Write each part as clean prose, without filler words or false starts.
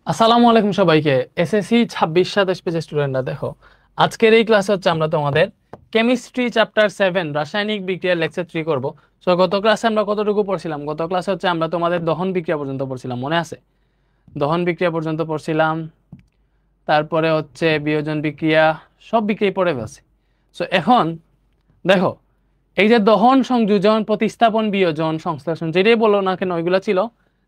আসসালামু আলাইকুম সবাইকে। এসএসসি 26-27 পেজের স্টুডেন্টরা দেখো, আজকের এই ক্লাসে হচ্ছে আমরা তোমাদের কেমিস্ট্রি চ্যাপ্টার 7 রাসায়নিক বিক্রিয়ার লেকচার 3 করব। সো গত ক্লাসে আমরা কতটুকু পড়ছিলাম? গত ক্লাসে হচ্ছে আমরা তোমাদের দহন বিক্রিয়া পর্যন্ত পড়ছিলাম, মনে আছে? দহন বিক্রিয়া পর্যন্ত পড়ছিলাম, তারপরে হচ্ছে বিয়োজন বিক্রিয়া, সব বিক্রিয়া পড়ে ফেলছি। সো এখন দেখো, এই যে দহন, সংযোজন, প্রতিস্থাপন, বিয়োজন, সংশ্লেষণ, যেটাই বলো না কেন ওইগুলো ছিল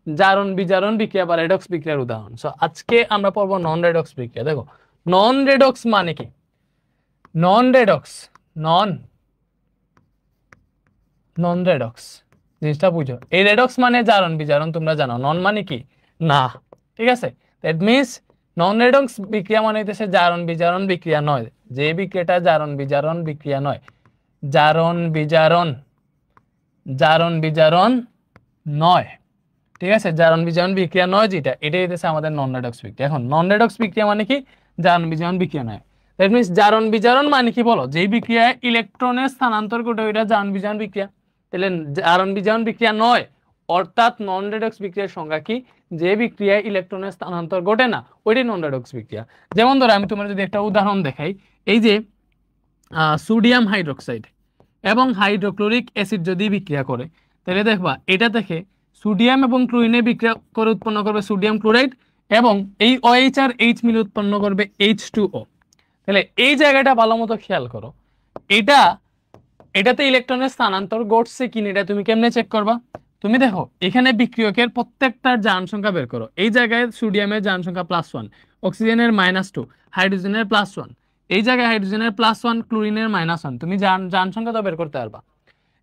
জারণ বিজারণ বিক্রিয়া বা রেডক্স বিক্রিয়ার উদাহরণ। সো আজকে আমরা পড়বো নন রেডক্স বিক্রিয়া। দেখো, নন রেডক্স মানে কি? নন রেডক্স, নন নন রেডক্স জিনিসটা বুঝো। এই রেডক্স মানে জারণ বিজারণ, তোমরা জানো। নন মানে কি? না, ঠিক আছে? দ্যাট মিনস নন রেডক্স বিক্রিয়া মানে হইতেছে জারণ বিজারণ বিক্রিয়া নয়। যে বিক্রিয়াটা জারণ বিজারণ বিক্রিয়া নয়, জারণ বিজারণ, জারণ বিজারণ নয়, ঠিক আছে? জারণ বিজারণ বিক্রিয়া নয় যেটা, এটাই হচ্ছে আমাদের নন রেডক্স বিক্রিয়া। এখন নন রেডক্স বিক্রিয়া মানে কি? জারণ বিজারণ বিক্রিয়া নয়। দ্যাট মিনস জারণ বিজারণ মানে কি বলো? যেই বিক্রিয়ায় ইলেকট্রনের স্থানান্তর ঘটে ওইটা জারণ বিজারণ বিক্রিয়া। তাহলে জারণ বিজারণ বিক্রিয়া নয়, অর্থাৎ নন রেডক্স বিক্রিয়ার সংজ্ঞা কি? যে বিক্রিয়ায় ইলেকট্রনের স্থানান্তর ঘটে না, ওইটাই নন রেডক্স বিক্রিয়া। যেমন ধরো, আমি তোমার যদি একটা উদাহরণ দেখাই, এই যে সোডিয়াম হাইড্রোক্সাইড এবং হাইড্রোক্লোরিক অ্যাসিড যদি বিক্রিয়া করে, তাহলে দেখবা এটা থেকে সোডিয়াম এবং ক্লোরিনে বিক্রিয়া করে উৎপন্ন করবে সোডিয়াম ক্লোরাইড, এবং এই OH আর H মিলে উৎপন্ন করবে H2O। তাহলে এই জায়গাটা ভালো মতো খেয়াল করো, এটাতে ইলেকট্রনের স্থানান্তর ঘটছে কিনা এটা তুমি কেমনে চেক করবা? তুমি দেখো, এখানে বিক্রিয়কের প্রত্যেকটার জারণ সংখ্যা বের করো। এই জায়গায় সোডিয়ামের জারণ সংখ্যা +1, অক্সিজেনের -2, হাইড্রোজেনের +1, এই জায়গায় হাইড্রোজেনের +1, ক্লোরিনের -1। তুমি জারণ সংখ্যা তো বের করতে পারবা।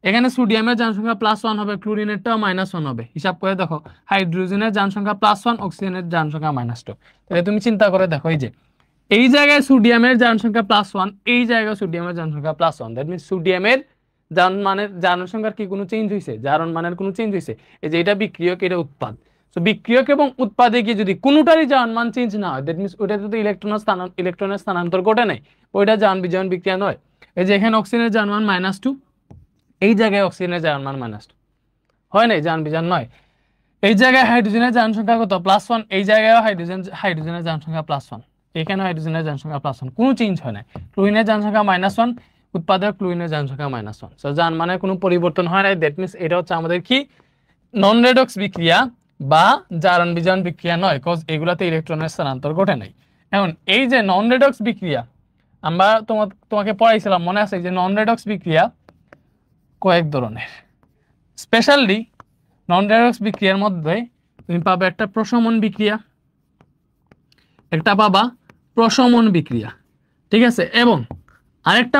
এখানে সোডিয়ামের জারণ সংখ্যা +1 হবে, ক্লোরিনেরটাও -1 হবে। হিসাব করে দেখো, হাইড্রোজেনের জারণ সংখ্যা +1, অক্সিজেনের জারণ সংখ্যা -2। তাহলে তুমি চিন্তা করে দেখো, এই জায়গায় সোডিয়ামের জারণ সংখ্যা +1, এই জায়গায় সোডিয়ামের জারণ সংখ্যা +1। দ্যাট মিনস সোডিয়ামের জারণ সংখ্যার কি কোনো চেঞ্জ হয়েছে? জারণ মানের কোনো চেঞ্জ হয়েছে? এই যে এটা বিক্রিয়ক, এটা উৎপাদ। সো বিক্রিয়ক এবং উৎপাদে গিয়ে যদি কোনোটারই জারণ মান চেঞ্জ না হয়, দ্যাট মিনস ওইটাতে তো ইলেকট্রনের স্থানান্তর ঘটে নাই, ওইটা জারণ বিজারণ বিক্রিয়া নয়। এই যে এখানে অক্সিজেনের জারণ মান -2, এই জায়গায় অক্সিজেনের জারণ মান -2, হয় নাই, জারণ বিজারণ নয়। এই জায়গায় হাইড্রোজেনের জারণ সংখ্যা কত? +1, এই জায়গায় হাইড্রোজেনের জারণ সংখ্যা +1, এখানে হাইড্রোজেনের জারণ সংখ্যা +1, কোনো চেঞ্জ হয় না। ক্লোরিনের জারণ সংখ্যা -1, উৎপাদক ক্লোরিনের জারণ সংখ্যা -1। সো জারণ মানে কোনো পরিবর্তন হয় না। দ্যাট মিনস এটা হচ্ছে আমাদের কি? নন রেডক্স বিক্রিয়া বা জারণ বিজারণ বিক্রিয়া নয়, কজ এগুলাতে ইলেকট্রনের স্থানান্তর ঘটে নাই। এখন এই যে নন রেডক্স বিক্রিয়া আমরা তোমাকে পড়াইছিলাম, মনে আছে? যে নন রেডক্স বিক্রিয়া কয়েক ধরনের। স্পেশালি নন রেডক্স বিক্রিয়ার মধ্যে তুমি পাবে একটা প্রশমন বিক্রিয়া, একটা পাবা প্রশমন বিক্রিয়া, ঠিক আছে? এবং আরেকটা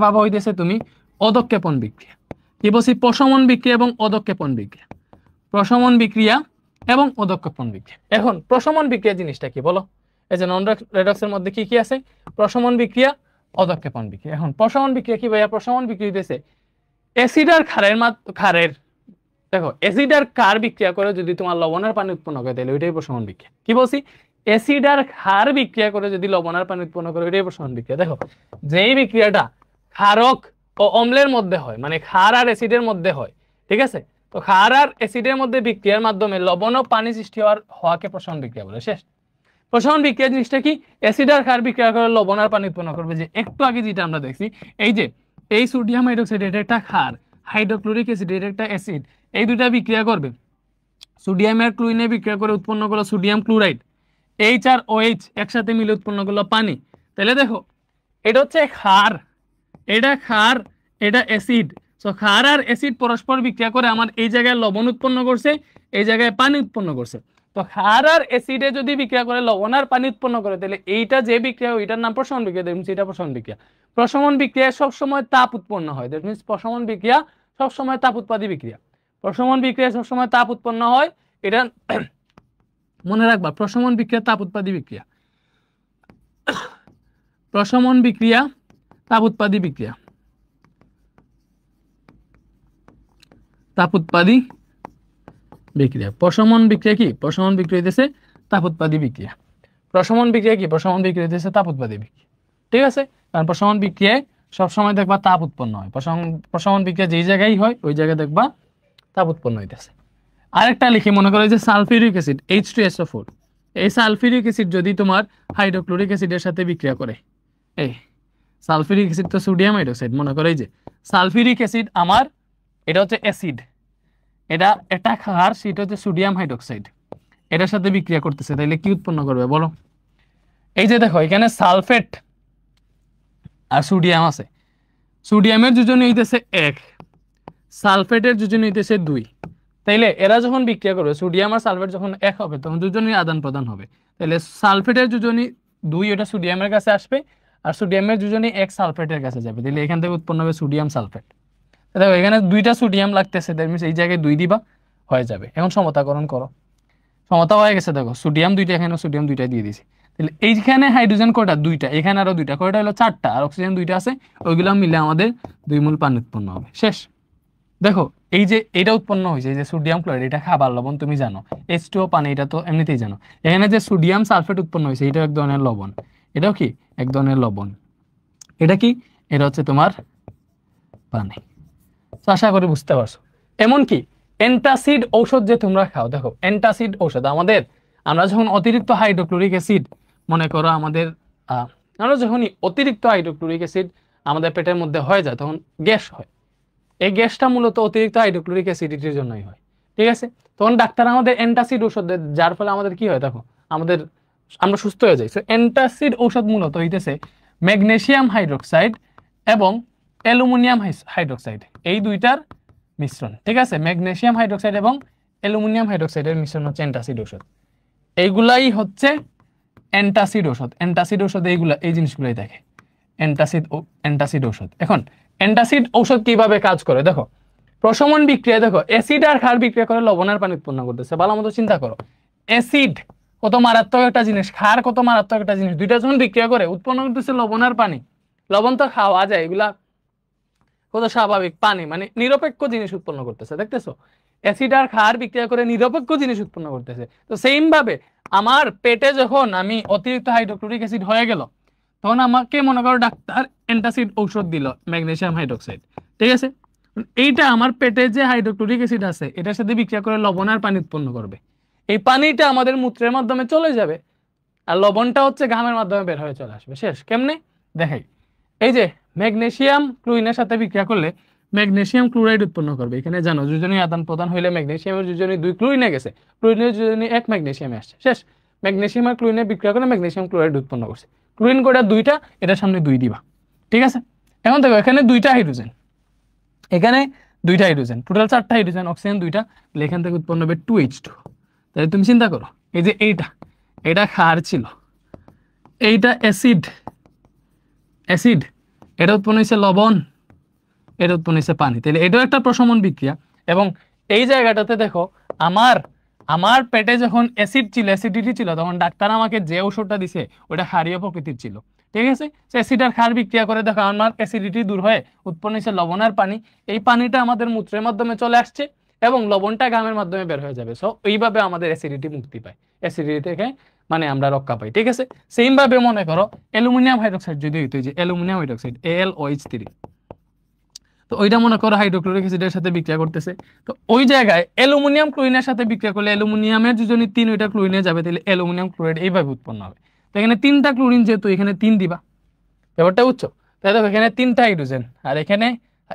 পাবা হইতেছে তুমি অধক্ষেপণ বিক্রিয়া। কি বলছি? প্রশমন বিক্রিয়া এবং অধক্ষেপণ বিক্রিয়া, প্রশমন বিক্রিয়া এবং অধক্ষেপণ বিক্রিয়া। এখন প্রশমন বিক্রিয়া জিনিসটা কি বলো? এই যে নন রেডক্সের মধ্যে কি কি আছে? প্রশমন বিক্রিয়া, অধক্ষেপণ বিক্রিয়া। এখন প্রশমন বিক্রিয়া কি ভাইয়া? প্রশমন বিক্রিয়া হইতেছে অ্যাসিড আর ক্ষারের দেখো, অ্যাসিড আর ক্ষার বিক্রিয়া করে যদি তোমার লবণের পানি উৎপন্ন করে, তাহলে ওইটাই প্রশমন বিক্রিয়া। কি বলছি? অ্যাসিড আর ক্ষার বিক্রিয়া করে যদি লবণের পানি উৎপন্ন করে, ওইটাই প্রশমন বিক্রিয়া। দেখো, যেই বিক্রিয়াটা ক্ষারক ও অম্লের মধ্যে হয়, মানে ক্ষার আর অ্যাসিডের মধ্যে হয়, ঠিক আছে? তো ক্ষার আর অ্যাসিডের মধ্যে বিক্রিয়ার মাধ্যমে লবণ ও পানি সৃষ্টি হওয়াকে প্রশমন বিক্রিয়া বলে। শেষ। প্রশমন বিক্রিয়া জিনিসটা কি? অ্যাসিড আর ক্ষার বিক্রিয়া করে লবণ আর পানি উৎপন্ন করবে। যে একটু আগে যেটা আমরা দেখছি, এই সোডিয়াম হাইড্রোক্সাইড, এটা একটা ক্ষার, হাইড্রোক্লোরিক অ্যাসিড, এটা একটা অ্যাসিড, এই দুটা বিক্রিয়া করবে, সোডিয়াম আর ক্লোরিনে বিক্রিয়া করে উৎপন্ন করলো সোডিয়াম ক্লোরাইড, H আর OH একসাথে মিলে উৎপন্ন করলো পানি। তাহলে দেখো, এটা হচ্ছে ক্ষার, এটা অ্যাসিড। সো ক্ষার আর অ্যাসিড পরস্পর বিক্রিয়া করে আমার এই জায়গায় লবণ উৎপন্ন করছে, এই জায়গায় পানি উৎপন্ন করছে। তো ক্ষার আর অ্যাসিডে যদি বিক্রিয়া করে লবণ আর পানি উৎপন্ন করে, তাহলে এইটা যে বিক্রিয়া, ওইটার নাম প্রশমন বিক্রিয়া। দ্যাট মিনস এটা প্রশমন বিক্রিয়া। প্রশমন বিক্রিয়ায় সবসময় তাপ উৎপন্ন হয়। দ্যাট মিনস প্রশমন বিক্রিয়া সবসময় তাপ উৎপাদী বিক্রিয়া। প্রশমন বিক্রিয়া সবসময় তাপ উৎপন্ন হয়, এটা মনে রাখবা। প্রশমন বিক্রিয়া তাপ উৎপাদী বিক্রিয়া, প্রশমন বিক্রিয়া তাপ উৎপাদী বিক্রিয়া, তাপ উৎপাদী বিক্রিয়া। প্রশমন বিক্রিয়া কি? প্রশমন বিক্রিয়া হইতেছে তাপ উৎপাদী বিক্রিয়া। প্রশমন বিক্রিয়া কি? প্রশমন বিক্রিয়া হইতেছে তাপ উৎপাদী বিক্রিয়া, ঠিক আছে? কারণ প্রশমন বিক্রিয়ায় সবসময় দেখবা তাপ উৎপন্ন হয়। প্রশমন বিক্রিয়া যেই জায়গায় হয়, ওই জায়গায় দেখবা তাপ উৎপন্ন হইতেছে। আরেকটা লিখি, মনে করো যে সালফিউরিক অ্যাসিড H2SO4, এই সালফিউরিক অ্যাসিড যদি তোমার হাইড্রোক্লোরিক অ্যাসিডের সাথে বিক্রিয়া করে, এই সালফিউরিক অ্যাসিড তো সোডিয়াম হাইড্রোক্সাইড, মনে করো এই যে সালফিউরিক অ্যাসিড আমার, এটা হচ্ছে অ্যাসিড, এটা ক্ষার, সেটা হচ্ছে সোডিয়াম হাইড্রোক্সাইড, এটার সাথে বিক্রিয়া করতেছে, তাইলে কি উৎপন্ন করবে বলো? এই যে দেখো এখানে সালফেট আর সোডিয়াম আছে, সোডিয়ামের যোজনী হইতেছে 1, সালফেটের যোজনী হইতেছে 2, তাইলে এরা যখন বিক্রিয়া করবে, সোডিয়াম আর সালফেট যখন 1 হবে তখন দুজনের আদান প্রদান হবে। তাইলে সালফেটের যোজনী 2 এটা সোডিয়ামের কাছে আসবে, আর সোডিয়ামের যোজনী 1 সালফেটের কাছে যাবে, তাহলে এখান থেকে উৎপন্ন হবে সোডিয়াম সালফেট। দেখো এখানে 2টা সোডিয়াম লাগতেছে, দ্যাট মিনস এই জায়গায় 2 দিবা, হয়ে যাবে। এখন সমতাকরণ করো, সমতা হয়ে গেছে, দেখো সোডিয়াম 2টা, এখানে সোডিয়াম 2টা দিয়ে দিছি, তাহলে এইখানে হাইড্রোজেন কয়টা? 2টা, এখানে আরো 2টা, কয়টা হলো? 4টা, আর অক্সিজেন 2টা আছে, ওইগুলো মিলে আমাদের 2 মোল পানি উৎপন্ন হবে। শেষ। দেখো এই যে এটা উৎপন্ন হয়েছে, এই যে সোডিয়াম ক্লোরাইড, এটা খাবার লবণ, তুমি জানো H2O পানি, এটা তো এমনিতেই জানো। এখানে যে সোডিয়াম সালফেট উৎপন্ন হয়েছে, এটা এক ধরনের লবণ, এটাও কি এক ধরনের লবণ, এটা কি, এটা হচ্ছে তোমার পানি। তো আশা করি বুঝতে পারছো। এমনকি অ্যান্টাসিড ঔষধ যে তোমরা খাও, দেখো অ্যান্টাসিড ঔষধ আমাদের, আমরা যখন অতিরিক্ত হাইড্রোক্লোরিক অ্যাসিড, মনে করো আমাদের আমরা যখনই অতিরিক্ত হাইড্রোক্লোরিক অ্যাসিড আমাদের পেটের মধ্যে হয়ে যায়, তখন গ্যাস হয়। এই গ্যাসটা মূলত অতিরিক্ত হাইড্রোক্লোরিক অ্যাসিডিটির জন্যই হয়, ঠিক আছে? তখন ডাক্তার আমাদের অ্যান্টাসিড ঔষধ দেয়, যার ফলে আমাদের কি হয়, দেখো আমাদের, আমরা সুস্থ হয়ে যাই। সো অ্যান্টাসিড ঔষধ মূলত হইতেছে ম্যাগনেসিয়াম হাইড্রোক্সাইড এবং অ্যালুমিনিয়াম হাইড্রোক্সাইড, এই দুইটার মিশ্রণ, ঠিক আছে? ম্যাগনেসিয়াম হাইড্রোক্সাইড এবং অ্যালুমিনিয়াম হাইড্রোক্সাইডের মিশ্রণ হচ্ছে অ্যান্টাসিড ঔষধ। এইগুলাই হচ্ছে অ্যান্টাসিড ঔষধ। অ্যান্টাসিড ঔষধ এইগুলা, এই জিনিসগুলাই থাকে অ্যান্টাসিড ঔষধ। এখন অ্যান্টাসিড ঔষধ কিভাবে কাজ করে দেখো, প্রশমন বিক্রিয়া, দেখো অ্যাসিড আর ক্ষার বিক্রিয়া করে লবণ আর পানি উৎপন্ন করতেছে। ভালো মতো চিন্তা করো, অ্যাসিড কত মারাত্মক একটা জিনিস, ক্ষার কত মারাত্মক একটা জিনিস, দুইটা যখন বিক্রিয়া করে উৎপন্ন করতেছে লবণ আর পানি। লবণ তো খাওয়া যায়, এগুলা কত স্বাভাবিক, পানি মানে নিরপেক্ষ জিনিস উৎপন্ন করতেছে, দেখতেছো? অ্যাসিড আর ক্ষার বিক্রিয়া করে নিরপেক্ষ জিনিস উৎপন্ন করতেছে। তো সেম ভাবে আমার পেটে যখন আমি অতিরিক্ত হাইড্রোক্লোরিক অ্যাসিড হয়ে গেল, তখন আমাকে মনে করো ডাক্তার অ্যান্টাসিড ঔষধ দিল, ম্যাগনেসিয়াম হাইড্রোক্সাইড, ঠিক আছে? এইটা আমার পেটে যে হাইড্রোক্লোরিক অ্যাসিড আছে, এটার সাথে বিক্রিয়া করে লবণ আর পানি উৎপন্ন করবে। এই পানিটা আমাদের মূত্রের মাধ্যমে চলে যাবে, আর লবণটা হচ্ছে ঘামের মাধ্যমে বের হয়ে চলে আসবে। শেষ। কেমনে দেখাই, এই যে ম্যাগনেসিয়াম ক্লোরিনের সাথে বিক্রিয়া করলে ম্যাগনেসিয়াম ক্লোরাইড উৎপন্ন করবে। এখানে জানো যোজনী আদান প্রদান হইলে ম্যাগনেসিয়ামের যোজনী 2 ক্লোরিনে গেছে, ক্লোরিনের যোজনী 1 ম্যাগনেসিয়ামে আসছে। শেষ। ম্যাগনেসিয়াম আর ক্লোরিনে বিক্রিয়া করে ম্যাগনেসিয়াম ক্লোরাইড উৎপন্ন করছে। ক্লোরিন কয়টা? 2টা, এটার সামনে 2 দিবা, ঠিক আছে? এখন দেখো এখানে 2টা হাইড্রোজেন, এখানে 2টা হাইড্রোজেন, টোটাল 4টা হাইড্রোজেন, অক্সিজেন 2টা, তাহলে এখান থেকে উৎপন্ন হবে 2H2। তাহলে তুমি চিন্তা করো, এই যে এটা ক্ষার ছিল, এইটা অ্যাসিড, এটা উৎপন্ন হয়েছে লবণ, এটা উৎপন্ন হয়েছে পানি, তাহলে এটাও একটা প্রশমন বিক্রিয়া। এবং এই জায়গাটাতে দেখো আমার পেটে যখন অ্যাসিড ছিল, অ্যাসিডিটি ছিল, তখন ডাক্তার আমাকে যে ঔষধটা দিছে ওটা ক্ষারীয় প্রকৃতির ছিল, ঠিক আছে? অ্যাসিড আর ক্ষার বিক্রিয়া করে দেখো আমার অ্যাসিডিটি দূর হয়ে উৎপন্ন হয়েছে লবণ আর পানি। এই পানিটা আমাদের মূত্রের মাধ্যমে চলে আসছে এবং লবণটা ঘামের মাধ্যমে বের হয়ে যাবে। সো এইভাবে আমাদের অ্যাসিডিটি মুক্তি পায়, অ্যাসিডিটি থেকে মানে আমরা রক্ষা পাই, ঠিক আছে? সেম ভাবে মনে করো অ্যালুমিনিয়াম হাইড্রোক্সাইড যদি হইতো, যে অ্যালুমিনিয়াম হাইড্রোক্সাইড AlOH3, তো ওইটা মনে করো হাইড্রোক্লোরিক অ্যাসিডের সাথে বিক্রিয়া করতেছে, তো ওই জায়গায় অ্যালুমিনিয়াম ক্লোরিনের সাথে বিক্রিয়া করলে অ্যালুমিনিয়ামের যোজনী 3, ওইটা ক্লোরিনে যাবে, তাহলে অ্যালুমিনিয়াম ক্লোরাইড এইভাবে উৎপন্ন হবে। তো এখানে 3টা ক্লোরিন, যেহেতু এখানে 3 দিবা, ব্যাপারটা বুঝছো? তাই দেখো এখানে 3টা হাইড্রোজেন আর এখানে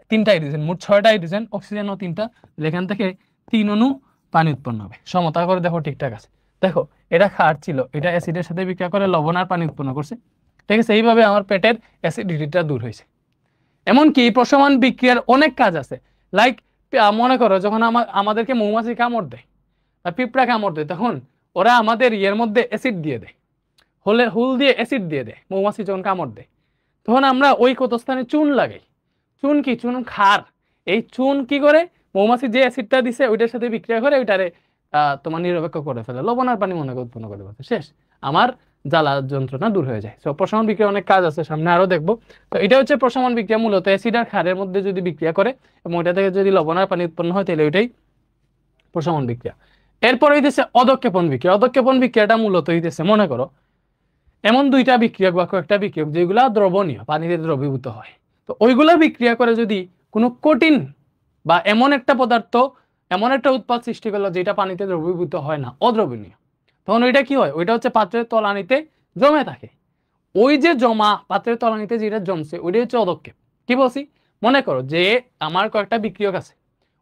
3টা হাইড্রোজেন, মোট 6টা হাইড্রোজেন, অক্সিজেনও 3টা, তাহলে এখান থেকে 3 অণু পানি উৎপন্ন হবে। সমতা করে দেখো ঠিকঠাক আছে। দেখো এটা ক্ষার ছিল, এটা অ্যাসিডের সাথে বিক্রিয়া করে লবণ আর পানি উৎপন্ন করছে, ঠিক আছে? এইভাবে আমার পেটের অ্যাসিডিটিটা দূর হয়েছে। এমনকি প্রশমন বিক্রিয়ার অনেক কাজ আছে, লাইক মনে করো যখন আমাদেরকে মৌমাছি কামড় দেয় বা পিঁপড়া কামড় দেয়, তখন ওরা আমাদের ইয়ের মধ্যে অ্যাসিড দিয়ে দেয়, হুল দিয়ে অ্যাসিড দিয়ে দেয়। মৌমাছি যখন কামড় দেয় তখন আমরা ওই ক্ষতস্থানে চুন লাগাই। চুন কি? চুন ক্ষার। এই চুন কি করে? মৌমাছি যে অ্যাসিডটা দিছে ওইটার সাথে বিক্রিয়া করে ওইটারে তোমার নিরপেক্ষ করে ফেলে, লবণ আর পানি মনে করে উৎপন্ন করে ফেলে। শেষ। আমার জ্বালা যন্ত্রণা দূর হয়ে যায়। তো প্রশমন বিক্রিয়া অনেক কাজ আছে, সামনে আরো দেখবো। তো এটা হচ্ছে প্রশমন বিক্রিয়া, মূলত অ্যাসিড আর ক্ষারের মধ্যে যদি বিক্রিয়া করে এবং ওইটা থেকে যদি লবণ আর পানি উৎপন্ন হয়, তাহলে ওইটাই প্রশমন বিক্রিয়া। এরপর হইতেছে অধক্ষেপণ বিক্রিয়া। অধক্ষেপণ বিক্রিয়াটা মূলত হইতেছে, মনে করো এমন 2টা বিক্রিয়ক বা কয়েকটা বিক্রিয়ক যেগুলা দ্রবণীয়, পানিতে দ্রবীভূত হয়, তো ওইগুলা বিক্রিয়া করে যদি কোনো কঠিন বা এমন একটা পদার্থ, এমন একটা উৎপাদ সৃষ্টি করলো যেটা পানিতে দ্রবীভূত হয় না, অদ্রবণীয়, তখন ওইটা কি হয়, ওইটা হচ্ছে পাত্রের তলানিতে জমে থাকে। ওই যে জমা পাত্রের তলানিতে যেটা জমছে ওইটাই হচ্ছে অদক্ষেপ। কি বলছি, মনে করো যে আমার কয়েকটা বিক্রিয়ক আছে,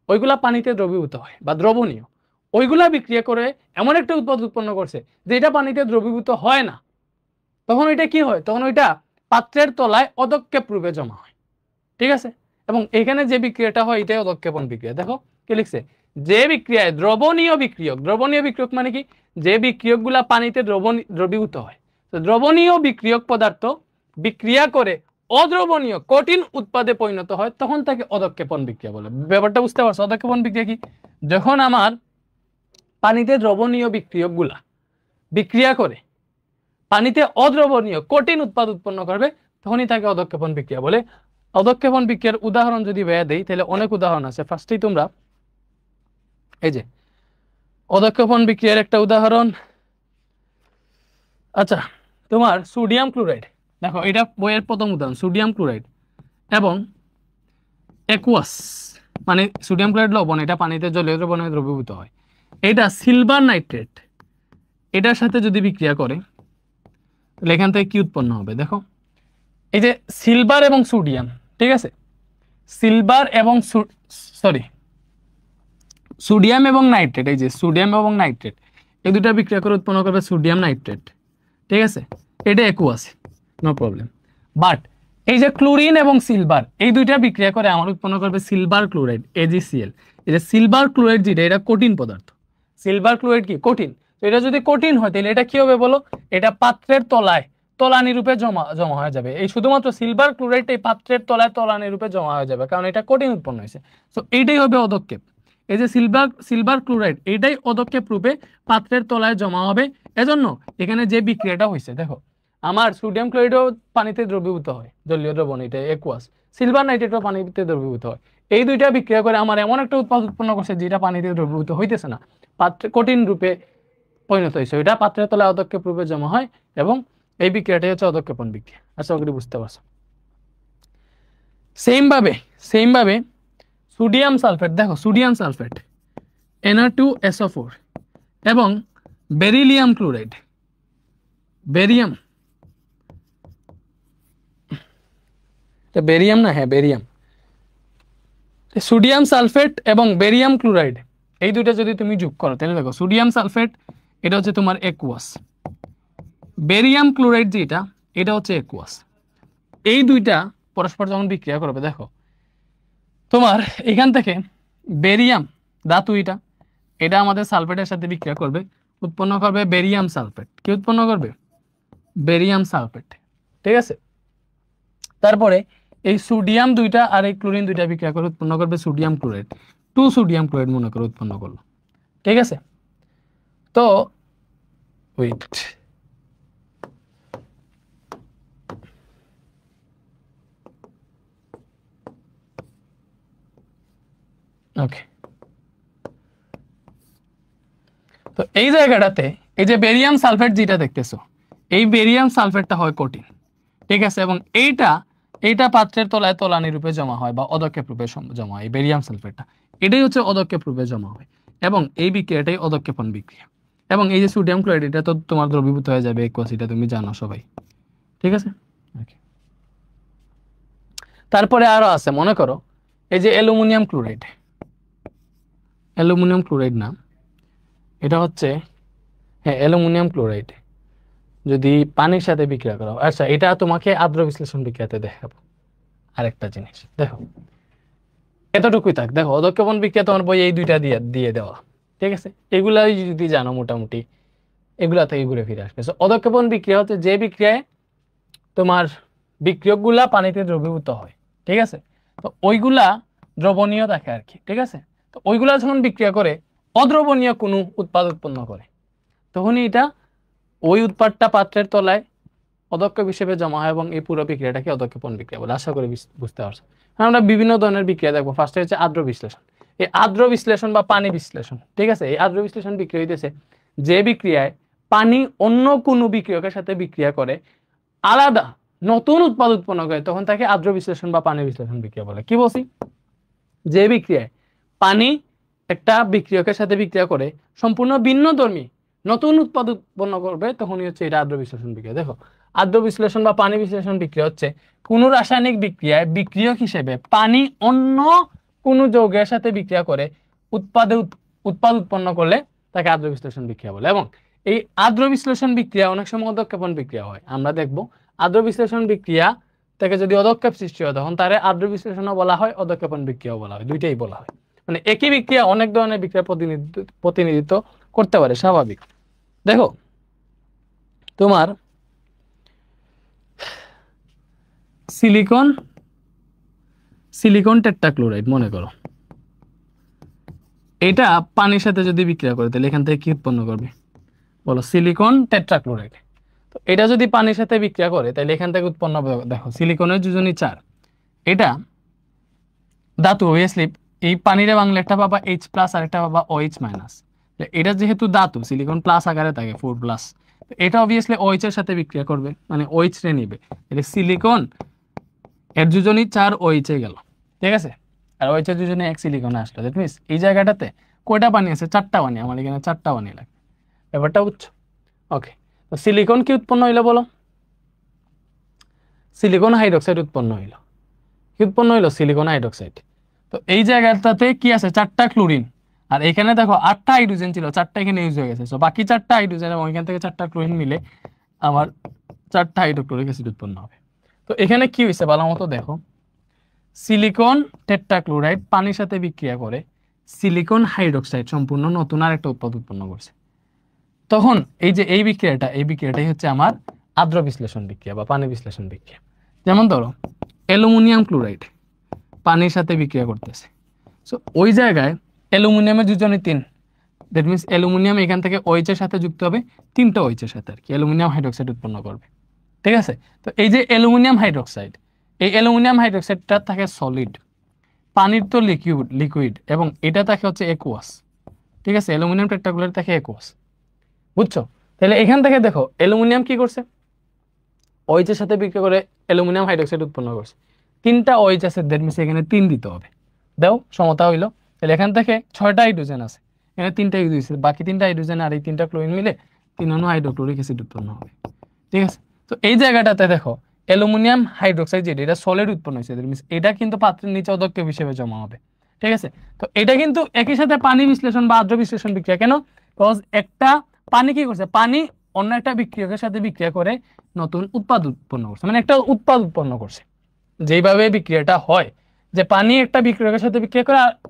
ওইগুলা পানিতে দ্রবীভূত হয় বা দ্রবণীয়, ওইগুলা বিক্রিয়া করে এমন একটা উৎপাদ উৎপন্ন করছে যে এটা পানিতে দ্রবীভূত হয় না। তখন ওইটা কি হয়, তখন ওইটা পাত্রের তলায় অদক্ষেপ রূপে জমা হয়। ঠিক আছে, এবং এখানে যে বিক্রিয়াটা হয় এটাই অদক্ষেপণ বিক্রিয়া। দেখো কি লিখছে, যে বিক্রিয়ায় দ্রবণীয় বিক্রিয়ক, দ্রবণীয় বিক্রিয়ক মানে কি, যে বিক্রিয়ক গুলা পানিতে দ্রবীভূত হয়। তো দ্রবণীয় বিক্রিয়ক পদার্থ বিক্রিয়া করে অদ্রবণীয় কঠিন উৎপাদে পরিণত হয়, তখন তাকে অদক্ষেপণ বিক্রিয়া বলে। ব্যাপারটা বুঝতে পারছো? অদক্ষেপণ বিক্রিয়া কি, যখন আমার পানিতে দ্রবণীয় বিক্রিয়ক গুলা বিক্রিয়া করে পানিতে অদ্রবণীয় কঠিন উৎপাদ উৎপন্ন করবে, তখনই তাকে অদক্ষেপণ বিক্রিয়া বলে। অদক্ষেপণ বিক্রিয়ার উদাহরণ যদি বেয়া দেই তাহলে অনেক উদাহরণ আছে। ফার্স্টেই তোমরা এই যে অদক্ষেপণ বিক্রিয়ার একটা উদাহরণ, আচ্ছা তোমার সোডিয়াম ক্লোরাইড, দেখো এটা বইয়ের প্রথম উদাহরণ, সোডিয়াম ক্লোরাইড এবং অ্যাকুয়াস, মানে সোডিয়াম ক্লোরাইড লবণ, এটা পানিতে জলীয় দ্রবণে দ্রবীভূত হয়। এটা সিলভার নাইট্রেট, এটার সাথে যদি বিক্রিয়া করে তাহলে এখান থেকে কি উৎপন্ন হবে, দেখো এই যে সিলভার এবং সোডিয়াম, ঠিক আছে, সিলভার এবং সোডিয়াম এবং নাইট্রেট, এই যে সোডিয়াম এবং নাইট্রেট এই দুটা বিক্রিয়া করে উৎপন্ন করবে সোডিয়াম নাইট্রেট। ঠিক আছে, এটা অ্যাকুয়াস, নো প্রবলেম। বাট এই যে ক্লোরিন এবং সিলভার এই দুইটা বিক্রিয়া করে আমার উৎপন্ন করবে সিলভার ক্লোরাইড, AgCl। এই যে সিলভার ক্লোরাইড যেটা, এটা কঠিন পদার্থ। সিলভার ক্লোরাইড কি কঠিন, তো এটা যদি কঠিন হয় তাহলে এটা কি হবে বলো, এটা পাত্রের তলায় তলানি রূপে জমা হয়ে যাবে। এই শুধুমাত্র সিলভার ক্লোরাইড এই পাত্রের তলায় তলানি রূপে জমা হয়ে যাবে, কারণ এটা কঠিন উৎপন্ন হয়েছে। তো এইটাই হবে অদক্ষেপ। এই যে সিলভার ক্লোরাইড এইটাই অদক্ষেপ রূপে পাত্রের তলায় জমা হবে। এজন্য এখানে যে বিক্রিয়াটা হয়েছে, দেখো আমার সোডিয়াম ক্লোরাইডও পানিতে দ্রবীভূত হয়, জলীয় দ্রবণ, এটা অ্যাকুয়াস। সিলভার নাইট্রেটও পানিতে দ্রবীভূত হয়। এই দুইটা বিক্রিয়া করে আমার এমন একটা উৎপাদ উৎপন্ন করছে যেটা পানিতে দ্রবীভূত হইতেছে না, পাত্রে কঠিন রূপে পরিণত হয়েছে, ওইটা পাত্রের তলায় অদক্ষেপ রূপে জমা হয়, এবং এই বিক্রিয়াটাই হচ্ছে অদক্ষেপণ বিক্রিয়া। আশা করি বুঝতে পারছো। সেম ভাবে সোডিয়াম সালফেট, দেখো সোডিয়াম সালফেট Na2SO4 এবং বেরিলিয়াম ক্লোরাইড, বেরিয়াম না, হ্যাঁ বেরিয়াম, সোডিয়াম সালফেট এবং বেরিয়াম ক্লোরাইড এই দুইটা যদি তুমি যোগ করো তাহলে দেখো সোডিয়াম সালফেট এটা হচ্ছে তোমার অ্যাকুয়াস, বেরিয়াম ক্লোরাইড যেটা এটা হচ্ছে অ্যাকুয়াস। এই দুইটা পরস্পর যখন বিক্রিয়া করবে, দেখো তোমার এখান থেকে বেরিয়াম ধাতু এটা আমাদের সালফেটের সাথে বিক্রিয়া করবে, উৎপন্ন করবে বেরিয়াম সালফেট। কি উৎপন্ন করবে, বেরিয়াম সালফেট। ঠিক আছে, তারপরে এই সোডিয়াম দুইটা আর এই ক্লোরিন দুইটা বিক্রিয়া করে উৎপন্ন করবে সোডিয়াম ক্লোরাইড, 2 সোডিয়াম ক্লোরাইড মনে করে উৎপন্ন করলো। ঠিক আছে, তো ওয়েট, ওকে, তো এই জায়গাটাতে এই যে বেরিয়াম সালফেট যেটা দেখতেছো, এই বেরিয়াম সালফেটটা হয় কঠিন। ঠিক আছে, এবং এইটা পাত্রের তলায় তলানি রূপে জমা হয় বা অদক্ষেপ রূপে জমা হয়। এই বেরিয়াম সালফেটটা এটাই হচ্ছে অদক্ষেপ রূপে জমা হয়, এবং এই বিক্রিয়াটাই অদক্ষেপণ বিক্রিয়া। এবং এই যে সোডিয়াম ক্লোরাইড এটা তো তোমার দ্রবীভূত হয়ে যাবে অ্যাকুয়াস, এটা তুমি জানো সবাই। ঠিক আছে, তারপরে আরো আছে, মনে করো এই যে অ্যালুমিনিয়াম ক্লোরাইড, অ্যালুমিনিয়াম ক্লোরাইড না, এটা হচ্ছে হ্যাঁ অ্যালুমিনিয়াম ক্লোরাইড যদি পানির সাথে বিক্রিয়া করা হয়। আচ্ছা, এটা তোমাকে আদ্র বিশ্লেষণ বিক্রিয়াতে দেখাবো। আরেকটা জিনিস দেখো, এতটুকুই থাক। দেখো অদক্ষেপণ বিক্রিয়া তোমার বই এই দুইটা দিয়ে দেওয়া। ঠিক আছে, এগুলাই যদি জানো মোটামুটি এগুলা থেকে ঘুরে ফিরে আসবে। অদক্ষেপণ বিক্রিয়া হচ্ছে যে বিক্রিয়ায় তোমার বিক্রিয়কগুলা পানিতে দ্রবীভূত হয়। ঠিক আছে, তো ওইগুলা দ্রবণীয় থাকে আর কি। ঠিক আছে, তো ওইগুলা যখন বিক্রিয়া করে অদ্রবণীয় কোনো উৎপাদ উৎপন্ন করে, তখনই এটা ওই উৎপাদটা পাত্রের তলায় অদক্ষেপ হিসেবে জমা হয়, এবং এই পুরো বিক্রিয়াটাকে অদক্ষেপণ বিক্রিয়া বলে। আশা করি বুঝতে পারছো। আমরা বিভিন্ন ধরনের বিক্রিয়া দেখবো। ফার্স্টে হচ্ছে আদ্র বিশ্লেষণ। এই আদ্র বিশ্লেষণ বা পানি বিশ্লেষণ, ঠিক আছে, এই আদ্র বিশ্লেষণ বিক্রিয়া হইতেছে যে বিক্রিয়ায় পানি অন্য কোনো বিক্রিয়কের সাথে বিক্রিয়া করে আলাদা নতুন উৎপাদ উৎপন্ন করে, তখন তাকে আদ্র বিশ্লেষণ বা পানি বিশ্লেষণ বিক্রিয়া বলে। কি বলছি, যে বিক্রিয়ায় পানি একটা বিক্রিয়কের সাথে বিক্রিয়া করে সম্পূর্ণ ভিন্নধর্মী নতুন উৎপাদ উৎপন্ন করবে, তখনই হচ্ছে এটা আদ্র বিশ্লেষণ বিক্রিয়া। দেখো, আদ্র বিশ্লেষণ বা পানি বিশ্লেষণ বিক্রিয়া হচ্ছে কোন রাসায়নিক বিক্রিয়ায় বিক্রিয়ক হিসেবে পানি অন্য কোন যৌগের সাথে বিক্রিয়া করে উৎপাদ উৎপন্ন করলে তাকে আদ্র বিশ্লেষণ বিক্রিয়া বলে। এবং এই আদ্র বিশ্লেষণ বিক্রিয়া অনেক সময় অধক্ষেপণ বিক্রিয়া হয়। আমরা দেখব আদ্র বিশ্লেষণ বিক্রিয়া থেকে যদি অধক্ষেপ সৃষ্টি হয় তখন তারে আদ্র বিশ্লেষণও বলা হয়, অধক্ষেপণ বিক্রিয়াও বলা হয়, দুইটাই বলা হয়। মানে একই বিক্রিয়া অনেক ধরনের বিক্রিয়া প্রতিনিধিত্ব করতে পারে, স্বাভাবিক। দেখো, তোমার সিলিকন টেট্রাক্লোরাইড মনে করো, এটা পানির সাথে যদি বিক্রিয়া করে তাহলে এখান থেকে কি উৎপন্ন করবে বলো? Silicon tetrachloride. তো এটা যদি পানির সাথে বিক্রিয়া করে তাহলে এখান থেকে উৎপন্ন হবে, দেখো সিলিকনের যোজনী 4, এটা ধাতু অবভিয়াসলি, এই পানিরে বাংলা একটা পাবা H+ আর একটা পাবা OH-। এটা যেহেতু ধাতু, সিলিকন প্লাস আকারে থাকে 4+, এটা অবভিয়াসলি OH এর সাথে বিক্রিয়া করবে, মানে OH রে নিবে, এটা সিলিকন এর যোজনী 4 OH এ গেল, ঠিক আছে? আর OH এর যোজনী 1 সিলিকনে আসলো। দ্যাট মিন্স এই জায়গাটাতে কয়টা পানি আছে? 4টা পানি। আমার এখানে 4টা পানি লাগে, ব্যাপারটা বুঝছো? ওকে, তো সিলিকন কি উৎপন্ন হইলো বলো? সিলিকন হাইড্রোক্সাইড উৎপন্ন হইলো। কি উৎপন্ন হইলো? Silicon hydroxide. তো এই জায়গাটাতে কি আছে? 4টা ক্লোরিন, আর এখানে দেখো 8টা হাইড্রোজেন ছিল, 4টা এখানে ইউজ হয়ে গেছে। সো বাকি 4টা হাইড্রোজেন এবং এখান থেকে 4টা ক্লোরিন মিলে আমার 4টা হাইড্রোক্লোরিক অ্যাসিড উৎপন্ন হবে। তো এখানে কি হয়েছে ভালো মতো দেখো, সিলিকন টেট্রাক্লোরাইড পানির সাথে বিক্রিয়া করে সিলিকন হাইড্রোক্সাইড সম্পূর্ণ নতুন আর একটা উৎপাদ উৎপন্ন করছে। তখন এই যে এই বিক্রিয়াটাই হচ্ছে আমার আদ্র বিশ্লেষণ বিক্রিয়া বা পানি বিশ্লেষণ বিক্রিয়া। যেমন ধরো অ্যালুমিনিয়াম ক্লোরাইড পানির সাথে বিক্রিয়া করতেছে, সো ওই জায়গায় অ্যালুমিনিয়ামের যোজনী 3, দ্যাট মিনস অ্যালুমিনিয়াম এখান থেকে OH এর সাথে যুক্ত হবে, 3টা OH এর সাথে আর কি, অ্যালুমিনিয়াম হাইড্রোক্সাইড উৎপন্ন করবে, ঠিক আছে? তো এই যে অ্যালুমিনিয়াম হাইড্রোক্সাইড, এই অ্যালুমিনিয়াম হাইড্রোক্সাইডটা থাকে সলিড, পানির তো লিকুইড, এবং এটা থাকে হচ্ছে একুয়াস, ঠিক আছে? অ্যালুমিনিয়াম টেট্রাক্লোরাইড থাকে একুয়াস, বুঝছো? তাহলে এখান থেকে দেখো অ্যালুমিনিয়াম কি করছে? OH এর সাথে বিক্রিয়া করে অ্যালুমিনিয়াম হাইড্রোক্সাইড উৎপন্ন করছে, 3টা OH আছে, দ্যাট মিনস এখানে 3 দিতে হবে, দাও সমতা হইলো। তাহলে এখান থেকে 6টা হাইড্রোজেন আছে, এখানে 3টা ইউজ হয়েছে, বাকি 3টা হাইড্রোজেন আর এই 3টা ক্লোরিন মিলে 3 অণু হাইড্রোক্লোরিক অ্যাসিড উৎপন্ন হবে, ঠিক আছে? তো এই জায়গাটাতে দেখো অ্যালুমিনিয়াম হাইড্রোক্সাইড যেটা, এটা সলিড উৎপন্ন হয়েছে, দ্যাট মিনস এটা কিন্তু পাত্রের নিচে অধক্ষেপ হিসেবে জমা হবে, ঠিক আছে? তো এটা কিন্তু একই সাথে পানি বিশ্লেষণ বা আদ্র বিশ্লেষণ বিক্রিয়া। কেন? বিকজ একটা পানি কি করছে, পানি অন্য একটা বিক্রিয়কের সাথে বিক্রিয়া করে নতুন উৎপাদ উৎপন্ন করছে, মানে একটা উৎপাদ উৎপন্ন করছে। যেইভাবে বিক্রিয়াটা হয় যে পানি একটা বিক্রিয়কের সাথে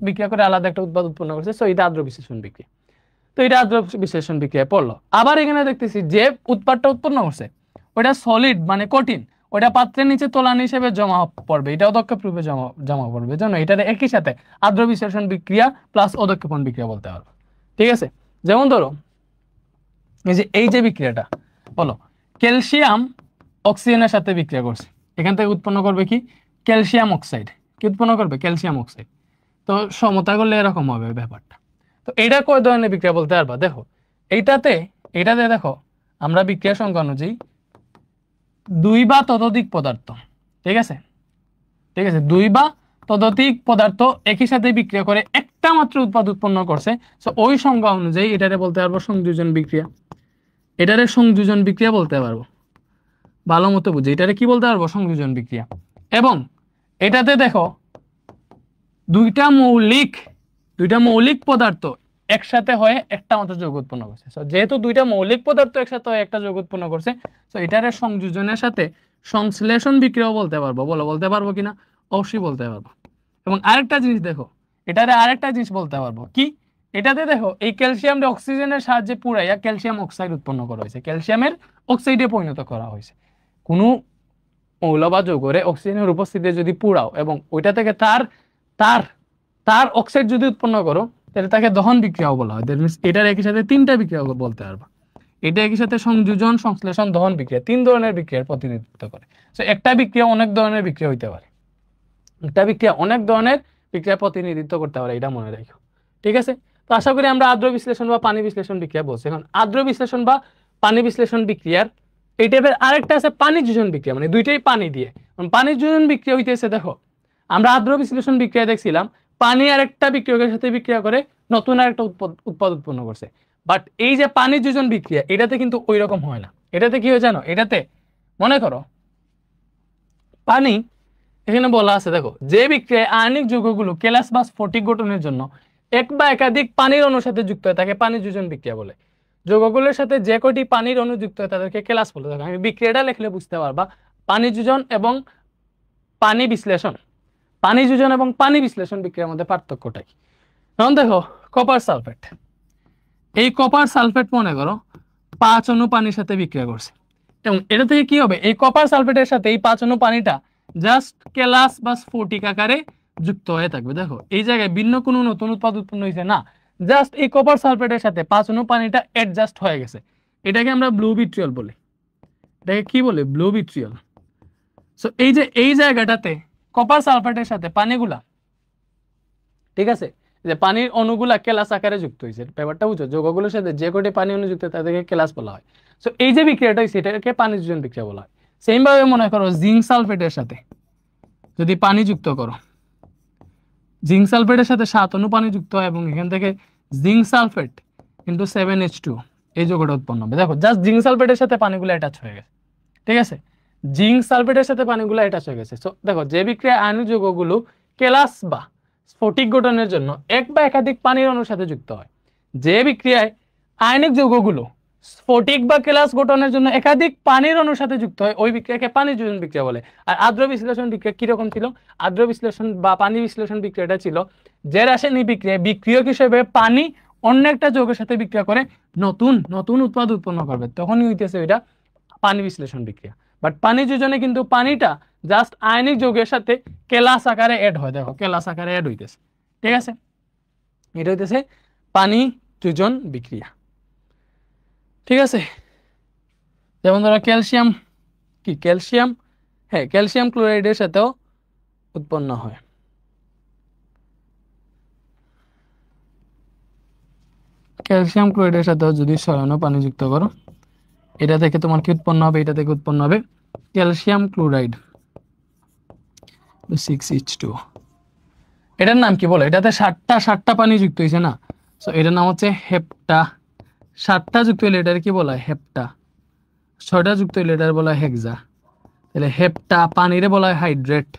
বিক্রিয়া করে আলাদা একটা উৎপাদ উৎপন্ন করছে, সো এটা আদ্র বিশ্লেষণ বিক্রিয়া। তো এটা আদ্র বিশ্লেষণ বিক্রিয়া পড়লো। আবার এখানে দেখতেছি যে উৎপাদটা উৎপন্ন করছে ওটা সলিড মানে কঠিন, ওটা পাত্রের নিচে তোলান হিসেবে জমা পড়বে, এটা অধক্ষেপ রূপে জমা পড়বে, জন্য এটা একই সাথে আদ্র বিশ্লেষণ বিক্রিয়া প্লাস অধক্ষেপণ বিক্রিয়া বলতে পারবো, ঠিক আছে? যেমন ধরো এই যে বিক্রিয়াটা বলো, ক্যালসিয়াম অক্সিজেনের সাথে বিক্রিয়া করছে, এখান থেকে উৎপন্ন করবে কি? Calcium oxide. কি উৎপন্ন করবে? Calcium oxide. তো সমতা করলে এরকম হবে ব্যাপারটা। তো এটা কয় ধরনের বিক্রিয়া বলতে পারবা? দেখো এইটাতে দেখো আমরা বিক্রিয়া সংখ্যা অনুযায়ী 2 বা ততোধিক পদার্থ, ঠিক আছে, 2 বা ততোধিক পদার্থ একই সাথে বিক্রিয়া করে একটা মাত্র উৎপাদ উৎপন্ন করছে, সো ওই সংখ্যা অনুযায়ী এটারে বলতে পারবো সংযোজন বিক্রিয়া। এটারে সংযোজন বিক্রিয়া বলতে পারবো, ভালো মতো বুঝে এটারে কি বলতে পারবো? সংযোজন বিক্রিয়া। এবং এটাতে দেখো দুইটা মৌলিক পদার্থ একসাথে হয়ে একটা মাত্র যৌগ উৎপন্ন করছে, যেহেতু দুইটা মৌলিক পদার্থ একসাথে হয়ে একটা যৌগ উৎপন্ন করছে, তো এটারে সংযোজনের সাথে সংশ্লেষণ বিক্রিয়াও বলতে পারবো। বলতে পারবো কিনা? অবশ্যই বলতে পারবো। এবং আরেকটা জিনিস দেখো, এটারে আরেকটা জিনিস বলতে পারবো কি, এটাতে দেখো এই ক্যালসিয়ামটা অক্সিজেনের সাহায্যে পুরাইয়া ক্যালসিয়াম অক্সাইড উৎপন্ন করা হয়েছে, ক্যালসিয়ামের অক্সাইডে পরিণত করা হয়েছে। কোনো মৌল বা যৌগরে অক্সিজেনের উপস্থিতিতে যদি পুরাও এবং ওইটা থেকে তার অক্সাইড যদি উৎপন্ন করো, তাহলে তাকে দহন বিক্রিয়াও বলা হয়। দ্যাট মিন্স এটার একই সাথে 3টা বিক্রিয়া বলতে পারবা। এটা একই সাথে সংযোজন, সংশ্লেষণ, দহন বিক্রিয়া 3 ধরনের বিক্রিয়ার প্রতিনিধিত্ব করে। সো একটা বিক্রিয়া অনেক ধরনের বিক্রিয়া হইতে পারে, একটা বিক্রিয়া অনেক ধরনের বিক্রিয়ার প্রতিনিধিত্ব করতে পারে, এটা মনে রাখো, ঠিক আছে? তো আশা করি আমরা আদ্র বিশ্লেষণ বা পানি বিশ্লেষণ বিক্রিয়া বলছি। এখন আদ্র বিশ্লেষণ বা পানি বিশ্লেষণ বিক্রিয়ার এই টাইপের আরেকটা আছে পানি যোজন বিক্রিয়া, মানে দুইটাই পানি দিয়ে। পানি যোজন বিক্রিয়া হইতেছে, দেখো আমরা আদ্র বিশ্লেষণ বিক্রিয়া দেখছিলাম পানি আর একটা বিক্রিয়কের সাথে বিক্রিয়া করে নতুন আর একটা উৎপাদ উৎপন্ন করছে। বাট এই যে পানি যোজন বিক্রিয়া এটাতে কিন্তু ওই রকম হয় না। এটাতে কি হয় জানো, এটাতে মনে করো পানি, এখানে বলা আছে দেখো, যে বিক্রিয়ায় আয়নিক যৌগগুলো কেলাস বা স্ফটিক গঠনের জন্য এক বা একাধিক পানির অণুর সাথে যুক্ত হয় তাকে পানি যোজন বিক্রিয়া বলে। যৌগগুলোর সাথে যে কটি পানির অণু যুক্ত হয় তাদেরকে কেলাস বলে। দেখো আমি বিক্রিয়াটা লিখলে বুঝতে পারবা, পানি যোজন এবং পানি বিশ্লেষণ, পানি যোজন এবং পানি বিশ্লেষণ বিক্রিয়ার মধ্যে পার্থক্যটা কি। এখন দেখো কপার সালফেট, এই কপার সালফেট মনে করো 5 অণু পানির সাথে বিক্রিয়া করছে, এবং এটা থেকে কি হবে, এই কপার সালফেটের সাথে এই 5 অণু পানিটা জাস্ট কেলাস বা স্ফটিক আকারে যুক্ত হয়ে থাকবে। দেখো এই জায়গায় ভিন্ন কোনো নতুন উৎপাদ উৎপন্ন হয়েছে না, জাস্ট এই কপার সালফেটের সাথে 5 অণু পানিটা অ্যাডজাস্ট হয়ে গেছে। এটাকে আমরা ব্লু ভিট্রিয়ল বলি। এটাকে কি বলে, ব্লু ভিট্রিয়ল। সো এই যে এই জায়গাটাতে কপার সালফেটের সাথে পানিগুলা, ঠিক আছে, যে পানির অণুগুলা কেলাস আকারে যুক্ত হয়েছে, ব্যাপারটা বুঝো, যৌগগুলোর সাথে যে কটি পানি অণু যুক্ত তাদেরকে কেলাস বলা হয়। সো এই যে বিক্রিয়াটা হয়েছে এটাকে পানি যোজন বিক্রিয়া বলা হয়। সেম ভাবে মনে করো জিঙ্ক সালফেটের সাথে যদি পানি যুক্ত করো, জিঙ্ক সালফেটের সাথে 7 অণু পানি যুক্ত হয় এবং এখান থেকে জিঙ্ক সালফেট ইন্টু 7H2 এই যৌগটা উৎপন্ন হবে। দেখো জাস্ট জিঙ্ক সালফেটের সাথে পানিগুলো অ্যাটাচ হয়ে গেছে, ঠিক আছে, জিঙ্ক সালফেটের সাথে পানিগুলো অ্যাটাচ হয়ে গেছে। সো দেখো যে বিক্রিয়ায় আয়নিক যৌগগুলো কেলাস বা স্ফটিক গঠনের জন্য এক বা একাধিক পানির অণুর সাথে যুক্ত হয়, যে বিক্রিয়ায় আয়নিক যৌগগুলো স্ফটিক বা কেলাস গঠনের জন্য একাধিক পানির অণুর সাথে যুক্ত হয় ওই বিক্রিয়াকে পানি যোজন বিক্রিয়া বলে। আর আদ্র বিশ্লেষণ বিক্রিয়া কিরকম ছিল, আদ্র বিশ্লেষণ বা পানি বিশ্লেষণ বিক্রিয়াটা ছিল যে রাসায়নিক বিক্রিয়া বিক্রিয়ক হিসেবে পানি অন্য একটা যৌগের সাথে বিক্রিয়া করে নতুন নতুন উৎপাদ উৎপন্ন করবে, তখনই হইতেছে ওইটা পানি বিশ্লেষণ বিক্রিয়া। বাট পানি যোজনে কিন্তু পানিটা জাস্ট আয়নিক যৌগের সাথে কেলাস আকারে অ্যাড হয়, দেখো কেলাস আকারে অ্যাড হইতেছে, ঠিক আছে, এটা হইতেছে পানি যোজন বিক্রিয়া, ঠিক আছে। যেমন ধরো ক্যালসিয়াম, কি ক্যালসিয়াম, হ্যাঁ ক্যালসিয়াম ক্লোরাইডের সাথেও উৎপন্ন হয়। ক্যালসিয়াম ক্লোরাইডের সাথেও যদি 6 অণু পানি যুক্ত করো, এটা থেকে তোমার কি উৎপন্ন হবে, এটা থেকে উৎপন্ন হবে ক্যালসিয়াম ক্লোরাইড 6H2। এটার নাম কি বলো, এটাতে 7টা পানি যুক্ত হয়েছে না, সো এটার নাম হচ্ছে হেপ্টা। 7টা যুক্ত হলে এটার কি বলা হয়, হেপ্টা। 6টা যুক্ত হলে এটার বলা হয় হেক্সা। তাহলে হেপ্টা পানিরে বলা হয় hydrate,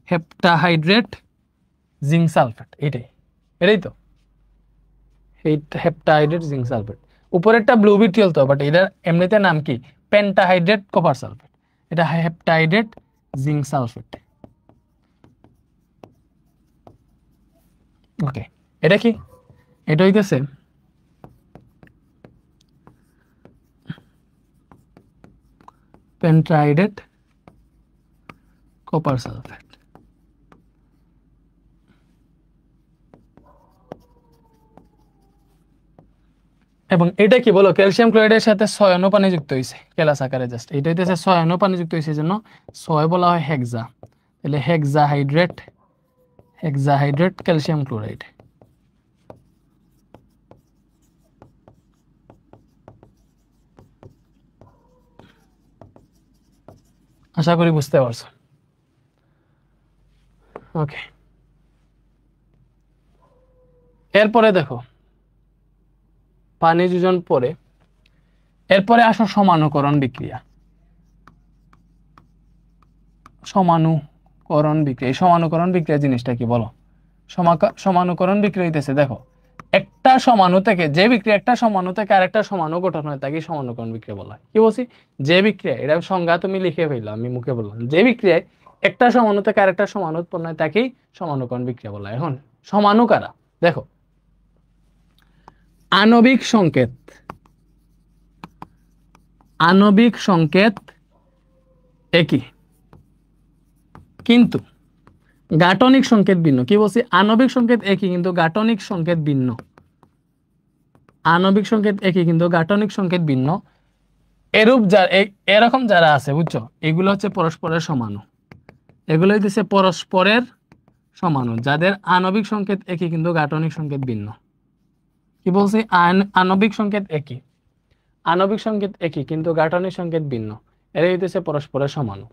hepta hydrate zinc sulphate, এটাই এটাই তো হেপ্টা হাইড্রেট জিঙ্ক সালফেট। উপরেরটা ব্লু ভিট্রিয়ল তো, বাট এটার এমনিতে নাম কি পেন্টাহাইড্রেট কপার সালফেট, এটা হেপ্টাহাইড্রেট জিঙ্ক সালফেট। ওকে, এটা কি, এটা হইতেছে পেন্টাহাইড্রেট কপার সালফেট। এবং এটা কি বলো, ক্যালসিয়াম ক্লোরাইডের সাথে 6 অণু পানি যুক্ত হয়েছে কেলাস আকারে, জাস্ট এটা হইতেছে 6 অণু পানি যুক্ত হয়েছে জন্য 6 বলা হয় হেক্সা। তাহলে হেক্সাহাইড্রেট, হেক্সাহাইড্রেট ক্যালসিয়াম ক্লোরাইড। আশা করি বুঝতে পারছো। ওকে, এরপরে দেখো পানি যোজন পরে, এরপরে আসো সমানুকরণ বিক্রিয়া। সমানুকরণ বিক্রিয়া, এই সমানুকরণ বিক্রিয়া জিনিসটা কি বলো, সমানুকরণ বিক্রিয়া হইতেছে দেখো একটা সমাণু থেকে, যে বিক্রিয়া একটা সমাণু থেকে আরেকটা সমাণু গঠন হয় তাকে সমানুকরণ বিক্রিয়া বলা হয়। কি বলছি, যে বিক্রিয়া, এটা সংজ্ঞা তুমি লিখে ফেললাম, আমি মুখে বললাম, যে বিক্রিয়ায় একটা সমাণু থেকে আরেকটা সমাণু উৎপন্ন হয় তাকেই সমানুকরণ বিক্রিয়া বলা হয়। এখন সমাণু কারা, দেখো আণবিক সংকেত, আণবিক সংকেত একই কিন্তু গাঠনিক সংকেত ভিন্ন। কি বলছি, আণবিক সংকেত একই কিন্তু গাঠনিক সংকেত ভিন্ন, আণবিক সংকেত একই কিন্তু গাঠনিক সংকেত ভিন্ন। এরূপ যারা, এরকম যারা আছে বুঝছো, এগুলো হচ্ছে পরস্পরের সমাণু, এগুলো হইতেছে পরস্পরের সমাণু যাদের আণবিক সংকেত একই কিন্তু গাঠনিক সংকেত ভিন্ন। কি বলছি, আণবিক সংকেত একই, আণবিক সংকেত একই কিন্তু গাঠনিক সংকেত ভিন্ন, এরা হইতেছে পরস্পরের সমাণু।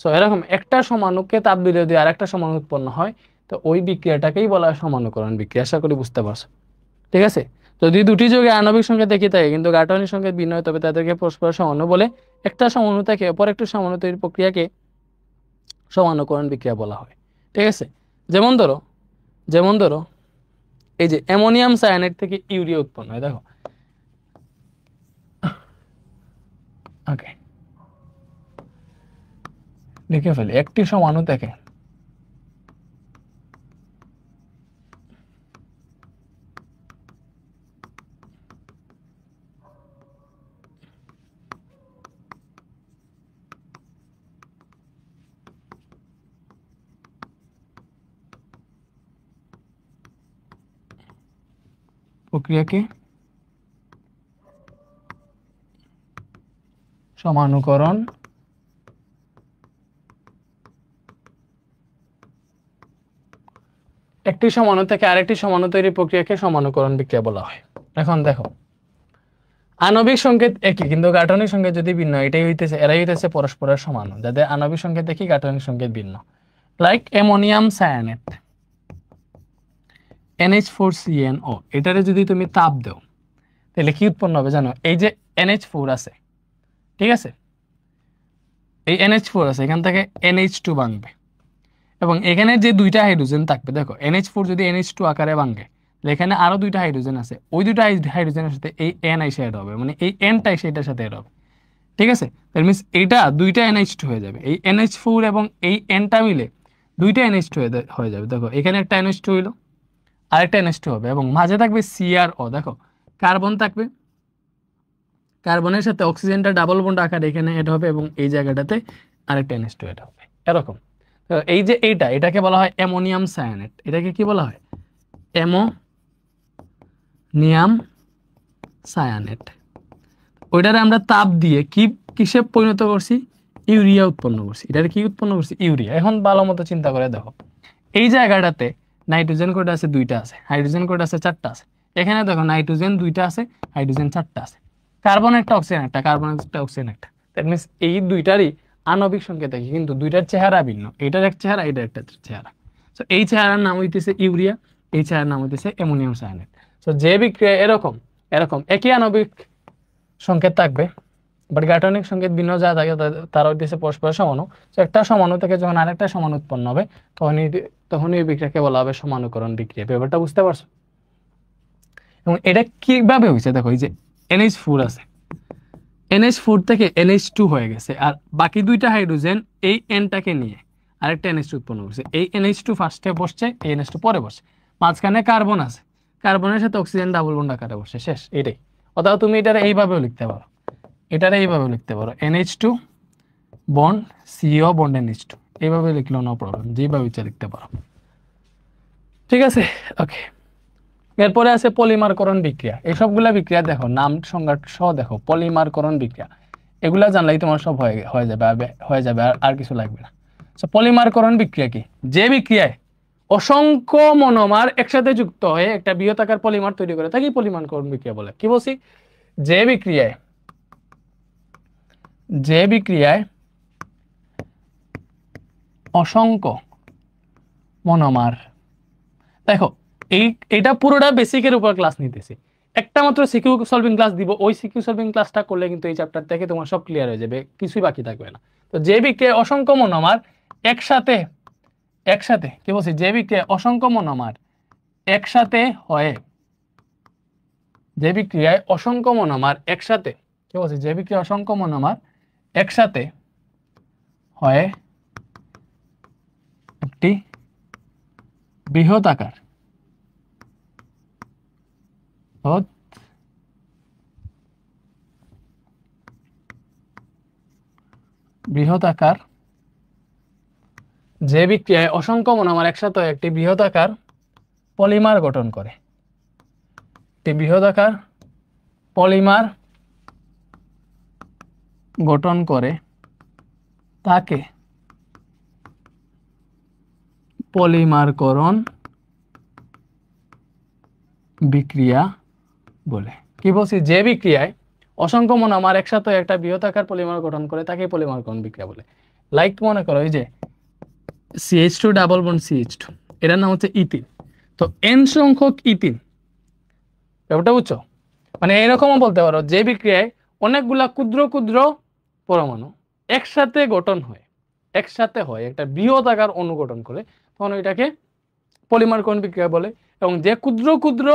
সো এরকম একটা সমাণুকে তাপ দিলে যদি আরেকটা সমাণু উৎপন্ন হয় তো ওই বিক্রিয়াটাকেই বলা হয় সমানুকরণ বিক্রিয়া। আশা করি বুঝতে পারছো, ঠিক আছে। যদি দুটি যৌগে আণবিক সংকেত একই থাকে কিন্তু গাঠনিক সংকেত ভিন্ন হয় তবে তাদেরকে পরস্পর সমাণু বলে। একটা সমাণু থেকে অপর একটি সমাণু তৈরির প্রক্রিয়াকে সমাণুকরণ বিক্রিয়া বলা হয়। ঠিক আছে, যেমন ধরো এই যে অ্যামোনিয়াম সায়ানাইড থেকে ইউরিয়া উৎপন্ন হয়। দেখো ওকে লিখে ফেলি, একটি সমাণু থেকে প্রক্রিয়াকে সমাণুকরণ একটি সমাণু থেকে আরেকটি সমাণু তৈরির প্রক্রিয়াকে সমাণুকরণ বিক্রিয়া বলা হয়। এখন দেখো আণবিক সংকেত একই কিন্তু গাঠনিক সংকেত যদি ভিন্ন, এরাই হইতেছে পরস্পরের সমাণু, যাদের আণবিক সংকেত একই গাঠনিক সংকেত ভিন্ন। লাইক অ্যামোনিয়াম সায়ানেট NH4CnO, এটারে যদি তুমি তাপ দাও তাহলে কি উৎপন্ন হবে জানো? এই যে NH4 আছে, ঠিক আছে, এই NH4 আছে, এখান থেকে NH2 ভাঙবে এবং এখানে যে দুইটা হাইড্রোজেন থাকবে, দেখো NH4 যদি NH2 আকারে ভাঙে, এখানে আরো দুইটা হাইড্রোজেন আছে, ওই দুইটা হাইড্রোজেনের সাথে এই N এসে অ্যাড হবে, মানে এই Nটা এসে এটার সাথে অ্যাড হবে। ঠিক আছে, দ্যাট মিন্স এটা দুইটা NH2 হয়ে যাবে, এই NH4 এবং এই Nটা মিলে দুইটা NH2 হয়ে যাবে। দেখো এখানে একটা NH2 হইলো, আরেকটা NH2 হবে এবং মাঝে থাকবে CrO। দেখো কার্বন থাকবে, কার্বনের সাথে অক্সিজেনটা ডাবল বন্ড আকারে এখানে অ্যাড হবে এবং এই জায়গাটাতে আরেকটা NH2 অ্যাড হবে, এরকম। তো এই যে এটাকে বলা হয় অ্যামোনিয়াম সায়ানেট। এটাকে কি বলা হয়? Ammonium cyanate. ওইটারে আমরা তাপ দিয়ে কিসে পরিণত করছি? ইউরিয়া উৎপন্ন করছি। এটারে কি উৎপন্ন করছি? ইউরিয়া। এখন ভালো মতো চিন্তা করে দেখো, এই জায়গাটাতে নাইট্রোজেন কয়টা আছে? দুইটা আছে। হাইড্রোজেন কয়টা আছে? চারটা আছে। এখানে দেখো নাইট্রোজেন দুইটা আছে, হাইড্রোজেন চারটা আছে, কার্বন একটা, অক্সিজেন একটা, কার্বন একটা, অক্সিজেন একটা। দ্যাট মিন্স এই দুইটারই আণবিক সংকেত একই কিন্তু দুইটার চেহারা ভিন্ন, এটার এক চেহারা, এটার একটা চেহারা। সো এই চেহারার নাম হইতেছে ইউরিয়া, এই চেহারার নাম হইতেছে অ্যামোনিয়াম সায়ানেট। সো যে বিক্রিয়া এরকম একই আণবিক সংকেত থাকবে বাট গাঠনিক সংকেত ভিন্ন যা থাকে তারা হইতেছে পরস্পর সমাণু। তো একটা সমাণু থেকে যখন আরেকটা সমাণু উৎপন্ন হবে তখন এই বিক্রিয়াকে বলা হবে সমাণুকরণ বিক্রিয়া। ব্যাপারটা বুঝতে পারছো? এবং এটা কিভাবে হয়েছে দেখো, এই যে NH4 আছে, NH4 থেকে NH2 হয়ে গেছে, আর বাকি দুইটা হাইড্রোজেন এই Nটাকে নিয়ে আরেকটা NH2 উৎপন্ন করছে। এই NH2 ফার্স্টে বসছে, এই NH2 পরে বসছে, মাঝখানে কার্বন আছে, কার্বনের সাথে অক্সিজেন ডাবল বন্ড আকারে বসে, শেষ। এটাই। অথবা তুমি এটারে এইভাবেও লিখতে পারো, NH2 bond CO bond NH2, এইভাবে লিখলেও নো প্রবলেম, যেভাবে ইচ্ছা লিখতে পারো। ঠিক আছে, ওকে। এরপরে আছে পলিমারকরণ বিক্রিয়া। এই সবগুলা বিক্রিয়া দেখো নাম সংজ্ঞা সহ দেখো, পলিমারকরণ বিক্রিয়া, এগুলা জানলেই তোমার সব হয়ে যাবে আর কিছু লাগবে না। সো পলিমারকরণ বিক্রিয়া কি? যে বিক্রিয়ায় অসংখ্য মনোমার একসাথে যুক্ত হয়ে একটা বৃহদাকার পলিমার তৈরি করে তাকে পলিমারকরণ বিক্রিয়া বলে। কি বলছি? যে বিক্রিয়ায় অসংখ্য মনোমার, দেখো এইটা পুরোটা বেসিকের উপর ক্লাস নিতেছি, একটা মাত্র সিকিউ সলভিং ক্লাস দিব, ওই সিকিউ সলভিং ক্লাসটা করলে কিন্তু এই চ্যাপ্টার থেকে তোমার সব ক্লিয়ার হয়ে যাবে, কিছুই বাকি থাকবে না। তো যে বিক্রিয়ায় অসংখ্য মনোমার একসাথে কি বলছি? যে বিক্রিয়ায় অসংখ্য মনোমার একসাথে হয়ে, যে বিক্রিয়ায় অসংখ্য মনোমার একসাথে, কি বলছি? যে বিক্রিয়ায় অসংখ্য মনোমার একসাথে হয়ে একটি বৃহদাকার যে বিক্রিয়ায় অসংখ্য মনোমার একসাথে একটি বৃহদাকার পলিমার গঠন করে, একটি বৃহদাকার পলিমার গঠন করে তাকে পলিমারকরণ বিক্রিয়া বলে। কি বলছি? যে বিক্রিয়ায় অসংখ্য মনোমার একসাথে একটা বৃহদাকার পলিমার গঠন করে তাকে পলিমারকরণ বিক্রিয়া বলে। লাইক মনে করো এই যে CH2 ডাবল বন্ড CH2, এটার নাম হচ্ছে ইথিন। তো N সংখ্যক ইথিন, ব্যাপারটা বুঝছো? মানে এরকমও বলতে পারো যে বিক্রিয়ায় অনেকগুলা ক্ষুদ্র ক্ষুদ্র পরমাণু একসাথে গঠন হয়, একসাথে হয় একটা বৃহৎ আকার অণু গঠন করে, তখন ওইটাকে পলিমারকরণ বিক্রিয়া বলে। এবং যে ক্ষুদ্র ক্ষুদ্র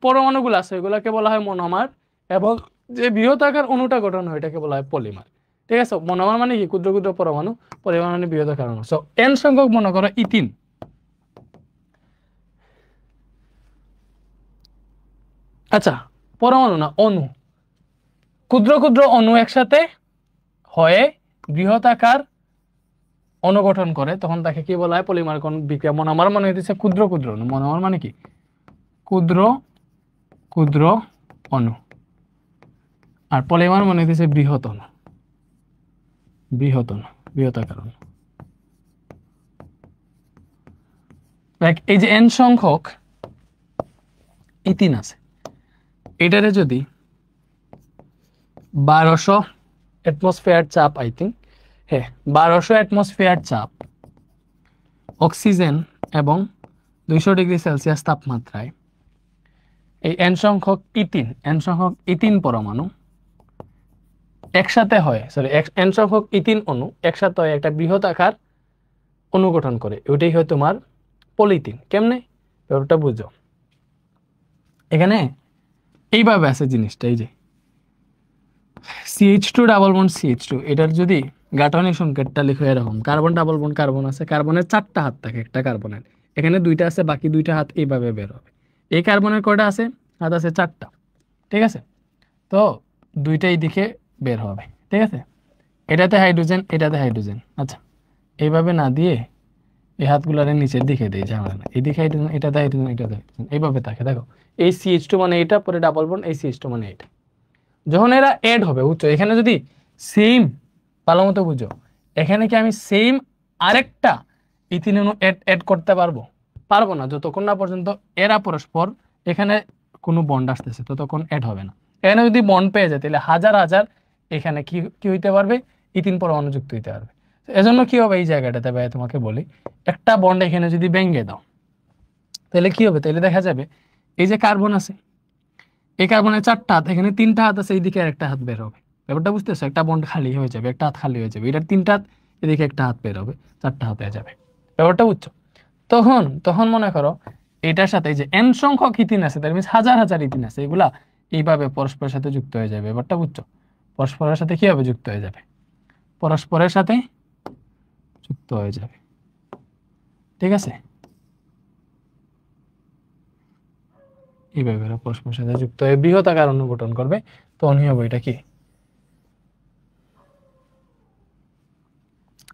পরমাণুগুলো আছে ওইগুলোকে বলা হয় মনোমার, এবং যে বৃহৎ আকার অণুটা গঠন হয় এটাকে বলা হয় পলিমার। ঠিক আছে, মনোমার মানে কি? ক্ষুদ্র ক্ষুদ্র পরমাণু, পলিমার মানে বৃহৎ আকার অণু। সো এন সংখ্যক মনে করো ইথিন। আচ্ছা, পরমাণু না, অণু, ক্ষুদ্র ক্ষুদ্র অণু একসাথে হয়ে বৃহৎ আকার অণু গঠন করে, তখন তাকে কি বলা হয়? পলিমারকরণ বিক্রিয়া। মনোমার মানে হচ্ছে ক্ষুদ্র ক্ষুদ্র অণু, মনোমার মানে কি? ক্ষুদ্র ক্ষুদ্র অণু। আর পলিমার মানে হচ্ছে বৃহৎ অণু, বৃহৎ অণু, বৃহৎ আকার অণু। এই যে এন সংখ্যক ইথিন আছে, এটারে যদি 1200 অ্যাটমসফিয়ার চাপ, আই থিঙ্ক, হ্যাঁ 1200 অ্যাটমসফিয়ার চাপ, অক্সিজেন এবং 200 ডিগ্রি সেলসিয়াস তাপমাত্রায় এই এন সংখ্যক ইথিন পরমাণু একসাথে হয়, সরি এন সংখ্যক ইথিন অণু একসাথে হয় একটা বৃহৎ আকার অণু গঠন করে, ওইটাই হয় তোমার পলিথিন। কেমনে? ব্যাপারটা বুঝো। এখানে এইভাবে আছে জিনিসটা, এই যে CH2 ডাবল বন্ড CH2, এটার যদি গাঠনিক সংকেতটা লিখো এরকম, কার্বন ডাবল বন্ড কার্বন আছে, কার্বনের 4টা হাত থাকে একটা কার্বনের, এখানে 2টা আছে, বাকি 2টা হাত এইভাবে বের হবে। এই কার্বনের কয়টা আছে? হাত আছে 4টা। ঠিক আছে, তো 2টা এই দিকে বের হবে। ঠিক আছে, এটাতে হাইড্রোজেন, এটাতে হাইড্রোজেন। আচ্ছা, এইভাবে না দিয়ে এই হাতগুলারে নিচের দিকে দিই, ঝামেলা না, এইদিকে হাইড্রোজেন, এটাতে হাইড্রোজেন, এটাতে হাইড্রোজেন, এইভাবে থাকে। দেখো এই CH2 মানে এটা, পরে ডাবল বন্ড, এই CH2 মানে এটা। যখন এরা এড হবে, বুঝছো, এখানে যদি সেম, ভালো মতো বুঝো, এখানে কি আমি সেম আরেকটা ইথিন অণু এড করতে পারবো? পারবো না, যতক্ষণ না পর্যন্ত এরা পরস্পর এখানে কোনো বন্ড আসতেছে ততক্ষণ এড হবে না। এখানে যদি বন্ড পেয়ে যায় তাহলে হাজার হাজার এখানে কি কি হইতে পারবে? ইথিন পরমাণু যুক্ত হইতে পারবে। এজন্য কি হবে এই জায়গাটাতে ভাই, তোমাকে বলি, একটা বন্ড এখানে যদি ভেঙে দাও তাহলে কি হবে? তাহলে দেখা যাবে এই যে কার্বন আছে, এই কার্বনের 4টা হাত, এখানে 3টা হাত আছে, এইদিকে একটা হাত বের হবে। ব্যাপারটা বুঝতেছো? একটা বন্ড খালি হয়ে যাবে, একটা হাত খালি হয়ে যাবে, এটার 3টা হাত, এদিকে একটা হাত বের হবে, 4টা হাত হয়ে যাবে। ব্যাপারটা বুঝছো? তখন তখন মনে করো এটার সাথে এই যে এন সংখ্যক ইথিন আছে, তার মিনস হাজার হাজার ইথিন আছে, এগুলা এইভাবে পরস্পরের সাথে যুক্ত হয়ে যাবে। ব্যাপারটা বুঝছো? পরস্পরের সাথে কি হবে? যুক্ত হয়ে যাবে, পরস্পরের সাথে যুক্ত হয়ে যাবে। ঠিক আছে, এইভাবে পরস্পরের সাথে যুক্ত হয়ে বৃহৎ আকার অণু গঠন করবে, তখনই হবে এটা কি?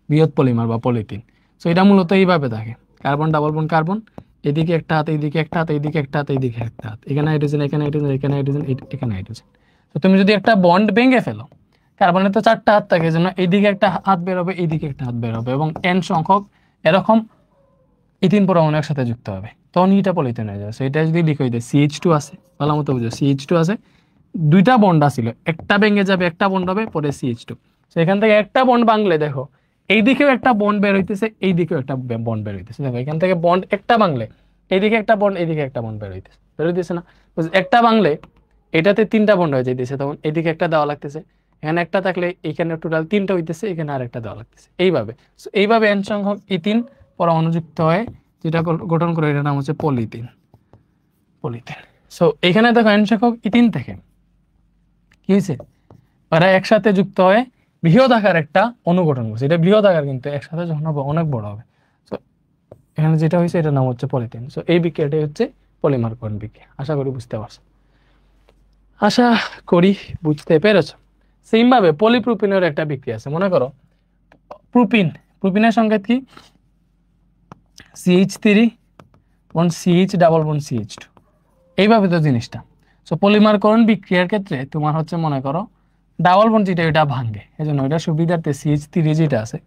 বৃহৎ পলিমার বা পলিথিন। সো এটা মূলত এইভাবে থাকে, কার্বন ডাবল বন্ড কার্বন, এদিকে একটা হাত, এইদিকে একটা হাত, এইদিকে একটা হাত, এইদিকে একটা হাত, এখানে হাইড্রোজেন, এখানে হাইড্রোজেন, এখানে হাইড্রোজেন, এখানে হাইড্রোজেন। তো তুমি যদি একটা বন্ড ভেঙে ফেলো, কার্বনের তো 4টা হাত থাকে, এজন্য এইদিকে একটা হাত বের হবে, এইদিকে একটা হাত বের হবে, এবং এন সংখ্যক এরকম ইথিন পরমাণু একসাথে যুক্ত হবে, তখন এটা পলিথিন হয়ে যাবে। সো এটা যদি লিখে দিই CH2 আছে, ভালো মতো বুঝো, CH2 আছে, 2টা বন্ড আছিল, একটা ভেঙে যাবে, একটা বন্ড হবে, পরে CH2। সো এখান থেকে একটা বন্ড ভাঙলে দেখো এইদিকেও একটা বন্ড বের হইতেছে, এইদিকেও একটা বন্ড বের হইতেছে। দেখো এখান থেকে বন্ড একটা ভাঙলে এইদিকে একটা বন্ড, এইদিকে একটা বন্ড বের হইতেছে না? একটা ভাঙলে এটাতে 3টা বন্ড হয়ে যাইতেছে, তখন এইদিকে একটা দেওয়া লাগতেছে, এখানে একটা থাকলে এখানে টোটাল 3টা হইতেছে, এখানে আরেকটা দেওয়া লাগতেছে, এইভাবে। সো এইভাবে এন সংখ্যক ইথিন পরমাণু যুক্ত হয়ে যেটা গঠন করে, এটার নাম হচ্ছে পলিথিন, পলিথিন। সো এখানে দেখো এন সংখ্যক ইথিন থেকে কি হয়েছে? ওরা একসাথে যুক্ত হয়ে বৃহৎ আকার একটা অণু গঠন করছে। এটা বৃহৎ আকার, কিন্তু একসাথে যখন হবে অনেক বড় হবে। সো এখানে যেটা হয়েছে এটার নাম হচ্ছে পলিথিন। সো এই বিক্রিয়াটাই হচ্ছে পলিমারকরণ বিক্রিয়া। আশা করি বুঝতে পারছো, আশা করি বুঝতে পেরেছো। সেম ভাবে পলিপ্রোপিনের একটা বিক্রিয়া আছে। মনে করো প্রোপিন, প্রোপিনের সংকেত কি? CH3 bond CH double bond CH2, এইভাবে তো জিনিসটা। সো পলিমারকরণ বিক্রিয়ার ক্ষেত্রে তোমার হচ্ছে মনে করো ডাবল বন্ড যেটা, এটা ভাঙে, এই জন্য এটা সুবিধার্থে CH3 যেটা আছে,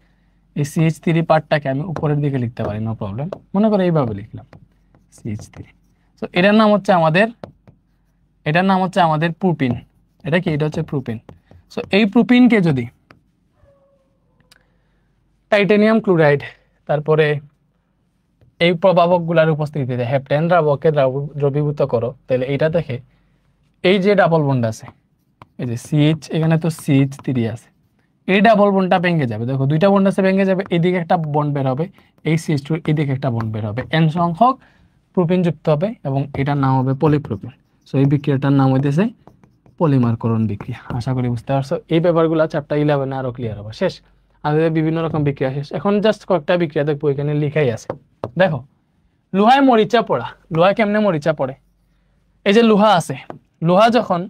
এই CH3 পার্টটাকে আমি উপরের দিকে লিখতে পারি, নো প্রবলেম। মনে করো এইভাবে লিখলাম CH3। সো এটার নাম হচ্ছে আমাদের প্রোপিন। এটা কি? এটা হচ্ছে প্রোপিন। সো এই প্রোপিনকে যদি টাইটানিয়াম ক্লোরাইড, তারপরে এই প্রভাবকগুলোর উপস্থিতিতে হেপ্টেন দ্রাবককে দ্রবীভূত করো, তাহলে এটা দেখে এই যে ডাবল বন্ড আছে, এই যে সিএইচ, এখানে তো CH3 আছে, এই ডাবল বন্ডটা ভেঙে যাবে। দেখো দুইটা বন্ড আছে, ভেঙে যাবে, এদিকে একটা বন্ড বের হবে, এই CH2 এদিকে একটা বন্ড বের হবে, N সংখ্যক প্রোপিন যুক্ত হবে এবং এটার নাম হবে পলিপ্রোপিন। সো এই বিক্রিয়াটার নাম হইতেছে পলিমারকরণ বিক্রিয়া। আশা করি বুঝতে পারছো। এই ব্যাপারগুলো চ্যাপ্টার 11 আরো ক্লিয়ার হবে। শেষ, আমাদের বিভিন্ন রকম বিক্রিয়া শেষ। এখন জাস্ট কয়েকটা বিক্রিয়া দেখবো, এখানে লেখাই আছে। দেখো লোহায় মরিচা পড়া, লোহায় কেমনে মরিচা পড়ে? এই যে লোহা আছে, লোহা যখন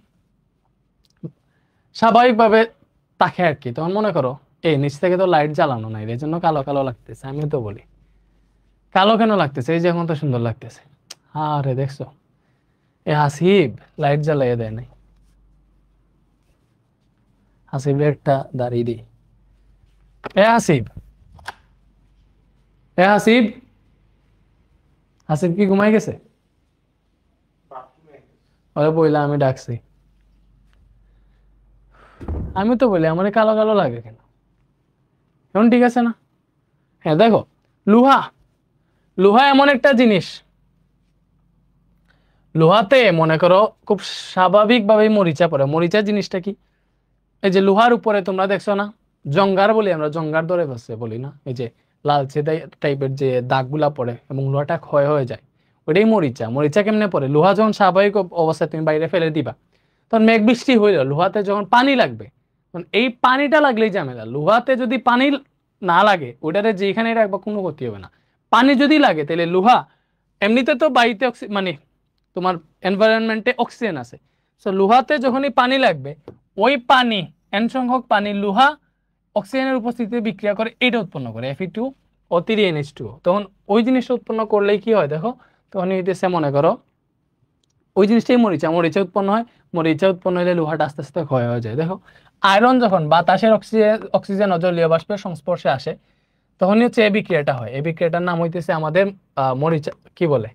স্বাভাবিকভাবে তাকে আর কি, তখন মনে করো এই নিচ থেকে তো লাইট জ্বালানো নাই, এই জন্য কালো কালো লাগতেছে। আমি তো বলি কালো কেন লাগতেছে, এই যে এখন তো সুন্দর লাগতেছে। আরে দেখছো, এ হাসিব লাইট জ্বালাইয়া দেয় নাই, হাসিবের একটা দাঁড়িয়ে দিই। এ হাসিব, এ হাসিব, হাসিব কি ঘুমাই গেছে? ওরে বইলা আমি ডাকছি, আমি তো বলি আমার কালো কালো লাগে কেন, এখন ঠিক আছে না? হ্যাঁ দেখো, লোহা, লোহা এমন একটা জিনিস, লোহাতে মনে করো খুব স্বাভাবিকভাবে মরিচা পড়ে। মরিচা জিনিসটা কি? এই যে লোহার উপরে তোমরা দেখছো না, জঙ্গার বলি আমরা, জঙ্গার ধরে বসে বলি না, এই যে লালচে টাইপের যে দাগগুলা পড়ে এবং লোহাটা ক্ষয় হয়ে যায়, ওইটাই মরিচা। মরিচা কেমনে পড়ে? লোহা যখন স্বাভাবিক অবস্থায় তুমি বাইরে ফেলে দিবা, তখন মেঘ বৃষ্টি হইলো, লোহাতে যখন পানি লাগবে, তখন এই পানিটা লাগলেই ঝামেলা। লোহাতে যদি পানি না লাগে, ওইটাতে যেখানে রাখবা কোনো ক্ষতি হবে না। পানি যদি লাগে তাহলে লোহা, এমনিতে তো বায়ুতে মানে তোমার এনভায়রনমেন্টে অক্সিজেন আছে, সো লোহাতে যখনই পানি লাগবে, ওই পানি এন সংখ্যক পানি লোহা অক্সিজেনের উপস্থিতিতে বিক্রিয়া করে, এটা উৎপন্ন করে Fe2O3NH2। তখন ওই জিনিসটা উৎপন্ন করলেই কি হয় দেখো, তখন হইতেছে মনে করো ওই জিনিসটাই মরিচা। মরিচা উৎপন্ন হয়, মরিচা উৎপন্ন হলে লোহাটা আস্তে আস্তে ক্ষয় হয়ে যায়। দেখো আয়রন যখন বাতাসের অক্সিজেন ও জলীয় বাষ্পের সংস্পর্শে আসে, তখনই হচ্ছে এই বিক্রিয়াটা হয়। এই বিক্রিয়াটার নাম হইতেছে আমাদের মরিচা, কি বলে,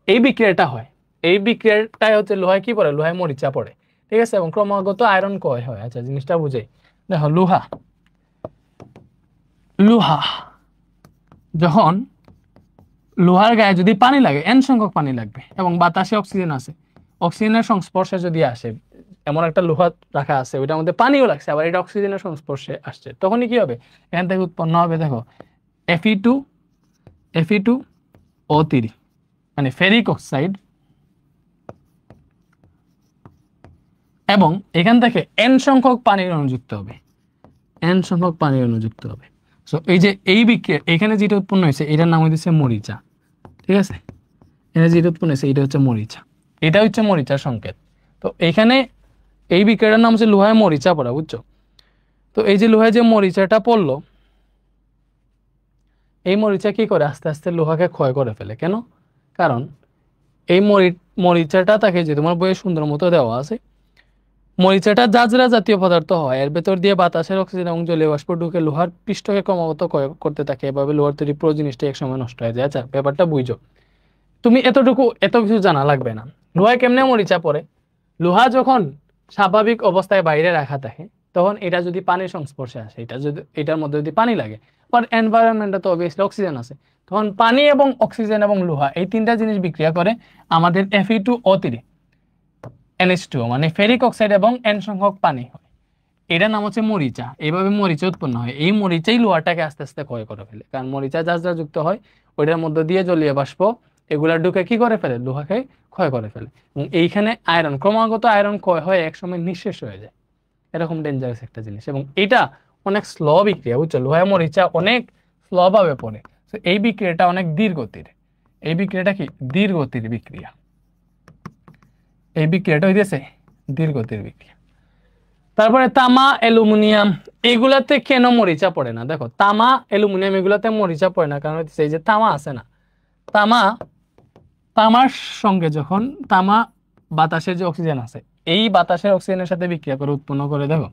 এই বিক্রিয়াটা হয়। এই বিক্রিয়াটাই হচ্ছে লোহায় কি পড়ে, লোহায় মরিচা পড়ে, ঠিক আছে, এবং ক্রমাগত আয়রন ক্ষয় হয়। আচ্ছা জিনিসটা বুঝাই, দেখো লোহা, লোহা যখন লোহার গায়ে যদি পানি লাগে, N সংখ্যক পানি লাগবে এবং বাতাসে অক্সিজেন আছে, অক্সিজেনের সংস্পর্শে যদি আসে, এমন একটা লোহা রাখা আছে ওইটার মধ্যে পানিও লাগছে, আবার এটা অক্সিজেনের সংস্পর্শে আসছে, তখনই কি হবে, এখান থেকে উৎপন্ন হবে দেখো Fe2O3, মানে ফেরিক অক্সাইড, এবং এখান থেকে N সংখ্যক পানির অণু যুক্ত হবে, N সংখ্যক পানির অণু যুক্ত হবে। সো এই যে এই বিক্রিয়া এখানে যেটা উৎপন্ন হয়েছে, এটার নাম হচ্ছে মরিচা, ঠিক আছে, এখানে যেটা উৎপন্ন হয়েছে এটা হচ্ছে মরিচা, এটা হচ্ছে মরিচার সংকেত। তো এখানে এই বিক্রিয়াটার নাম হচ্ছে লোহায় মরিচা পড়া, বুঝছো? তো এই যে লোহায় যে মরিচাটা পড়লো, এই মরিচা কি করে, আস্তে আস্তে লোহাকে ক্ষয় করে ফেলে। কেন? কারণ এই মরিচাটা তাকে, যে তোমার বইয়ে সুন্দর মতো দেওয়া আছে, মরিচাটা জাজরা জাতীয় পদার্থ হয়, এর ভেতর দিয়ে বাতাসের অক্সিজেন এবং জলীয় বাষ্প ঢুকে লোহার পৃষ্ঠকে ক্রমাগত ক্ষয় করতে থাকে। এভাবে লোহার তৈরি পুরো জিনিসটা এক সময় নষ্ট হয়ে যায়। আচ্ছা ব্যাপারটা বুঝো, তুমি এতটুকু এত কিছু জানা লাগবে না। লোহায় কেমনে মরিচা পড়ে? লোহা যখন স্বাভাবিক অবস্থায় বাইরে রাখা থাকে, তখন এটা যদি পানির সংস্পর্শে আসে, এটা যদি এটার মধ্যে যদি পানি লাগে, বাট এনভায়রনমেন্টে তো অবভিয়াসলি অক্সিজেন আছে, তখন পানি এবং অক্সিজেন এবং লোহা এই তিনটা জিনিস বিক্রিয়া করে আমাদের Fe2O3NH2, মানে ফেরিক অক্সাইড এবং N সংখ্যক পানি হয়। এটার নাম হচ্ছে মরিচা। এইভাবে মরিচা উৎপন্ন হয়। এই মরিচাই লোহাটাকে আস্তে আস্তে ক্ষয় করে ফেলে, কারণ মরিচা যা যুক্ত হয় ওইটার মধ্যে দিয়ে জলীয় বাষ্প এগুলা ঢুকে কি করে ফেলে, লোহাকে ক্ষয় করে ফেলে। এবং এইখানে আয়রন, ক্রমাগত আয়রন ক্ষয় হয়ে একসময় নিঃশেষ হয়ে যায়। এরকম ডেঞ্জারাস একটা জিনিস, এবং এটা অনেক স্লো বিক্রিয়া, বুঝছো? লোহায় মরিচা অনেক স্লো ভাবে পড়ে। তো এই বিক্রিয়াটা অনেক ধীর গতির। এই বিক্রিয়াটা কি ধীর গতির বিক্রিয়া, এই বিক্রিয়াটা হইতেছে ধীর গতির বিক্রিয়া। তারপরে তামা, অ্যালুমিনিয়াম, এগুলাতে কেন মরিচা পড়ে না? দেখো তামা, অ্যালুমিনিয়াম এগুলাতে মরিচা পড়ে না, কারণ হচ্ছে এই যে তামা আছে না, তামার সঙ্গে যখন তামা বাতাসের যে অক্সিজেন আছে, এই বাতাসের অক্সিজেনের সাথে বিক্রিয়া করে উৎপন্ন করে, দেখো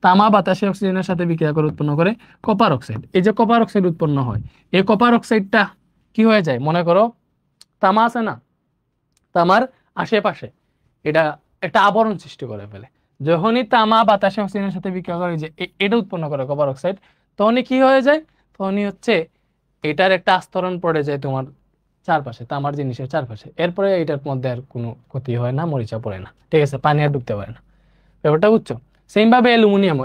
তামা বাতাসের অক্সিজেনের সাথে বিক্রিয়া করে উৎপন্ন করে কপার অক্সাইড। এই যে কপার অক্সাইড উৎপন্ন হয়, এই কপার অক্সাইডটা কি হয়ে যায়, মনে করো তামা আছে না, তামার আশেপাশে এটা একটা আবরণ সৃষ্টি করে ফেলে। যখনই তামা বাতাসে অক্সিজেনের সাথে বিক্রিয়া করে, যে এটা উৎপন্ন করে কপার অক্সাইড, তখনই কি হয়ে যায়, তখনই হচ্ছে এটার একটা আস্তরণ পড়ে যায় তোমার চারপাশে, তামার জিনিসের চারপাশে, এরপরে এটার মধ্যে আর কোনো ক্ষতি হয় না, মরিচা পড়ে না, ঠিক আছে, পানি আর ঢুকতে পারে না। ব্যাপারটা বুঝছো? সেম ভাবে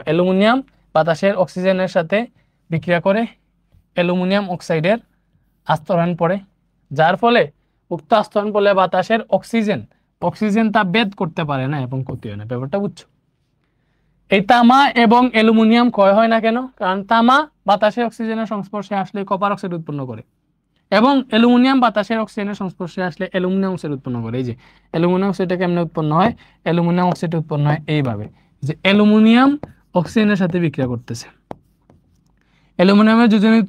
অ্যালুমিনিয়াম বাতাসের অক্সিজেনের সাথে বিক্রিয়া করে অ্যালুমিনিয়াম অক্সাইডের আস্তরণ পড়ে, যার ফলে উক্ত আস্তরণ পড়লে বাতাসের অক্সিজেন তা ভেদ করতে পারে না এবং ক্ষতি হয় না। ব্যাপারটা বুঝছো? এই তামা এবং অ্যালুমিনিয়াম ক্ষয় হয় না কেন? কারণ তামা বাতাসের অক্সিজেনের সংস্পর্শে আসলে কপার অক্সাইড উৎপন্ন করে, এবং অ্যালুমিনিয়াম বাতাসের অক্সিজেনের সংস্পর্শে আসলে অ্যালুমিনিয়াম অক্সাইড উৎপন্ন করে। এই যে অ্যালুমিনিয়াম অক্সাইডটা কেমনে উৎপন্ন হয়? অ্যালুমিনিয়াম অক্সাইড উৎপন্ন হয় এইভাবে, যে অ্যালুমিনিয়াম অক্সিজেনের সাথে বিক্রিয়া করতেছে, অ্যালুমিনিয়ামের যোজনী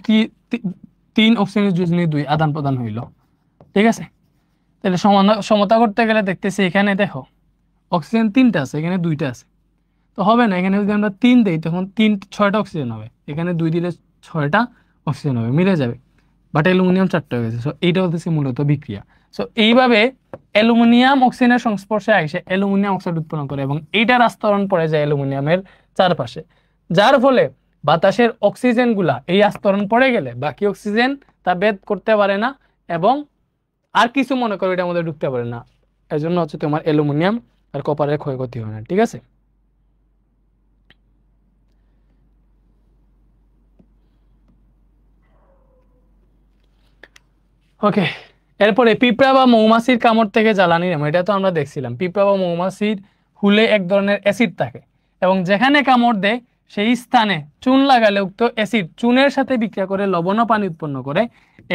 3, অক্সিজেনের যোজনী 2, আদান প্রদান হইল, ঠিক আছে। তাহলে সমতা করতে গেলে দেখতেছি এখানে দেখো অক্সিজেন 3টা আছে, এখানে 2টা আছে, তো হবে না। এখানে যদি আমরা 3 দেই তখন 6টা অক্সিজেন হবে, এখানে 2 দিলে 6টা অক্সিজেন হবে, মিলে যাবে। বাট অ্যালুমিনিয়াম 4টা হয়ে গেছে। সো এইটা হচ্ছে মূলত বিক্রিয়া। সো এইভাবে অ্যালুমিনিয়াম অক্সিজেনের সংস্পর্শে এসে অ্যালুমিনিয়াম অক্সাইড উৎপন্ন করে এবং এইটার আস্তরণ পড়ে যায় অ্যালুমিনিয়ামের চারপাশে, যার ফলে বাতাসের অক্সিজেনগুলা এই আস্তরণ পড়ে গেলে বাকি অক্সিজেন তা ভেদ করতে পারে না এবং আর কিছু মনে করো এটার মধ্যে ঢুকতে পারে না। এর জন্য হচ্ছে তোমার অ্যালুমিনিয়াম আর কপারের ক্ষয়ক্ষতি হয় না, ঠিক আছে। ওকে, এরপরে পিঁপড়া বা মৌমাছির কামড় থেকে জ্বালানি নেমো, এটা তো আমরা দেখছিলাম। পিঁপড়া বা মৌমাছির হুলে এক ধরনের অ্যাসিড থাকে এবং যেখানে কামড় দেয় সেই স্থানে চুন লাগালে উক্ত অ্যাসিড চুনের সাথে বিক্রিয়া করে লবণ ও পানি উৎপন্ন করে।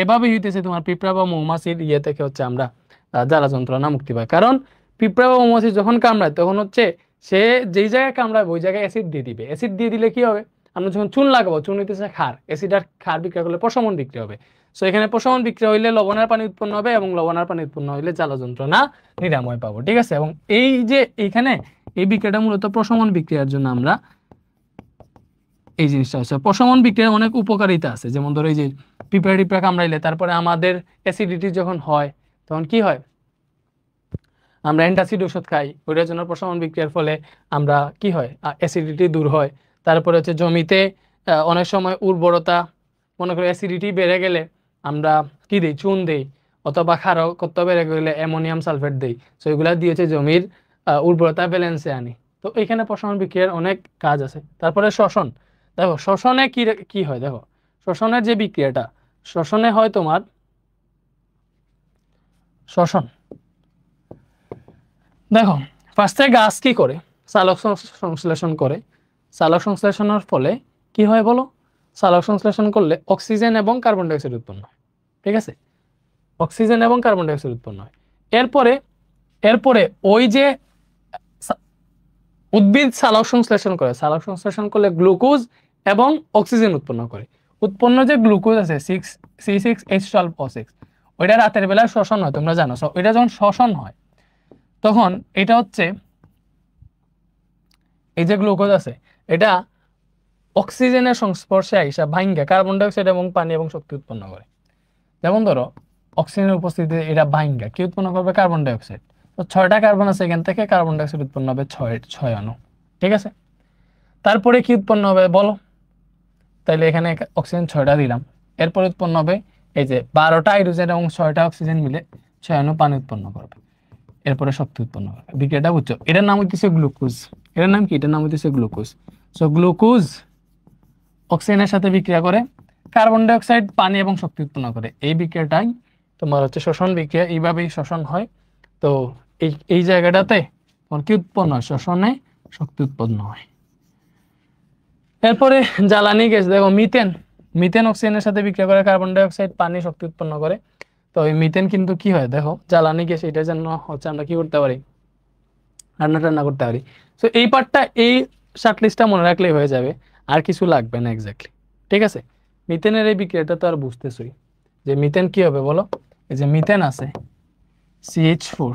এভাবে হইতেছে তোমার পিঁপড়া বা মৌমাছির ইয়ে থেকে হচ্ছে আমরা জ্বালা যন্ত্রণা মুক্তি পাই। কারণ পিঁপড়া বা মৌমাছি যখন কামড়ায় তখন হচ্ছে সে যেই জায়গায় কামড়াবে ওই জায়গায় অ্যাসিড দিয়ে দিবে। অ্যাসিড দিয়ে দিলে কি হবে? আমরা যখন চুন লাগাবো, চুন হইতেছে ক্ষার, অ্যাসিড আর ক্ষার বিক্রিয়া করলে প্রশমন বিক্রিয়া হবে। সো এখানে প্রশমন বিক্রিয়া হইলে লবণার পানি উৎপন্ন হবে এবং লবণার পানি উৎপন্ন হইলে জ্বালা যন্ত্রণা নিরাময় পাবো, ঠিক আছে। এবং এই যে এইখানে এই বিক্রিয়াটা মূলত প্রশমন বিক্রিয়ার জন্য আমরা এই জিনিসটা হচ্ছে। প্রশমন বিক্রিয়ার অনেক উপকারিতা আছে, যেমন ধরো এই যে পিঁপড়া টিপড়া কামড়াইলে তারপরে আমাদের অ্যাসিডিটি যখন হয় তখন কি হয়? আমরা অ্যান্টাসিড ওষুধ খাই, ওইটার জন্য প্রশমন বিক্রিয়ার ফলে আমরা কি হয়, অ্যাসিডিটি দূর হয়। তারপরে হচ্ছে জমিতে অনেক সময় উর্বরতা, মনে করি অ্যাসিডিটি বেড়ে গেলে আমরা কি দিই? চুন দিই, অথবা ক্ষারকত্ব বেড়ে গেলে অ্যামোনিয়াম সালফেট দিই। সো এগুলা দিয়ে হচ্ছে জমির উর্বরতা ব্যালেন্সে আনি। তো এখানে প্রশমন বিক্রিয়ার অনেক কাজ আছে। তারপরে শ্বসন, দেখো শ্বসনে কি কি হয়, দেখো শ্বসনের যে বিক্রিয়াটা, শ্বসনে হয় তোমার শ্বসন, দেখো ফার্স্টে গাছ কি করে? সালোক সংশ্লেষণ করে। সালোক সংশ্লেষণের ফলে কি হয় বলো? সালোক সংশ্লেষণ করলে অক্সিজেন এবং কার্বন ডাইঅক্সাইড উৎপন্ন হয়, ঠিক আছে। অক্সিজেন এবং কার্বন ডাইঅক্সাইড উৎপন্ন হয়। এরপরে এরপরে ওই যে উদ্ভিদ সালোক সংশ্লেষণ করে, সালোক সংশ্লেষণ করলে গ্লুকোজ এবং অক্সিজেন উৎপন্ন করে। উৎপন্ন যে গ্লুকোজ আছে C6H12O6, ওইটা রাতের বেলা শ্বসন হয়, তোমরা জানো। ওইটা যখন শ্বসন হয় তখন এটা হচ্ছে এই যে গ্লুকোজ আছে এটা অক্সিজেনের সংস্পর্শে আইসা ভাঙ্গা কার্বন ডাইঅক্সাইড এবং পানি এবং শক্তি উৎপন্ন করে। যেমন ধরো অক্সিজেনের উপস্থিতিতে এটা ভাঙ্গা কি উৎপন্ন করবে? Carbon dioxide. তো 6টা কার্বন আছে, এখান থেকে কার্বন ডাইঅক্সাইড উৎপন্ন হবে 6 অণু, ঠিক আছে। তারপরে কি উৎপন্ন হবে বলো? তাইলে এখানে অক্সিজেন 6টা দিলাম, এরপর উৎপন্ন হবে এই যে 12টা হাইড্রোজেন এবং 6টা অক্সিজেন মিলে 6 অণু পানি উৎপন্ন করবে, এরপরে শক্তি উৎপন্ন করবে। বিক্রিয়াটা বুঝছো? এটার নাম হইতেছে গ্লুকোজ। এটার নাম কি? এটার নাম হইতেছে গ্লুকোজ। সো গ্লুকোজ অক্সিজেনের সাথে বিক্রিয়া করে কার্বন ডাইঅক্সাইড, পানি এবং শক্তি উৎপন্ন করে। এই বিক্রিয়াটাই তোমার হচ্ছে শ্বসন বিক্রিয়া। এইভাবেই শ্বসন হয়। তো এই এই জায়গাটাতে তোমার কি উৎপন্ন হয়? শ্বসনে শক্তি উৎপন্ন হয়। এরপরে জ্বালানি গ্যাস, দেখো মিথেন। মিথেন অক্সিজেনের সাথে বিক্রিয়া করে কার্বন ডাইঅক্সাইড, পানি, শক্তি উৎপন্ন করে। তো এই মিথেন কিন্তু কি হয় দেখো, জ্বালানি গ্যাস। এটার জন্য হচ্ছে আমরা কি করতে পারি? রান্না করতে পারি। সো এই পার্টটা, এই শার্টলিস্টটা মনে রাখলেই হয়ে যাবে, আর কিছু লাগবে না এক্স্যাক্টলি, ঠিক আছে। মিথেনের এই বিক্রিয়াটা তো আর বুঝতেছই যে মিথেন কি হবে বলো? এই যে মিথেন আছে CH4,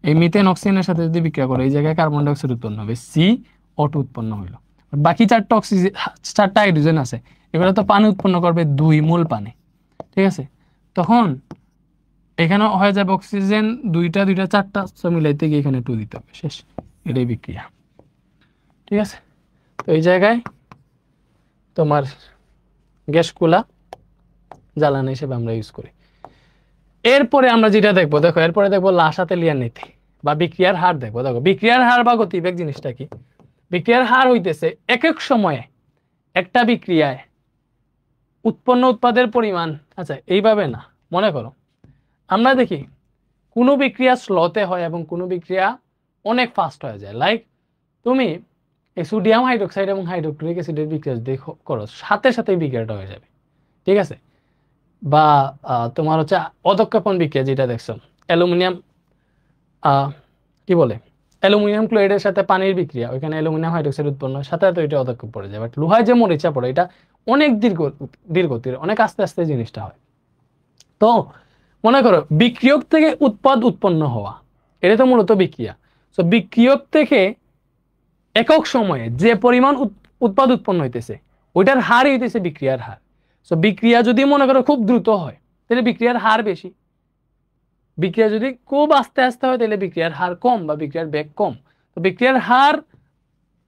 এই মিথেন অক্সিজেনের সাথে যদি বিক্রিয়া করে এই জায়গায় কার্বন ডাইঅক্সাইড উৎপন্ন হবে, CO2 উৎপন্ন হইলো। বাকি 4টা অক্সিজেন, 4টা হাইড্রোজেন আছে, এগুলো তো পানি উৎপন্ন করবে 2 মোল পানি, ঠিক আছে। তখন এখানে হয়ে যাবে অক্সিজেন 2টা 4টা, সব মিলাইতে গিয়ে এখানে 2 দিতে হবে, শেষ। এটাই বিক্রিয়া, ঠিক আছে। তো এই জায়গায় তোমার গ্যাসগুলা জ্বালানি হিসেবে আমরা ইউজ করি। এরপরে আমরা যেটা দেখবো, দেখো এরপরে দেখবো লাসাতেলিয়ার নীতি বা বিক্রিয়ার হার দেখবো। দেখো বিক্রিয়ার হার বা গতিবেগ জিনিসটা কি? বিক্রিয়ার হার হইতেছে এক এক সময়ে একটা বিক্রিয়ায় উৎপন্ন উৎপাদের পরিমাণ। আচ্ছা এইভাবে না, মনে করো আমরা দেখি কোনো বিক্রিয়া স্লোতে হয় এবং কোনো বিক্রিয়া অনেক ফাস্ট হয়ে যায়। লাইক তুমি এই সোডিয়াম হাইড্রোক্সাইড এবং হাইড্রোক্লোরিক অ্যাসিডের বিক্রিয়া যদি করো, সাথে সাথেই বিক্রিয়াটা হয়ে যাবে, ঠিক আছে? বা তোমার হচ্ছে অধক্ষেপণ বিক্রিয়া যেটা দেখছো, অ্যালুমিনিয়াম কি বলে অ্যালুমিনিয়াম ক্লোরাইডের সাথে পানির বিক্রিয়া, ওইখানে অ্যালুমিনিয়াম হাইড্রোক্সাইড উৎপন্ন, সাথে সাথে ওইটা অধক্ষেপ পড়ে যায়। বাট লোহায় যে মরিচা পড়ে এটা অনেক দীর্ঘতির, অনেক আস্তে আস্তে জিনিসটা হয়। তো মনে করো বিক্রিয়ক থেকে উৎপাদ উৎপন্ন হওয়া, এটা তো মূলত বিক্রিয়া। তো বিক্রিয়ক থেকে একক সময়ে যে পরিমাণ উৎপাদ উৎপন্ন হইতেছে ওইটার হার হইতেছে বিক্রিয়ার হার। তো বিক্রিয়া যদি মনে করো খুব দ্রুত হয় তাহলে বিক্রিয়ার হার বেশি, বিক্রিয়া যদি খুব আস্তে আস্তে হয় তাহলে বিক্রিয়ার হার কম বা বিক্রিয়ার বেগ কম। তো বিক্রিয়ার হার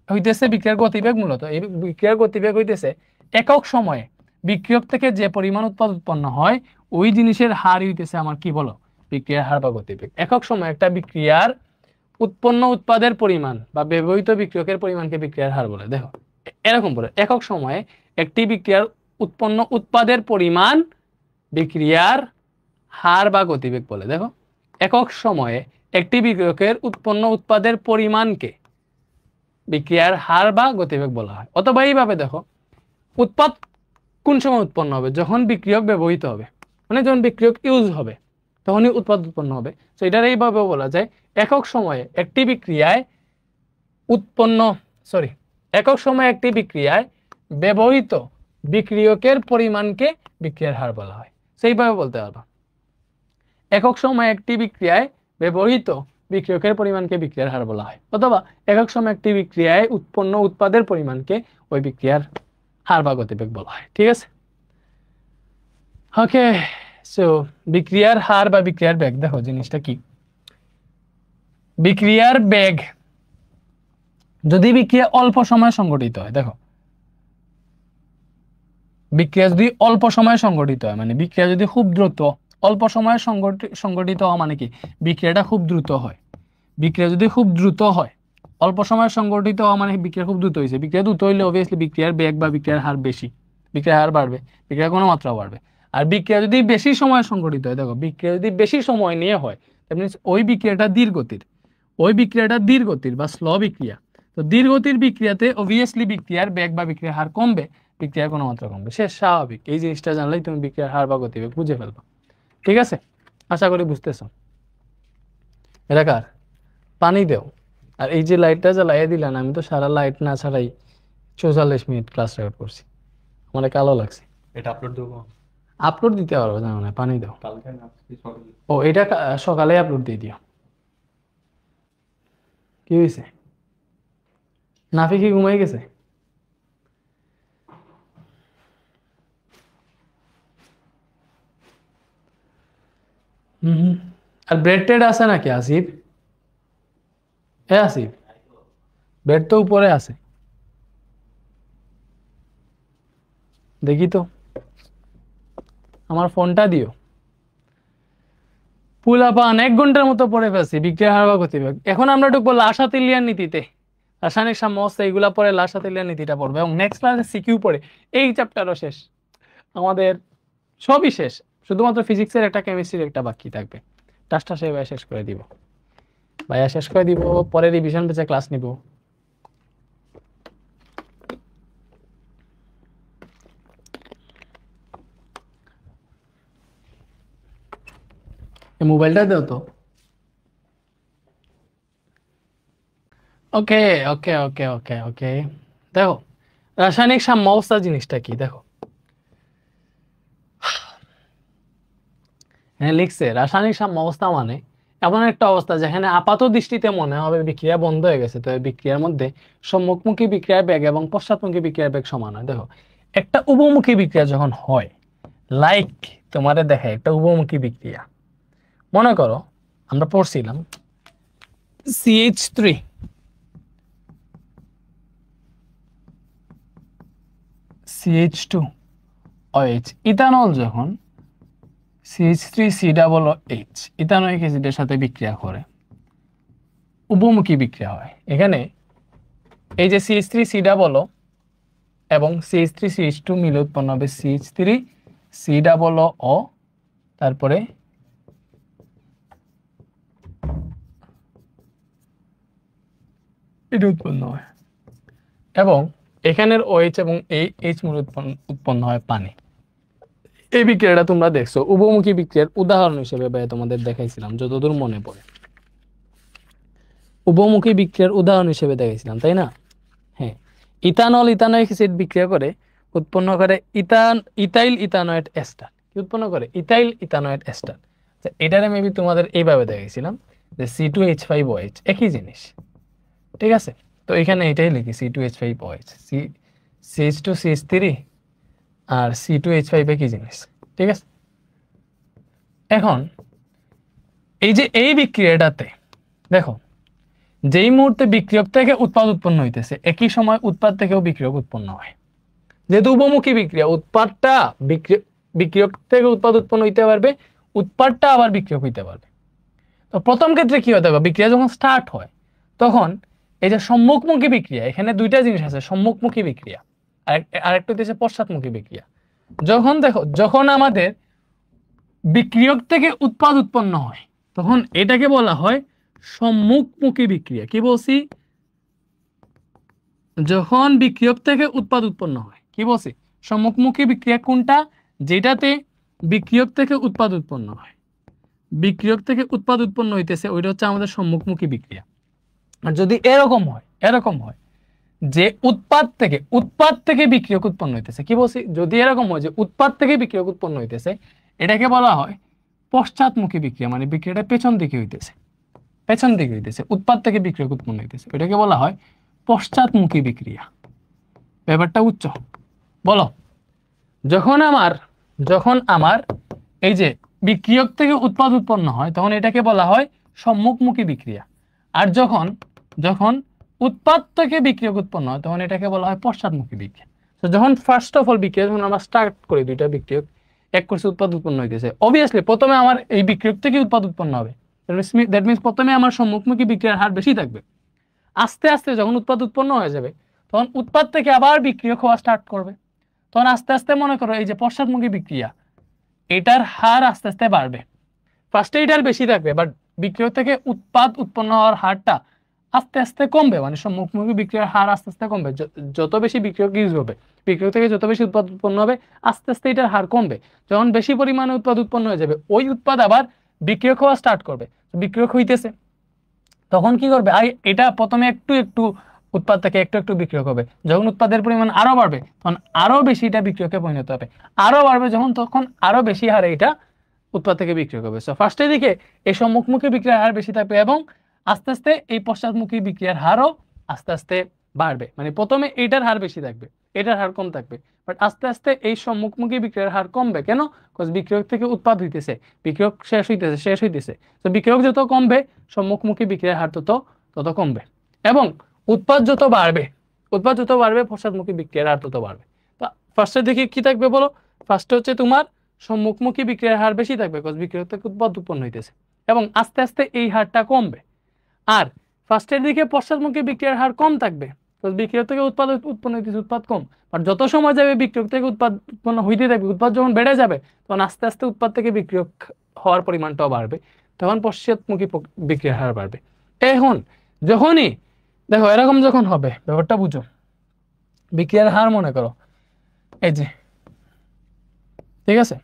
হইতেছে বিক্রিয়ার গতিবেগ। মূলত এই বিক্রিয়ার গতিবেগ হইতেছে একক সময়ে বিক্রিয়ক থেকে যে পরিমাণ উৎপাদ উৎপন্ন হয় ওই জিনিসের হার হইতেছে আমার কি বলো, বিক্রিয়ার হার বা গতিবেগ। একক সময়ে একটা বিক্রিয়ার উৎপন্ন উৎপাদের পরিমাণ বা ব্যবহৃত বিক্রিয়কের পরিমাণকে বিক্রিয়ার হার বলে। দেখো এরকম বলে, একক সময়ে একটি বিক্রিয়ার উৎপন্ন উৎপাদের পরিমাণ বিক্রিয়ার হার বা গতিবেগ বলে। দেখো একক সময়ে একটি বিক্রিয়কের উৎপন্ন উৎপাদের পরিমাণকে বিক্রিয়ার হার বা গতিবেগ বলা হয়। অথবা এইভাবে দেখো, উৎপাদ কোন সময় উৎপন্ন হবে? যখন বিক্রিয়ক ব্যবহৃত হবে, মানে যখন বিক্রিয়ক ইউজ হবে তখনই উৎপাদ উৎপন্ন হবে। তো এটার এইভাবে বলা যায় একক সময়ে একটি বিক্রিয়ায় একক সময়ে একটি বিক্রিয়ায় ব্যবহৃত বিক্রিয়কের পরিমাণকে বিক্রিয়ার হার বলা হয়। সেইভাবে বলতে পারবা, একক সময়ে একটি বিক্রিয়ায় ব্যবহৃত বিক্রিয়কের পরিমাণকে বিক্রিয়ার হার বলা হয়, অথবা একক সময়ে একটি বিক্রিয়ায় উৎপন্ন উৎপাদের পরিমাণকে ওই বিক্রিয়ার হার বা গতিবেগ বলা হয়। ঠিক আছে, ওকে। সো বিক্রিয়ার হার বা বিক্রিয়ার বেগ, দেখো জিনিসটা কি। বিক্রিয়ার বেগ যদি বিক্রিয়া অল্প সময়ে সংঘটিত হয়, দেখো বিক্রিয়া যদি অল্প সময়ে সংঘটিত হয়, মানে বিক্রিয়া যদি খুব দ্রুত অল্প সময়ে সংঘটিত হওয়া মানে কি বিক্রিয়াটা খুব দ্রুত হয়। বিক্রিয়া যদি খুব দ্রুত হয়, অল্প সময়ে সংঘটিত হওয়া মানে বিক্রিয়া খুব দ্রুত হয়েছে। বিক্রিয়া দ্রুত হইলে অবভিয়াসলি বিক্রিয়ার বেগ বা বিক্রিয়ার হার বেশি, বিক্রিয়ার হার বাড়বে, বিক্রিয়ার ঘনমাত্রা বাড়বে। আর বিক্রিয়া যদি বেশি সময় সংঘটিত হয়, দেখো বিক্রিয়া যদি বেশি সময় নিয়ে হয় দ্যাট মিনস ওই বিক্রিয়াটা ধীর গতির বা স্লো বিক্রিয়া। তো ধীর গতির বিক্রিয়াতে অবভিয়াসলি বিক্রিয়ার বেগ বা বিক্রিয়ার হার কমবে, বিক্রিয়ার ঘনমাত্রা কমবে। সে স্বাভাবিক, এই জিনিসটা জানলেই তুমি বিক্রিয়ার হার বা গতিবেগ বুঝে ফেলবা। ঠিক আছে, আশা করি বুঝতেছ। এটা কার? পানি দেও। আর এই যে লাইটটা জ্বালাইয়া দিলেন, আমি তো সারা লাইট না ছাড়াই 44 মিনিট ক্লাস রেকর্ড করছি, আমার কালো লাগছে। এটা আপলোড দেবো? আপলোড দিতে পারবো, জানো না, পানি দাও। কালকে না সকালে? ও এটা সকালে আপলোড দিয়ে দিও। কি হয়েছে? নাফি কি ঘুমাই গেছে? হুম। আর ব্রেড টেড আছে নাকি আসিফ? আসিফ, ব্রেড তো উপরে আছে, দেখি তো, আমার ফোনটা দিও। পুলাপান 1 ঘন্টার মতো পড়ে ফেলছি বিক্রিয়ার হার বা গতিবেগ। এখন আমরা ঢুকবো লাসাতেলিয়ার নীতিতে, রাসায়নিক সাম্যাবস্থা, এগুলা পরে লাসাতেলিয়ার নীতিটা পড়বে এবং নেক্সট ক্লাসে সিকিউ পড়ে এই চ্যাপ্টারও শেষ, আমাদের সবই শেষ, শুধুমাত্র ফিজিক্সের একটা কেমিস্ট্রির একটা বাকি থাকবে। টাস্কটা সে ভাইয়া শেষ করে দিব, পরে রিভিশন পেছে ক্লাস নিব। মোবাইলটা দাও তো। ওকে ওকে ওকে ওকে ওকে, দেখো রাসায়নিক সাম্যাবস্থা জিনিসটা কি। দেখো হ্যাঁ লিখছে, রাসায়নিক সাম্যাবস্থা মানে এমন একটা অবস্থা যেখানে আপাত দৃষ্টিতে মনে হবে বিক্রিয়া বন্ধ হয়ে গেছে, তবে বিক্রিয়ার মধ্যে সম্মুখমুখী বিক্রিয়ার বেগ এবং পশ্চাৎমুখী বিক্রিয়ার বেগ সমান হয়। দেখো একটা উভমুখী বিক্রিয়া যখন হয়, লাইক তোমাদের দেখে একটা উভমুখী বিক্রিয়া, মনে করো আমরা পড়ছিলাম CH3 CH2 OH ইথানল যখন CH3COOH ইথানোয়িক অ্যাসিডের সাথে বিক্রিয়া করে উভমুখী বিক্রিয়া হয়। এখানে এই যে CH3COO এবং CH3CH2 মিলে উৎপন্ন হবে CH3COO, তারপরে এটা উৎপন্ন হয় এবং এখানের OH এবং এই H মূল উৎপন্ন হয় পানি। এই বিক্রিয়াটা তোমরা দেখছো উভমুখী বিক্রিয়ার উদাহরণ হিসেবে তোমাদের দেখাইছিলাম যতদূর মনে পড়ে, উভমুখী বিক্রিয়ার উদাহরণ হিসেবে দেখাইছিলাম, তাই না? হ্যাঁ, ইথানল ইথানোয়িক অ্যাসিড বিক্রিয়া করে উৎপন্ন করে ইথাইল ইথানোয়েট এস্টার। কি উৎপন্ন করে? Ethyl ethanoate ester. এটারে মেবি তোমাদের এইভাবে দেখাইছিলাম যে C2H5OH একই জিনিস, ঠিক আছে? তো এখানে এটাই লিখি C2H5OH, CH2CH3 আর C2H5 একই জিনিস, ঠিক আছে? এখন এই যে এই বিক্রিয়াটাতে দেখো যেই মুহূর্তে বিক্রিয়ক থেকে উৎপাদ উৎপন্ন হইতেছে একই সময় উৎপাদ থেকেও বিক্রিয়ক উৎপন্ন হয়। যেহেতু উভমুখী বিক্রিয়া, উৎপাদটা বিক্রিয়ক থেকে উৎপাদ উৎপন্ন হইতে পারবে, উৎপাদটা আবার বিক্রিয়ক হইতে পারবে। তো প্রথম ক্ষেত্রে কি হতে হবে, বিক্রিয়া যখন স্টার্ট হয় তখন এই যে সম্মুখমুখী বিক্রিয়া, এখানে দুইটা জিনিস আছে, সম্মুখমুখী বিক্রিয়া আর একটা হচ্ছে পশ্চাৎমুখী বিক্রিয়া। যখন দেখো যখন আমাদের বিক্রিয়ক থেকে উৎপাদ উৎপন্ন হয় তখন এটাকে বলা হয় সম্মুখমুখী বিক্রিয়া। কি বলছি? যখন বিক্রিয়ক থেকে উৎপাদ উৎপন্ন হয়, কি বলছি? সম্মুখমুখী বিক্রিয়া কোনটা? যেটাতে বিক্রিয়ক থেকে উৎপাদ উৎপন্ন হয়, বিক্রিয়ক থেকে উৎপাদ উৎপন্ন হইতেছে, ওইটা হচ্ছে আমাদের সম্মুখমুখী বিক্রিয়া। আর যদি এরকম হয় যে উৎপাদ থেকে বিক্রিয়ক উৎপন্ন হইতেছে, কি বলছি? যদি এরকম হয় যে উৎপাদ থেকে বিক্রিয়ক উৎপন্ন হইতেছে, এটাকে বলা হয় পশ্চাৎমুখী বিক্রিয়া। মানে বিক্রিয়াটা পেছন দিকে হইতেছে, উৎপাদ থেকে বিক্রিয়ক উৎপন্ন হইতেছে, এটাকে বলা হয় পশ্চাৎমুখী বিক্রিয়া। ব্যাপারটা উচ্চ বলো। যখন আমার এই যে বিক্রিয়ক থেকে উৎপাদ উৎপন্ন হয় তখন এটাকে বলা হয় সম্মুখমুখী বিক্রিয়া। আর যখন উৎপাদ থেকে বিক্রিয়ক উৎপন্ন হয় তখন এটাকে বলা হয় পশ্চাৎমুখী বিক্রিয়া। তো যখন ফার্স্ট অফ অল বিক্রিয়া যখন আমরা স্টার্ট করি, দুইটা বিক্রিয়ক এক করছে উৎপাদ উৎপন্ন হইতেছে, অবভিয়াসলি প্রথমে আমার এই বিক্রিয়ক থেকে উৎপাদ উৎপন্ন হবে। দ্যাট মিনস প্রথমে আমার সম্মুখমুখী বিক্রিয়ার হার বেশি থাকবে। আস্তে আস্তে যখন উৎপাদ উৎপন্ন হয়ে যাবে তখন উৎপাদ থেকে আবার বিক্রিয়ক হওয়া স্টার্ট করবে। তখন আস্তে আস্তে মনে করো এই যে পশ্চাৎমুখী বিক্রিয়া, এটার হার আস্তে আস্তে বাড়বে। ফার্স্টে এটার বেশি থাকবে, বাট বিক্রিয়ক থেকে উৎপাদ উৎপন্ন হওয়ার হারটা আস্তে আস্তে কমবে। মানে সম্মুখমুখী বিক্রিয়ার হার আস্তে আস্তে কমবে। যত বেশি বিক্রিয়ক ইউজ হবে, বিক্রিয়ক থেকে যত বেশি উৎপাদ উৎপন্ন হবে, আস্তে আস্তে এটার হার কমবে। যখন বেশি পরিমাণে উৎপাদ উৎপন্ন হয়ে যাবে, ওই উৎপাদ আবার বিক্রিয়ক হওয়া স্টার্ট করবে। বিক্রিয়ক হইতেছে, তখন কি করবে? এটা প্রথমে একটু একটু উৎপাদ থেকে একটু একটু বিক্রিয়ক হবে। যখন উৎপাদের পরিমাণ আরো বাড়বে তখন আরো বেশি এটা বিক্রিয়কে পরিণত হবে, আরো বাড়বে যখন, তখন আরো বেশি হারে এটা উৎপাদ থেকে বিক্রিয়ক হবে। সো ফার্স্টের দিকে এই সম্মুখমুখী বিক্রিয়ার হার বেশি থাকবে এবং আস্তে আস্তে এই পশ্চাৎমুখী বিক্রিয়ার হারও আস্তে আস্তে বাড়বে। মানে প্রথমে এইটার হার বেশি থাকবে, এটার হার কম থাকবে, বাট আস্তে আস্তে এই সম্মুখমুখী বিক্রিয়ার হার কমবে। কেন? বিকজ বিক্রিয়ক থেকে উৎপাদ হইতেছে, বিক্রিয়ক শেষ হইতেছে। তো বিক্রিয়ক যত কমবে সম্মুখমুখী বিক্রিয়ার হার তত কমবে এবং উৎপাদ যত বাড়বে পশ্চাৎমুখী বিক্রিয়ার হার তত বাড়বে। তো ফার্স্টের দিকে কি থাকবে বলো? ফার্স্টে হচ্ছে তোমার সম্মুখমুখী বিক্রিয়ার হার বেশি থাকবে, বিকজ বিক্রিয়ক থেকে উৎপাদ উৎপন্ন হইতেছে এবং আস্তে আস্তে এই হারটা কমবে। আর ফার্স্টের দিকে পশ্চাৎমুখী বিক্রিয়ার হার কম থাকবে, বিক্রিয়ক থেকে উৎপাদ উৎপন্ন হইতেছে, উৎপাদ কম। আর যত সময় যাবে বিক্রিয়ক থেকে উৎপাদ উৎপন্ন হইতে থাকবে, উৎপাদ যখন বেড়ে যাবে তখন আস্তে আস্তে উৎপাদ থেকে বিক্রিয়ক হওয়ার পরিমাণটাও বাড়বে, তখন পশ্চাৎমুখী বিক্রিয়ার হার বাড়বে। এখন যখনই দেখো এরকম যখন হবে, ব্যাপারটা বুঝো, বিক্রিয়ার হার মনে করো এই যে, ঠিক আছে,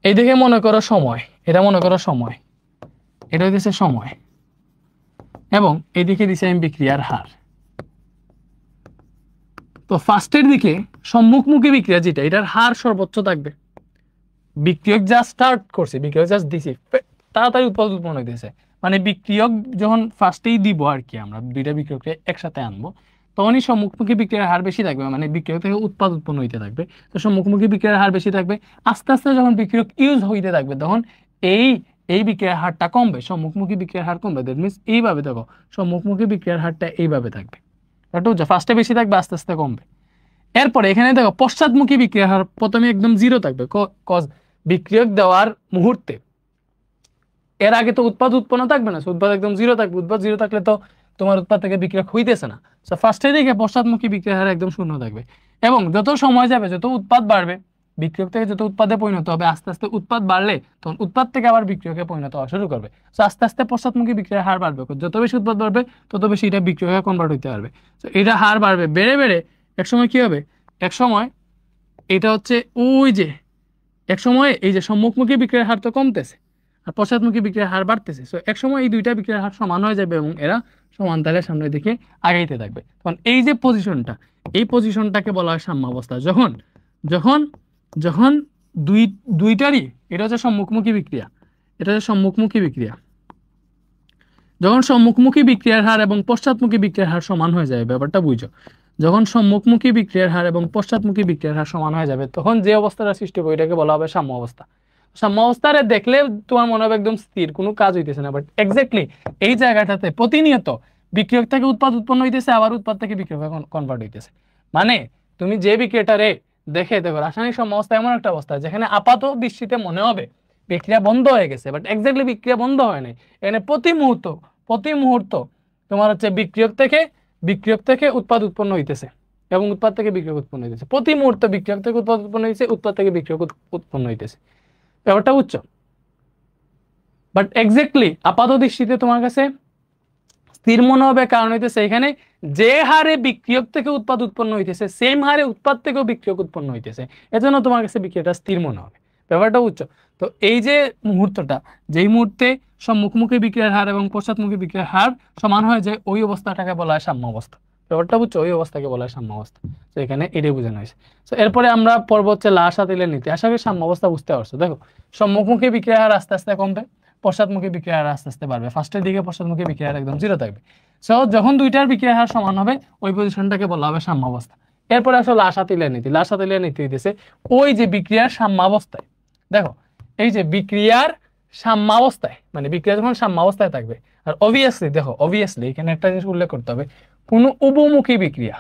এইদিকে মনে করো সময়, এটা মনে করো সময়, এটা হইতেছে সময় এবং এইদিকে দিছে আমি বিক্রিয়ার হার। তো ফার্স্টের দিকে সম্মুখমুখী বিক্রিয়া যেটা, এটার হার সর্বোচ্চ থাকবে। বিক্রিয়ক যা স্টার্ট করছে, বিক্রিয়ক জাস্ট দিছি, তাড়াতাড়ি উৎপাদ উৎপন্ন হইতেছে। মানে বিক্রিয়ক যখন ফার্স্টেই দিব আর কি, আমরা দুইটা বিক্রিয়ককে একসাথে আনবো, তখনই সম্মুখমুখী বিক্রিয়ার হার বেশি থাকবে। মানে বিক্রিয়ক থেকে উৎপাদ উৎপন্ন হইতে থাকবে, তো সম্মুখমুখী বিক্রিয়ার হার বেশি থাকবে। আস্তে আস্তে যখন বিক্রিয়ক ইউজ হইতে থাকবে তখন এই বিক্রিয়ার হারটা কমবে, সম্মুখমুখী বিক্রিয়ার হার কমবে। দ্যাট মিনস এইভাবে দেখো, সম্মুখমুখী বিক্রিয়ার হারটা এইভাবে থাকবে, ফার্স্টে বেশি থাকবে, আস্তে আস্তে কমবে। এরপরে এখানে দেখো পশ্চাৎমুখী বিক্রিয়ার হার প্রথমে একদম 0 থাকবে, কজ বিক্রিয়ক দেওয়ার মুহূর্তে এর আগে তো উৎপাদ উৎপন্ন থাকবে না, উৎপাদ একদম 0 থাকবে। উৎপাদ 0 থাকলে তো তোমার উৎপাদ থেকে বিক্রিয়ক হইতেছে না। সো ফার্স্টে দিকে পশ্চাৎমুখী বিক্রিয়ার হার একদম 0 থাকবে, এবং যত সময় যাবে যত উৎপাদ বাড়বে, বিক্রিয়ক থেকে যত উৎপাদে পরিণত হবে, আস্তে আস্তে উৎপাদ বাড়লে তখন উৎপাদ থেকে আবার বিক্রিয়কে পরিণত হওয়া শুরু করবে। সো আস্তে আস্তে পশ্চাৎমুখী বিক্রিয়ার হার বাড়বে, যত বেশি উৎপাদ বাড়বে তত বেশি এটা বিক্রিয়কে কনভার্ট হইতে পারবে। সো এটা হার বাড়বে, বেড়ে বেড়ে একসময় কি হবে, একসময় এটা হচ্ছে ওই যে একসময় এই যে সম্মুখমুখী বিক্রিয়ার হার তো কমতেছে আর পশ্চাৎমুখী বিক্রিয়ার হার বাড়তেছে। সো একসময় এই দুইটা বিক্রিয়ার হার সমান হয়ে যাবে এবং এরা সমান তালে সামনের দিকে আগাইতে থাকবে। তখন এই যে পজিশনটা, এই পজিশনটাকে বলা হয় সাম্যাবস্থা। যখন যখন যখন দুইটারই, এটা হচ্ছে সম্মুখমুখী বিক্রিয়া, এটা হচ্ছে সম্মুখমুখী বিক্রিয়া, যখন সম্মুখমুখী বিক্রিয়ার হার এবং পশ্চাৎমুখী বিক্রিয়ার হার সমান হয়ে যাবে, ব্যাপারটা বুঝো, যখন সম্মুখমুখী বিক্রিয়ার হার এবং পশ্চাৎমুখী বিক্রিয়ার হার সমান হয়ে যাবে তখন যে অবস্থাটা সৃষ্টি হবে এটাকে বলা হবে সাম্য অবস্থা। সাম্য অবস্থারে দেখলে তোমার মনে হবে একদম স্থির, কোনো কাজ হইতেছে না, বাট এক্স্যাক্টলি এই জায়গাটাতে প্রতিনিয়ত বিক্রিয়ক থেকে উৎপাদ উৎপন্ন হইতেছে, আবার উৎপাদ থেকে বিক্রিয়ক কনভার্ট হইতেছে। মানে তুমি যে বিক্রিয়াটারে দেখে দেখো, রাসায়নিক সাম্য অবস্থা এমন একটা অবস্থা যেখানে আপাত দৃষ্টিতে মনে হবে বিক্রিয়া বন্ধ হয়ে গেছে, বাট এক্স্যাক্টলি বিক্রিয়া বন্ধ হয় নাই। এখানে প্রতি মুহূর্ত তোমার হচ্ছে বিক্রিয়ক থেকে উৎপাদ উৎপন্ন হইতেছে এবং উৎপাদ থেকে বিক্রিয়ক উৎপন্ন হইতেছে। প্রতি মুহূর্তে বিক্রিয়ক থেকে উৎপাদ উৎপন্ন হইতেছে, উৎপাদ থেকে বিক্রিয়ক উৎপন্ন হইতেছে। ব্যাপারটা বুঝছো? বাট এক্স্যাক্টলি আপাত দৃষ্টিতে তোমার কাছে স্থির মনে হবে, কারণ হইতেছে এখানে যে হারে বিক্রিয়ক থেকে উৎপাদ উৎপন্ন হইতেছে সেম হারে উৎপাদ থেকেও বিক্রিয়ক উৎপন্ন হইতেছে, এজন্য তোমার কাছে বিক্রিয়াটা স্থির মনে হবে। ব্যাপারটা বুঝছো? তো এই যে মুহূর্তটা, যেই মুহূর্তে সম্মুখমুখী বিক্রিয়ার হার এবং পশ্চাৎমুখী বিক্রিয়ার হার সমান হয়ে যায়, ওই অবস্থাটাকে বলা হয় সাম্য অবস্থা। ব্যাপারটা বুঝছো? ওই অবস্থাকে বলা হয় সাম্য অবস্থা। তো এখানে এটাই বোঝানো হয়েছে। তো এরপরে আমরা পর্ব হচ্ছে লাসা তেলের নীতি। আশা করি সাম্য অবস্থা বুঝতে পারছো। দেখো, সম্মুখমুখী বিক্রিয়ার হার আস্তে আস্তে কমবে, পশ্চাৎমুখী বিক্রিয়ার হার আস্তে আস্তে বাড়বে। ফার্স্টের দিকে পশ্চাৎমুখী বিক্রিয়ার একদম 0 থাকবে। সো যখন দুইটার বিক্রিয়ার হার সমান হবে ওই পজিশনটাকে বলা হবে সাম্যাবস্থা। এরপরে আসলে লাসা তেলের নীতি। লাসা তেলের নীতি হইতেছে ওই যে বিক্রিয়ার সাম্যাবস্থায়, দেখো এই যে বিক্রিয়ার সাম্যাবস্থায়, মানে বিক্রিয়া যখন সাম্যাবস্থায় থাকবে, আর অবভিয়াসলি দেখো, অবভিয়াসলি এখানে একটা জিনিস উল্লেখ করতে হবে, কোনো উভমুখী বিক্রিয়া,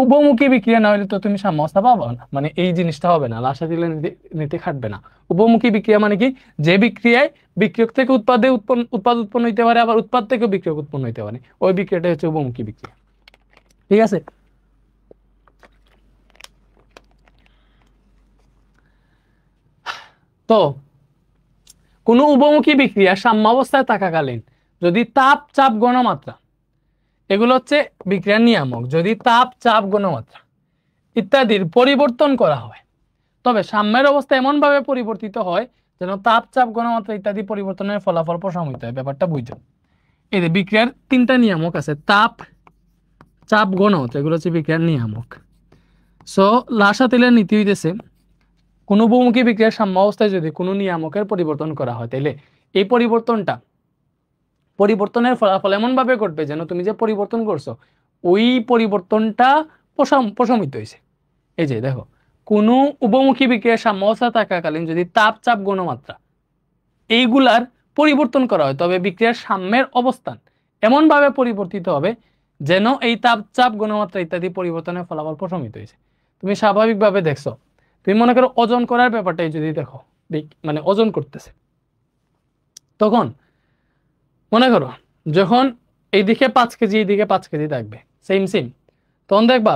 উভমুখী বিক্রিয়া না হলে তো তুমি সাম্যাবস্থা পাবো না, মানে এই জিনিসটা হবে না, লাসা তেলের নীতি খাটবে না। উভমুখী বিক্রিয়া মানে কি, যে বিক্রিয়ায় বিক্রিয়ক থেকে উৎপাদ উৎপন্ন হইতে পারে, আবার উৎপাদ থেকে বিক্রিয়ক উৎপন্ন হইতে পারে, ওই বিক্রিয়াটা হচ্ছে উভমুখী বিক্রিয়া। ঠিক আছে? তো কোনো উভমুখী বিক্রিয়া সাম্যাবস্থায় থাকাকালীন যদি তাপ, চাপ, ঘনমাত্রা, এগুলো হচ্ছে বিক্রিয়ার নিয়ামক, যদি তাপ, চাপ, ঘনমাত্রা ইত্যাদির পরিবর্তন করা হয়, তবে সাম্যের অবস্থা এমন ভাবে পরিবর্তিত হয় যেন তাপ, চাপ, ঘনমাত্রা ইত্যাদি পরিবর্তনের ফলাফল প্রশমিত হয়। ব্যাপারটা বুঝছো? এই যে বিক্রিয়ার 3টা নিয়ামক আছে, তাপ, চাপ, ঘনমাত্রা, এগুলো হচ্ছে বিক্রিয়ার নিয়ামক। সো লাসা তেলের নীতি হইতেছে কোনো বহুমুখী বিক্রিয়ার সাম্যাবস্থায় যদি কোনো নিয়ামকের পরিবর্তন করা হয়, তাহলে এই পরিবর্তনের ফলাফল এমন ভাবে ঘটবে যেন তুমি যে পরিবর্তন করছো ওই পরিবর্তনটা প্রশমিত হয়েছে। এই যে দেখো, কোনো উভমুখী বিক্রিয়ার সাম্যাবস্থা থাকাকালীন যদি তাপ, চাপ, ঘনমাত্রা এইগুলার পরিবর্তন করা হয়, তবে বিক্রিয়ার সাম্যের অবস্থান এমন ভাবে পরিবর্তিত হবে যেন এই তাপ, চাপ, ঘনমাত্রা ইত্যাদি পরিবর্তনের ফলাফল প্রশমিত হয়েছে। তুমি স্বাভাবিকভাবে দেখছো, তুমি মনে করো ওজন করার ব্যাপারটাই যদি দেখো, মানে ওজন করতেছে, তখন মনে করো যখন এইদিকে 5 কেজি, এইদিকে 5 কেজি থাকবে সেম, তখন দেখবা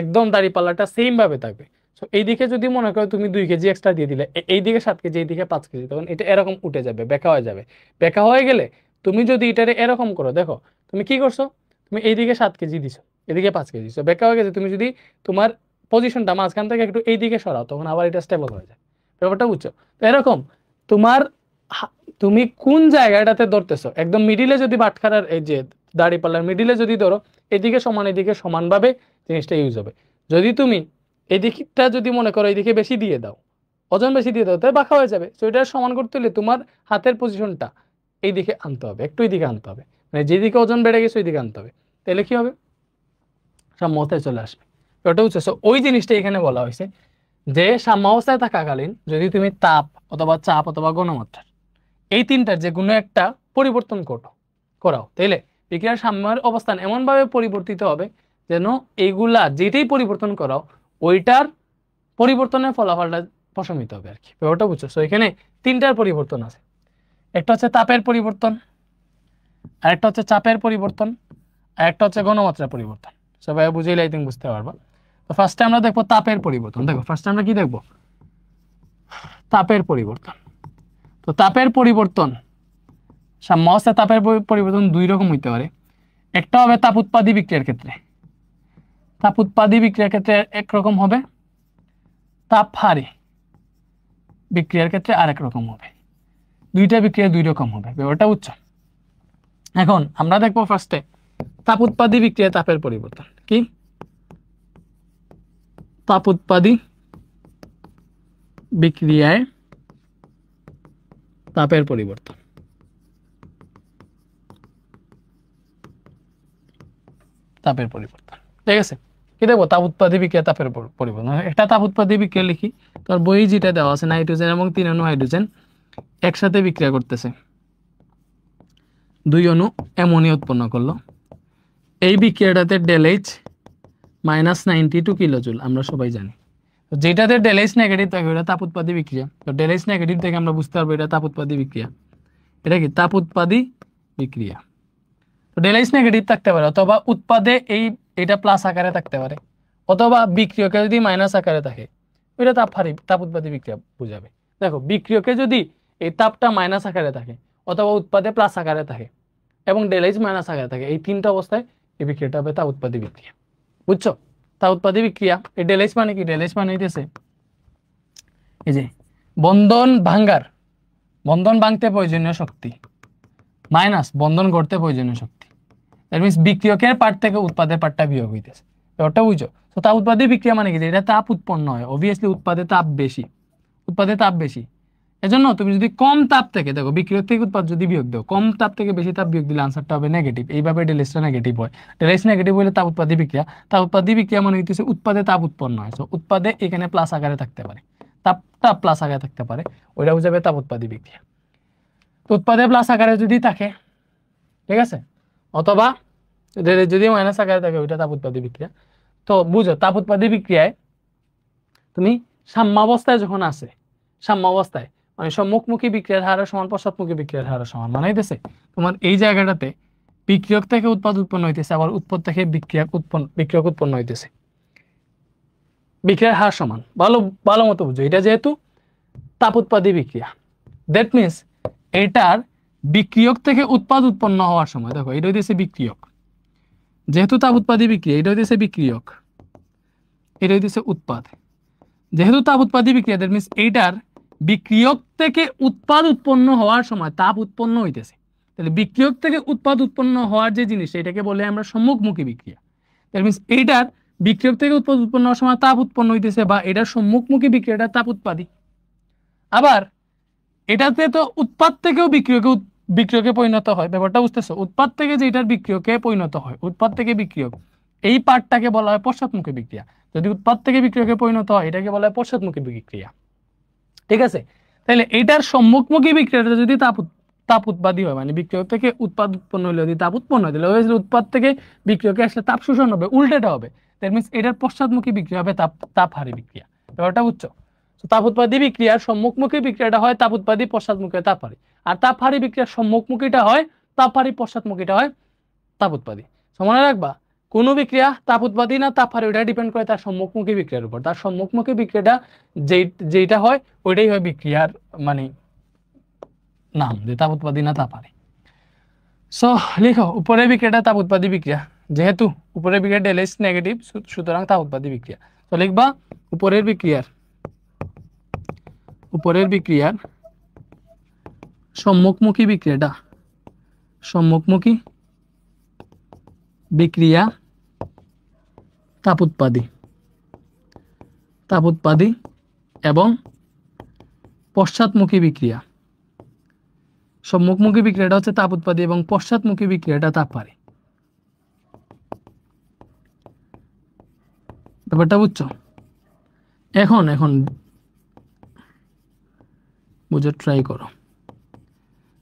একদম দাঁড়িপাল্লাটা সেম ভাবে থাকবে। সো এইদিকে যদি মনে করো তুমি 2 কেজি এক্সট্রা দিয়ে দিলে, এইদিকে 7 কেজি, এইদিকে 5 কেজি, তখন এটা এরকম উঠে যাবে, বেঁকা হয়ে যাবে। বেঁকা হয়ে গেলে তুমি যদি এটারে এরকম করো, দেখো তুমি কি করছো, তুমি এইদিকে 7 কেজি দিছো, এদিকে 5 কেজি, সো বেঁকা হয়ে গেছে। তুমি যদি তোমার পজিশনটা মাঝখান থেকে একটু এইদিকে সরাও, তখন আবার এটা স্টেবল হয়ে যায়। ব্যাপারটা বুঝছো? তো এরকম তুমি কোন জায়গাটাতে ধরতেছো, একদম মিডিলে যদি বাটখারার এই যে দাড়িপাল্লার মিডিলে যদি ধরো, এদিকে সমানভাবে জিনিসটা ইউজ হবে। যদি তুমি এদিকটা যদি মনে করো এইদিকে বেশি দিয়ে দাও, ওজন বেশি দিয়ে দাও, তাহলে বাঁকা হয়ে যাবে। তো এটা সমান করতে হলে তোমার হাতের পজিশনটা এইদিকে আনতে হবে, একটু এইদিকে আনতে হবে, মানে যেদিকে ওজন বেড়ে গেছে ওইদিকে আনতে হবে, তাহলে কি হবে, সাম্যাবস্থায় চলে আসবে। ওটা হচ্ছে ওই জিনিসটা এখানে বলা হয়েছে যে সাম্যাবস্থায় থাকাকালীন যদি তুমি তাপ অথবা চাপ অথবা ঘনমাত্রার এই 3টার যে কোনো একটা পরিবর্তন করাও, তাইলে বিক্রিয়ার সাম্যের অবস্থান এমন ভাবে পরিবর্তিত হবে যেন এইগুলা যেটাই পরিবর্তন করো ওইটার পরিবর্তনের ফলাফলটা প্রশমিত হবে আর কি, ব্যাপারটা বুঝছো? সো এখানে তিনটার পরিবর্তন আছে, একটা হচ্ছে তাপের পরিবর্তন, আরেকটা হচ্ছে চাপের পরিবর্তন, আর একটা হচ্ছে ঘনমাত্রার পরিবর্তন। সবাই বুঝেইলে তুমি বুঝতে পারবা। তো ফার্স্টে আমরা দেখবো তাপের পরিবর্তন। দেখো ফার্স্টে আমরা কি দেখবো? তাপের পরিবর্তন। তো তাপের পরিবর্তন, সাম্য অবস্থায় তাপের পরিবর্তন দুই রকম হইতে পারে। একটা হবে তাপ উৎপাদী বিক্রিয়ার ক্ষেত্রে, তাপ উৎপাদী বিক্রিয়ার ক্ষেত্রে একরকম হবে, তাপ হারে বিক্রিয়ার ক্ষেত্রে আরেক রকম হবে। দুইটা বিক্রিয়া দুই রকম হবে, ব্যাপারটা বুঝছো? এখন আমরা দেখবো ফার্স্টে তাপ উৎপাদী বিক্রিয়া তাপের পরিবর্তন কি? তাপ উৎপাদী বিক্রিয়ায় তাপের পরিবর্তন। তাপের পরিবর্তন, ঠিক আছে? কি দেখবো? তাপ উৎপাদী বিক্রিয়া তাপের পরিবর্তন। একটা তাপ উৎপাদী বিক্রিয়া লিখি, তোর বই যেটা দেওয়া আছে, নাইট্রোজেন এবং 3 অণু হাইড্রোজেন একসাথে বিক্রিয়া করতেছে, 2 অণু অ্যামোনিয়া উৎপন্ন করলো। এই বিক্রিয়াটাতে ΔH -92 কিলোজুল আমরা সবাই জানি। যেটাতে ΔH নেগেটিভ থাকে ওটা তাপ উৎপাদী বিক্রিয়া। তো ΔH নেগেটিভ থেকে আমরা বুঝতে পারবো এটা তাপ উৎপাদী বিক্রিয়া। এটা কি তাপ উৎপাদী বিক্রিয়া? তো ΔH নেগেটিভ থাকতে পারে, অথবা উৎপাদে এটা প্লাস আকারে থাকতে পারে, অথবা বিক্রিয়কে যদি মাইনাস আকারে থাকে ওইটা তাপ উৎপাদী বিক্রিয়া বুঝাবে। দেখো বিক্রিয়কে যদি এই তাপটা মাইনাস আকারে থাকে, অথবা উৎপাদে প্লাস আকারে থাকে, এবং ΔH মাইনাস আকারে থাকে, এই তিনটা অবস্থায় এই বিক্রিয়াটা হবে তাপ উৎপাদী বিক্রিয়া। বুঝছো? তাপ উৎপাদী বিক্রিয়া। এই ΔH মানে কি? ΔH মানে হইতেছে এই যে বন্ধন ভাঙতে প্রয়োজনীয় শক্তি মাইনাস বন্ধন করতে প্রয়োজনীয় শক্তি। দ্যাট মিনস বিক্রিয়কের পার্ট থেকে উৎপাদের পার্টটা বিয়োগ হইতেছে, ব্যাপারটা বুঝছো? তো তাপ উৎপাদী বিক্রিয়া মানে কি? এটা তাপ উৎপন্ন হয়, অবভিয়াসলি উৎপাদে তাপ বেশি। এজন্য তুমি যদি কম তাপ থেকে, দেখো বিক্রিয়ক থেকে উৎপাদ যদি বিয়োগ দাও, কম তাপ থেকে বেশি তাপ বিয়োগ দিলে আনসারটা হবে নেগেটিভ। এইভাবে ΔHটা নেগেটিভ হয়। ΔH নেগেটিভ হলে তাপ উৎপাদী বিক্রিয়া। তাপ উৎপাদী বিক্রিয়া মানে হইতেছে উৎপাদে তাপ উৎপন্ন হয়। উৎপাদে এখানে প্লাস আকারে থাকতে পারে, তাপটা প্লাস আকারে থাকতে পারে, ওইটা বুঝাবে তাপ উৎপাদী বিক্রিয়া। তো উৎপাদে প্লাস আকারে যদি থাকে, ঠিক আছে, অথবা যদি মাইনাস আকারে থাকে ওইটা তাপ উৎপাদী বিক্রিয়া। তো বুঝো তাপ উৎপাদী বিক্রিয়ায় তুমি সাম্যাবস্থায় যখন আছে, সাম্যাবস্থায় মানে সম্মুখমুখী বিক্রিয়ার হার সমান পশ্চাৎমুখী বিক্রিয়ার হার সমান, মানে হইতেছে তোমার এই জায়গাটাতে বিক্রিয়ক থেকে উৎপাদ উৎপন্ন হইতেছে, আবার উৎপদ থেকে বিক্রিয়ক উৎপন্ন হইতেছে, বিক্রিয়ার হার সমান। ভালো মতো বুঝো, এটা যেহেতু তাপ উৎপাদী বিক্রিয়া, দ্যাট মিনস এটার বিক্রিয়ক থেকে উৎপাদ উৎপন্ন হওয়ার সময়, দেখো এটা হইতেছে বিক্রিয়ক, যেহেতু তাপ উৎপাদী বিক্রিয়া, এটা হইতেছে বিক্রিয়ক, এটা হইতেছে উৎপাদ। যেহেতু তাপ উৎপাদী বিক্রিয়া, দ্যাট মিনস এইটার বিক্রিয়ক থেকে উৎপাদ উৎপন্ন হওয়ার সময় তাপ উৎপন্ন হইতেছে। তাহলে বিক্রিয়ক থেকে উৎপাদ উৎপন্ন হওয়ার যে জিনিস, এটাকে বলে আমরা সম্মুখমুখী বিক্রিয়া। দ্যাট মিনস এইটার বিক্রিয়ক থেকে উৎপাদ উৎপন্ন হওয়ার সময় তাপ উৎপন্ন হইতেছে, বা এটার সম্মুখমুখী বিক্রিয়াটা তাপ উৎপাদী। আবার এটাতে তো উৎপাদ থেকেও বিক্রিয়কে পরিণত হয়, ব্যাপারটা বুঝতেছো? উৎপাদ থেকে যেটার বিক্রিয়কে পরিণত হয়, উৎপাদ থেকে বিক্রিয়ক, এই পার্টটাকে বলা হয় পশ্চাৎমুখী বিক্রিয়া। যদি উৎপাদ থেকে বিক্রিয়কে পরিণত হয়, এটাকে বলা হয় পশ্চাৎমুখী বিক্রিয়া, ঠিক আছে? তাহলে এইটার সম্মুখমুখী বিক্রিয়াটা যদি তাপ উৎপাদী হয়, মানে বিক্রিয়ক থেকে উৎপাদ উৎপন্ন হলে যদি তাপ উৎপন্ন হয়, তাহলে উৎপাদ থেকে বিক্রিয়কে আসলে তাপ শোষণ হবে, উল্টেটা হবে। দ্যাট মিনস এটার পশ্চাৎমুখী বিক্রিয়া হবে তাপহারী বিক্রিয়া, ব্যাপারটা বুঝছো? তাপ উৎপাদী বিক্রিয়ার সম্মুখমুখী বিক্রিয়াটা হয় তাপ উৎপাদী, পশ্চাৎমুখী তাপহারী। আর তাপহারী বিক্রিয়ার সম্মুখমুখীটা হয় তাপহারী, পশ্চাৎমুখীটা হয় তাপ উৎপাদী। মনে রাখবা, কোন বিক্রিয়া তাপ উৎপাদী না তাপহারী, ওটা ডিপেন্ড করে তার সম্মুখমুখী বিক্রিয়ার উপর। তার সম্মুখমুখী বিক্রিয়াটা যেটা হয় ওইটাই হয় বিক্রিয়ার মানে নাম, যে তাপ উৎপাদী না তাপহারী। সো লিখো উপরের বিক্রিয়াটা তাপ উৎপাদী বিক্রিয়া, যেহেতু উপরের বিক্রিয়া ΔH নেগেটিভ, সুতরাং তাপ উৎপাদী বিক্রিয়া। তো লিখবা উপরের বিক্রিয়ার সম্মুখমুখী বিক্রিয়া তাপ উৎপাদী এবং পশ্চাৎমুখী বিক্রিয়া। সম্মুখমুখী বিক্রিয়াটা হচ্ছে তাপ উৎপাদী এবং পশ্চাৎমুখী বিক্রিয়াটা তাপহারী, ব্যাপারটা বুঝছো? এখন বুঝে ট্রাই করো।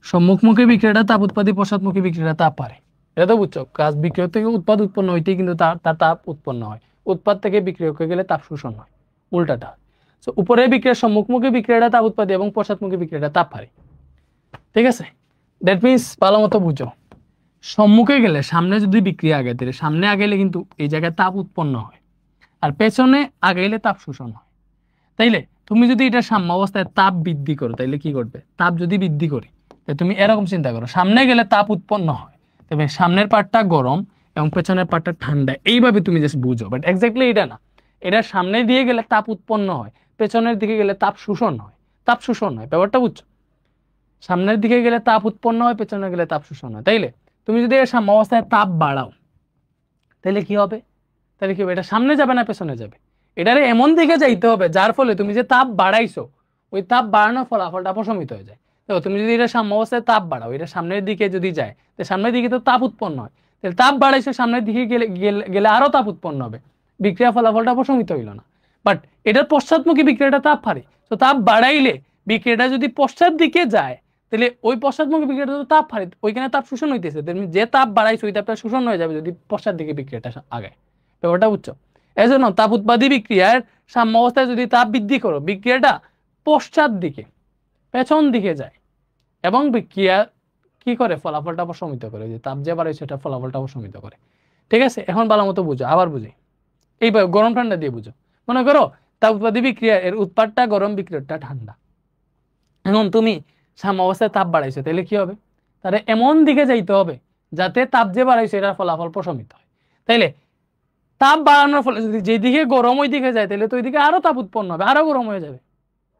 সম্মুখমুখী বিক্রিয়াটা তাপ উৎপাদী, পশ্চাৎমুখী বিক্রিয়াটা তাপহারী। এটা তো বুঝছো, কাজ বিক্রিয়ক থেকে উৎপাদ উৎপন্ন হইতেই কিন্তু তার তাপ উৎপন্ন হয়, উৎপাদ থেকে বিক্রিয়কে গেলে তাপ শোষণ হয়, উল্টাটা। তো উপরে বিক্রিয়ার সম্মুখমুখী বিক্রিয়াটা তাপ উৎপাদী এবং পশ্চাৎমুখী বিক্রিয়াটা তাপ হারি। ঠিক আছে, দ্যাট মিনস ভালো মতো বুঝো, সম্মুখে গেলে সামনে যদি বিক্রিয়া আগে দিলে সামনে আগেলে কিন্তু এই জায়গায় তাপ উৎপন্ন হয়, আর পেছনে আগাইলে তাপ শোষণ হয়। তাইলে তুমি যদি এটা সাম্য অবস্থায় তাপ বৃদ্ধি করো তাইলে কি করবে, তাপ যদি বৃদ্ধি করি তুমি এরকম চিন্তা করো, সামনে গেলে তাপ উৎপন্ন হয়, তবে সামনের পার্টটা গরম এবং পেছনের পার্টটা ঠান্ডা, এইভাবে তুমি জাস্ট বুঝো। বাট এক্স্যাক্টলি এটা না, এটা সামনে দিয়ে গেলে তাপ উৎপন্ন হয়, পেছনের দিকে গেলে তাপ শোষণ হয়, তাপ শোষণ হয়, ব্যাপারটা বুঝছো? সামনের দিকে গেলে তাপ উৎপন্ন হয়, পেছনে গেলে তাপ শোষণ হয়। তাইলে তুমি যদি এর সাম্য অবস্থায় তাপ বাড়াও তাহলে কি হবে, তাহলে কি হবে, এটা সামনে যাবে না পেছনে যাবে, এটারে এমন দিকে যাইতে হবে যার ফলে তুমি যে তাপ বাড়াইছো ওই তাপ বাড়ানোর ফলাফলটা প্রশমিত হয়ে যায়। দেখো তুমি যদি এটা সাম্য অবস্থায় তাপ বাড়াও, এটা সামনের দিকে যদি যায় তো সামনের দিকে তো তাপ উৎপন্ন হয়, তাহলে তাপ বাড়াইছো সামনের দিকে গেলে গেলে আরো তাপ উৎপন্ন হবে, বিক্রিয়া ফলাফলটা প্রশমিত হইল না। বাট এটার পশ্চাৎমুখী বিক্রিয়াটা তাপ হারে, তো তাপ বাড়াইলে বিক্রিয়াটা যদি পশ্চাৎ দিকে যায় তাহলে ওই পশ্চাৎমুখী বিক্রিয়াটা তো তাপ হারে, ওইখানে তাপ শোষণ হইতেছে, তুমি যে তাপ বাড়াইছো ওই তাপটা শোষণ হয়ে যাবে যদি পশ্চাৎ দিকে বিক্রিয়াটা আগায়, ব্যাপারটা বুঝছো? এই জন্য তাপ উৎপাদী বিক্রিয়ার সাম্য অবস্থায় যদি তাপ বৃদ্ধি করো বিক্রিয়াটা পশ্চাৎ দিকে পেছন দিকে যায় এবং বিক্রিয়া কি করে, ফলাফলটা প্রশমিত করে, যে তাপ যে বাড়াইছে সেটা ফলাফলটা প্রশমিত করে। ঠিক আছে, এখন ভালো মতো বুঝো, আবার বুঝি, এইভাবে গরম ঠান্ডা দিয়ে বুঝো। মনে করো তাপ উৎপাদী বিক্রিয়া এর উৎপাদটা গরম, বিক্রিয়াটা ঠান্ডা। এখন তুমি সাম্য অবস্থায় তাপ বাড়াইছো তাহলে কি হবে, তাহলে এমন দিকে যাইতে হবে যাতে তাপ যে বাড়াইছে এটার ফলাফল প্রশমিত হয়। তাইলে তাপ বাড়ানোর ফলে যদি যেদিকে গরম ওই দিকে যায় তাহলে তো ওইদিকে আরো তাপ উৎপন্ন হবে, আরো গরম হয়ে যাবে,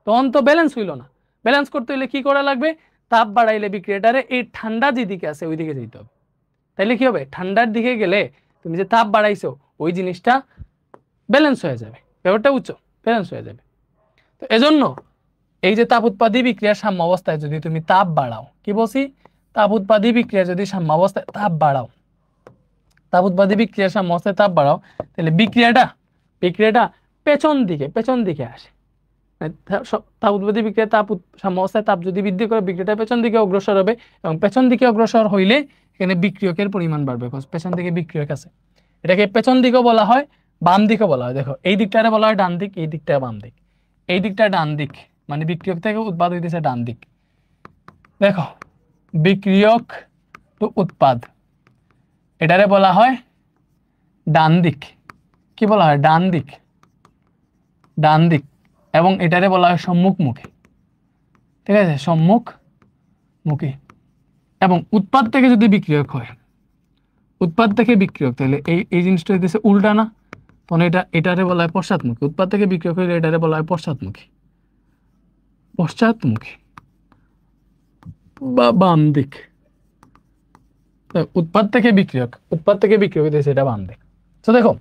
তখন তো ব্যালেন্স হইল না। ব্যালেন্স করতে হইলে কি করা লাগবে, তাপ বাড়াইলে বিক্রিয়াটারে এই ঠান্ডা যেদিকে আছে ওই দিকে যেতে হবে। তাইলে কি হবে, ঠান্ডার দিকে গেলে তুমি যে তাপ বাড়াইছো ওই জিনিসটা ব্যালেন্স হয়ে যাবে, ব্যাপারটা বুঝছো, ব্যালেন্স হয়ে যাবে। তো এজন্য এই যে তাপ উৎপাদী বিক্রিয়ার সাম্য অবস্থায় যদি তুমি তাপ বাড়াও, কি বলছি, তাপ উৎপাদী বিক্রিয়া যদি সাম্য অবস্থায় তাপ বাড়াও, তাপ উৎপাদী বিক্রিয়ার সাম্য অবস্থায় তাপ বাড়াও তাহলে বিক্রিয়াটা পেছন দিকে আসে। তাপ উৎপাদী বিক্রিয়া সাম্য অবস্থায় তাপ যদি বৃদ্ধি করে বিক্রিয়াটা পেছন দিকে অগ্রসর হবে, এবং পেছন দিকে অগ্রসর হইলে এখানে বিক্রিয়কের পরিমাণ বাড়বে, পেছন দিকে বিক্রিয়ক আছে। এটাকে পেছন দিকেও বলা হয়, বাম দিকেও বলা হয়। দেখো এই দিকটারে বলা হয় ডান দিক, এই দিকটা বাম দিক, এই দিকটা ডান দিক, মানে বিক্রিয়ক থেকে উৎপাদ হইতেছে ডান দিক। দেখো বিক্রিয়ক টু উৎপাদ এটারে বলা হয় ডান দিক, কি বলা হয়, ডান দিক, ডান দিক, এবং এটারে বলা হয় সম্মুখমুখী। ঠিক আছে, সম্মুখমুখী। এবং উৎপাদ থেকে যদি বিক্রিয়ক হয়, উৎপাদ থেকে বিক্রিয়ক, তাহলে এই জিনিসটা হইতেছে উল্টা না, তখন এটারে বলা হয় পশ্চাৎমুখী। উৎপাদ থেকে বিক্রিয়ক হইলে এটারে বলা হয় পশ্চাৎমুখী, পশ্চাৎমুখী বা বাম দিক। উৎপাদ থেকে বিক্রিয়ক হইতেছে এটা বাম দিক। তো দেখো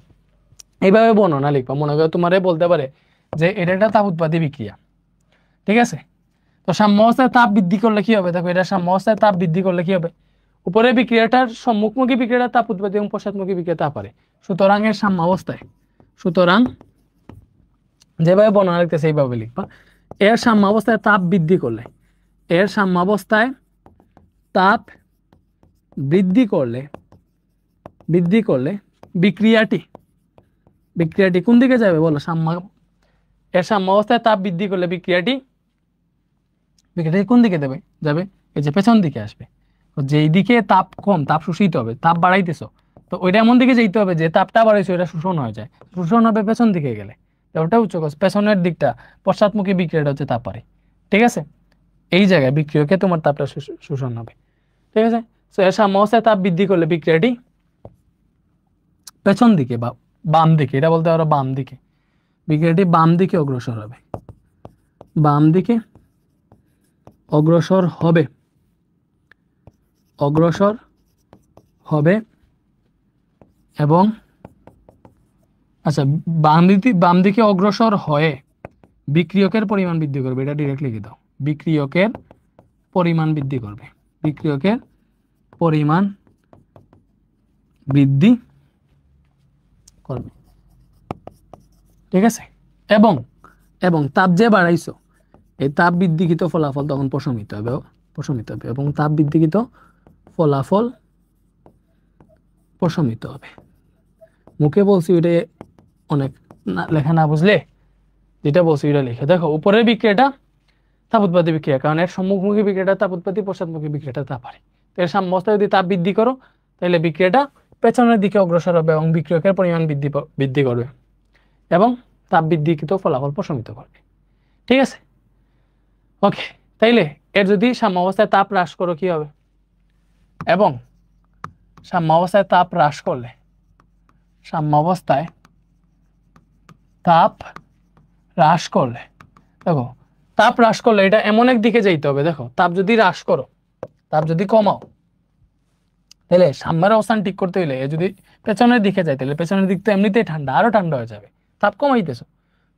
এইভাবে বর্ণনা লিখবা, মনে করো তোমারে বলতে পারে যে এটা একটা তাপ উৎপাদী বিক্রিয়া, ঠিক আছে, তো সাম্য অবস্থায় তাপ বৃদ্ধি করলে কি হবে, দেখো এটা সাম্য অবস্থায় তাপ বৃদ্ধি করলে কি হবে, উপরে বিক্রিয়াটার সম্মুখমুখী বিক্রিয়াটা তাপ উৎপাদী এবং পশ্চাৎমুখী বিক্রিয়া তাপ হারে। সুতরাং এর সাম্য অবস্থায়, সুতরাং যেভাবে বর্ণনা লিখতেছে এইভাবে লিখবা, এর সাম্য অবস্থায় তাপ বৃদ্ধি করলে, এর সাম্য অবস্থায় তাপ বৃদ্ধি করলে বিক্রিয়াটি কোন দিকে যাবে বলো, এর সাম্য অবস্থায় তাপ বৃদ্ধি করলে বিক্রিয়াটি কোন দিকে যাবে, এই যে পেছন দিকে আসবে। যেই দিকে তাপ কম, তাপ শোষিত হবে, তাপ বাড়াইতেছো, তো ওইটা এমন দিকে যেতে হবে যে তাপটা বাড়াইছো ওইটা শোষণ হয়ে যায়, শোষণ হবে পেছন দিকে গেলে, ওটা উচ্চ পেছনের দিকটা পশ্চাৎমুখী বিক্রিয়াটা হচ্ছে তাপ হারে। ঠিক আছে, এই জায়গায় বিক্রিয়কে তোমার তাপটা শোষণ হবে। ঠিক আছে, তো এর সাম্য অবস্থায় তাপ বৃদ্ধি করলে বিক্রিয়াটি পেছন দিকে বা বাম দিকে, এটা বলতে পারো বাম দিকে, বিক্রিয়াটি বাম দিকে অগ্রসর হবে, বাম দিকে অগ্রসর হবে এবং আচ্ছা বাম দিকে অগ্রসর হয়ে বিক্রিয়কের পরিমাণ বৃদ্ধি করবে, এটা ডিরেক্ট লিখে দাও, বিক্রিয়কের পরিমাণ বৃদ্ধি করবে, বিক্রিয়কের পরিমাণ বৃদ্ধি করবে। ঠিক আছে, এবং তাপ যে বাড়াইছো এই তাপ বৃদ্ধিকৃত ফলাফল তখন প্রশমিত হবে এবং তাপ বৃদ্ধিকৃত ফলাফল প্রশমিত হবে। মুখে বলছি ওইটা অনেক লেখা না বুঝলে যেটা বলছি ওইটা লিখে দেখো। উপরের বিক্রিয়াটা তাপ উৎপাদী বিক্রিয়া, কারণ এর সম্মুখমুখী বিক্রিয়াটা তাপ উৎপাদী, পশ্চাৎমুখী বিক্রিয়াটা তাপ হারি। তো এর সাম্যাবস্থায় যদি তাপ বৃদ্ধি করো তাহলে বিক্রিয়াটা পেছনের দিকে অগ্রসর হবে এবং বিক্রিয়কের পরিমাণ বৃদ্ধি করবে এবং তাপ বৃদ্ধিকৃত ফলাফল প্রশমিত করবে। ঠিক আছে, ওকে। তাইলে এর যদি সাম্যাবস্থায় তাপ হ্রাস করো কি হবে, এবং সাম্যাবস্থায় তাপ হ্রাস করলে, সাম্যাবস্থায় তাপ হ্রাস করলে দেখো, তাপ হ্রাস করলে এটা এমন এক দিকে যাইতে হবে। দেখো, তাপ যদি হ্রাস করো, তাপ যদি কমাও, তাহলে সাম্যের অবস্থান ঠিক করতে হলে যদি পেছনের দিকে যায় তাহলে পেছনের দিক তো এমনিতেই ঠান্ডা, আরো ঠান্ডা হয়ে যাবে। তাপ কমাইতেছো,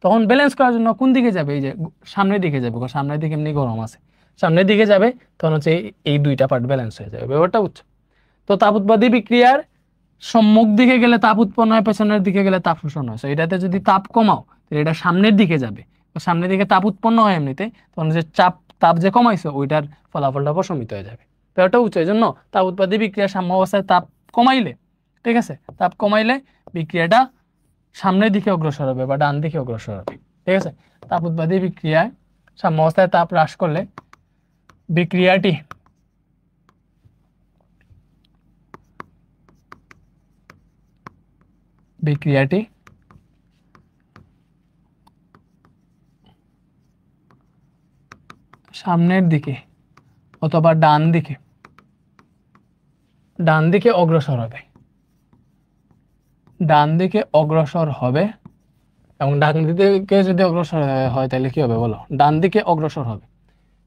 তখন ব্যালেন্স করার জন্য কোন দিকে যাবে? এই যে সামনের দিকে যাবে, সামনের দিকে এমনি গরম আছে, সামনের দিকে যাবে, তখন হচ্ছে এই দুইটা পার্ট ব্যালেন্স হয়ে যাবে। ব্যাপারটা বুঝছো? তো তাপ উৎপাদী বিক্রিয়ার সম্মুখ দিকে গেলে তাপ উৎপন্ন হয়, পেছনের দিকে গেলে তাপ শোষণ হয়। এটাতে যদি তাপ কমাও তাহলে এটা সামনের দিকে যাবে, সামনের দিকে তাপ উৎপন্ন হয় এমনিতে, তখন যে তাপ যে কমাইছো ওইটার ফলাফলটা প্রশমিত হয়ে যাবে। ব্যাপারটা বুঝছো? এই জন্য তাপ উৎপাদী বিক্রিয়া সাম্য অবস্থায় তাপ কমাইলে, ঠিক আছে, তাপ কমাইলে বিক্রিয়াটা সামনের দিকে অগ্রসর হবে বা ডান দিকে অগ্রসর হবে। ঠিক আছে, তাপ উৎপাদী বিক্রিয়ায় সাম্য অবস্থায় তাপ হ্রাস করলে বিক্রিয়াটি সামনের দিকে অথবা ডান দিকে অগ্রসর হবে, ডান দিকে অগ্রসর হবে। এবং ডান দিকে যদি অগ্রসর হয় তাহলে কি হবে বলো? ডান দিকে অগ্রসর হবে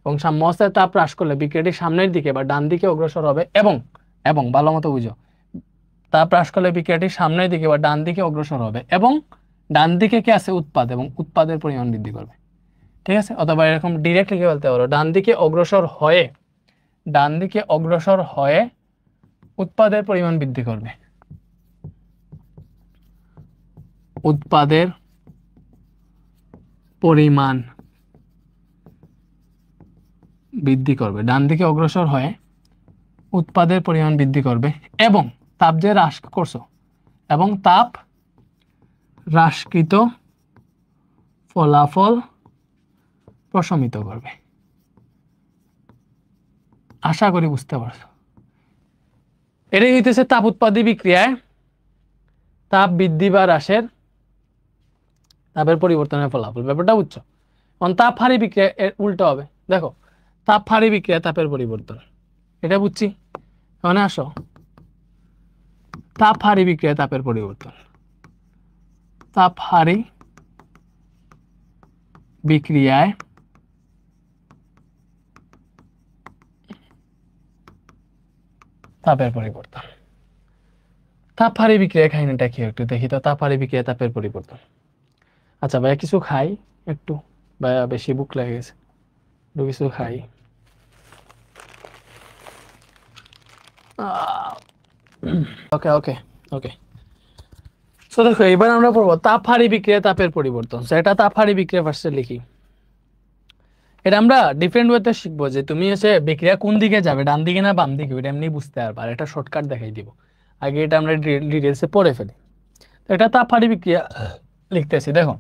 এবং সাম্য অবস্থায় তাপ হ্রাস করলে বিক্রিয়াটি সামনের দিকে বা ডান দিকে অগ্রসর হবে এবং ভালো মতো বুঝো, তাপ হ্রাস করলে বিক্রিয়াটি সামনের দিকে বা ডান দিকে অগ্রসর হবে এবং ডান দিকে কি আছে? উৎপাদ, এবং উৎপাদের পরিমাণ বৃদ্ধি করবে। ঠিক আছে, অথবা এরকম ডিরেক্ট লিখে বলতে পারো, ডান দিকে অগ্রসর হয়ে উৎপাদের পরিমাণ বৃদ্ধি করবে, উৎপাদের পরিমাণ বৃদ্ধি করবে, ডান দিকে অগ্রসর হয়ে উৎপাদের পরিমাণ বৃদ্ধি করবে এবং তাপ যে হ্রাস করছো এবং তাপ হ্রাসকৃত ফলাফল প্রশমিত করবে। আশা করি বুঝতে পারছো। এটাই হইতেছে তাপ উৎপাদী বিক্রিয়ায় তাপ বৃদ্ধি বা হ্রাসের তাপের পরিবর্তনের ফলাফল। ব্যাপারটা বুঝছো? কারণ তাপ হারি বিক্রিয়া এর উল্টো হবে। দেখো, তাপ হারি বিক্রিয়া তাপের পরিবর্তন, এটা বুঝছি। মানে আসো, তাপ হারি বিক্রিয়া তাপের পরিবর্তন, তাপ হারি বিক্রিয়ায় তাপের পরিবর্তন। তাপ হারি বিক্রিয়া কাহিনীটা কি একটু দেখি তো। তাপ হারি বিক্রিয়া তাপের পরিবর্তন। আচ্ছা ভাইয়া কিছু খাই একটু, ভাইয়া বেশি ভুক লেগে গেছে, একটু কিছু খাই। ওকে ওকে ওকে। সো দেখো, এবার আমরা পড়বো তাপ হারি বিক্রিয়া তাপের পরিবর্তন। এটা তাপ হারি বিক্রিয়া ফার্স্টে লিখি। এটা আমরা ডিফারেন্ট ওয়েতে শিখবো যে তুমি এসে বিক্রিয়া কোন দিকে যাবে, ডান দিকে না বাম দিকে, ওইটা এমনি বুঝতে পারবে। আর এটা শর্টকাট দেখাই দিব, আগে এটা আমরা ডিটেলসে পড়ে ফেলি। তো এটা তাপ হারি বিক্রিয়া লিখতেছি। দেখো,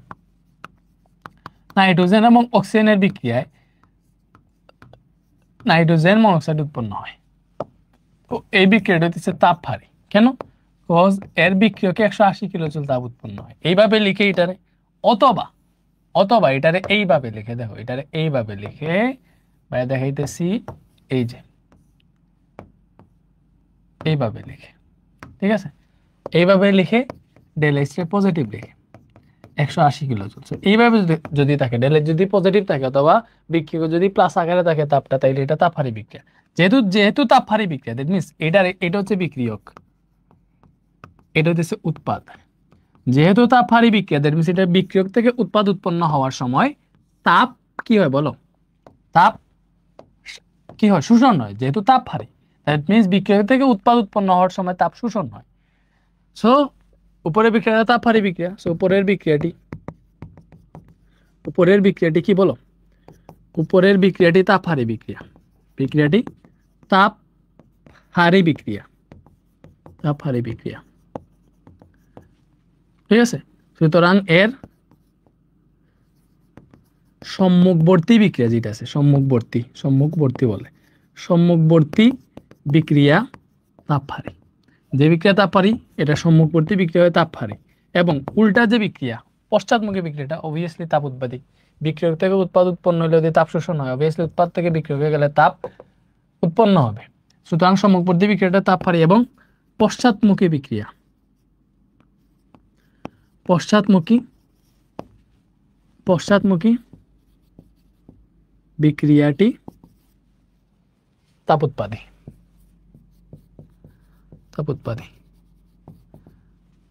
নাইট্রোজেন এবং অক্সিজেনের বিক্রিয়ায় নাইট্রোজেন মনোক্সাইড উৎপন্ন হয়। তো এই বিক্রিয়াটা হচ্ছে তাপ হারি। কেন? বিকজ এর বিক্রিয়কে 180 কিলোজুল তাপ উৎপন্ন হয়। এইভাবে লিখে এটারে, অথবা এটারে এইভাবে লিখে, দেখো এটারে এইভাবে লিখে ভাই দেখাইতেছি, এই যে এইভাবে লিখে, ঠিক আছে, এইভাবে লিখে ডেল এইচ পজিটিভ লিখে 180 কিলোজুল। এইভাবে যদি থাকে, ডেল এইচ যদি পজিটিভ থাকে অথবা বিক্রিয়ক যদি প্লাস আকারে থাকে তাপটা, তাইলে এটা তাপ হারি বিক্রিয়া। যেহেতু তাপ হারি বিক্রিয়া, দ্যাট মিন্স এটা হচ্ছে বিক্রিয়ক, এটা হচ্ছে উৎপাদ। যেহেতু তাপ হারি বিক্রিয়া, দ্যাট মিন্স এটা বিক্রিয়ক থেকে উৎপাদ উৎপন্ন হওয়ার সময় তাপ কি হয় বলো? তাপ কি হয়? শোষণ হয়। যেহেতু তাপ হারি, দ্যাট মিন্স বিক্রিয়ক থেকে উৎপাদ উৎপন্ন হওয়ার সময় তাপ শোষণ হয়। সো উপরের বিক্রিয়াটা তাপ হারি বিক্রিয়া। সো উপরের বিক্রিয়াটি কি বলো? উপরের বিক্রিয়াটি তাপ হারি বিক্রিয়া। বিক্রিয়াটি তাপ হারি বিক্রিয়া। তাপহারী বিক্রিয়া। ঠিক আছে, সুতরাং এর সম্মুখবর্তী বিক্রিয়া যেটা আছে, সম্মুখবর্তী বলে, সম্মুখবর্তী বিক্রিয়া তাপহারী। যে বিক্রিয়া তাপহারী এটা সম্মুখবর্তী বিক্রিয়া হয় তাপহারী। এবং উল্টা যে বিক্রিয়া পশ্চাৎমুখী বিক্রিয়াটা অবভিয়াসলি তাপ উৎপাদী। বিক্রিয়ক থেকে উৎপাদ উৎপন্ন হলে যদি তাপ শোষণ হয়, অবভিয়াসলি উৎপাদ থেকে বিক্রিয়কে গেলে তাপ উৎপন্ন হবে। সুতরাং সম্মুখবর্তী বিক্রিয়াটা তাপহারী। এবং পশ্চাৎমুখী বিক্রিয়া, পশ্চাৎমুখী বিক্রিয়াটি তাপ উৎপাদী।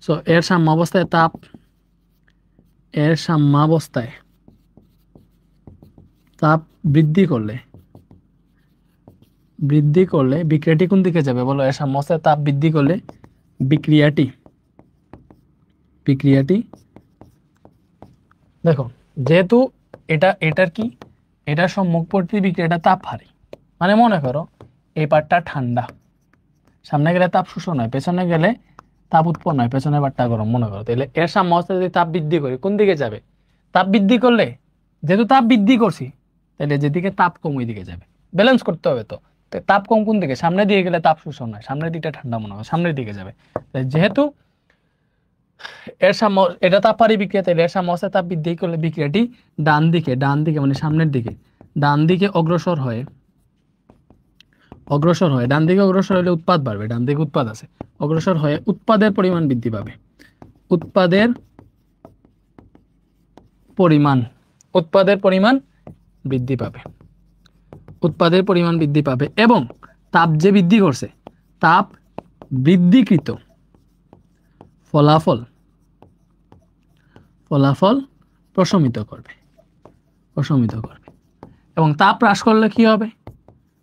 সো এর সাম্যাবস্থায় তাপ বৃদ্ধি করলে বিক্রিয়াটি কোন দিকে যাবে বলো? এর সাম্যাবস্থায় তাপ বৃদ্ধি করলে বিক্রিয়াটি দেখো, যেহেতু এটার কি, এটা সম্মুখবর্তী বিক্রিয়াটা তাপহারী, মানে মনে করো এই পার্টটা ঠান্ডা, সামনে গেলে তাপ শোষণ হয়, পেছনে গেলে তাপ উৎপন্ন হয়, পেছনের পার্টটা গরম মনে করো। তাহলে এর সাম্যাবস্থায় যদি তাপ বৃদ্ধি করি কোন দিকে যাবে? তাপ বৃদ্ধি করলে, যেহেতু তাপ বৃদ্ধি করছি, তাহলে যেদিকে তাপ কম ওই দিকে যাবে। ব্যালেন্স করতে হবে তো। তাপ কম কোন দিকে? সামনের দিকে গেলে তাপ শোষণ হয়, সামনের দিকটা ঠান্ডা মনে হয়, সামনের দিকে যাবে। যেহেতু এটা তাপহারী বিক্রিয়া, তাহলে এর সাম্যাবস্থায় তাপ বৃদ্ধি করলে বিক্রিয়াটি ডান দিকে মানে সামনের দিকে ডান দিকে অগ্রসর হয়। ডান দিকে অগ্রসর হলে উৎপাদ বাড়বে, ডান দিকে উৎপাদ আছে, অগ্রসর হয়ে উৎপাদের পরিমাণ বৃদ্ধি পাবে। উৎপাদের পরিমাণ বৃদ্ধি পাবে এবং তাপ যে বৃদ্ধি করছে, তাপ বৃদ্ধিকৃত ফলাফল প্রশমিত করবে। এবং তাপ হ্রাস করলে কি হবে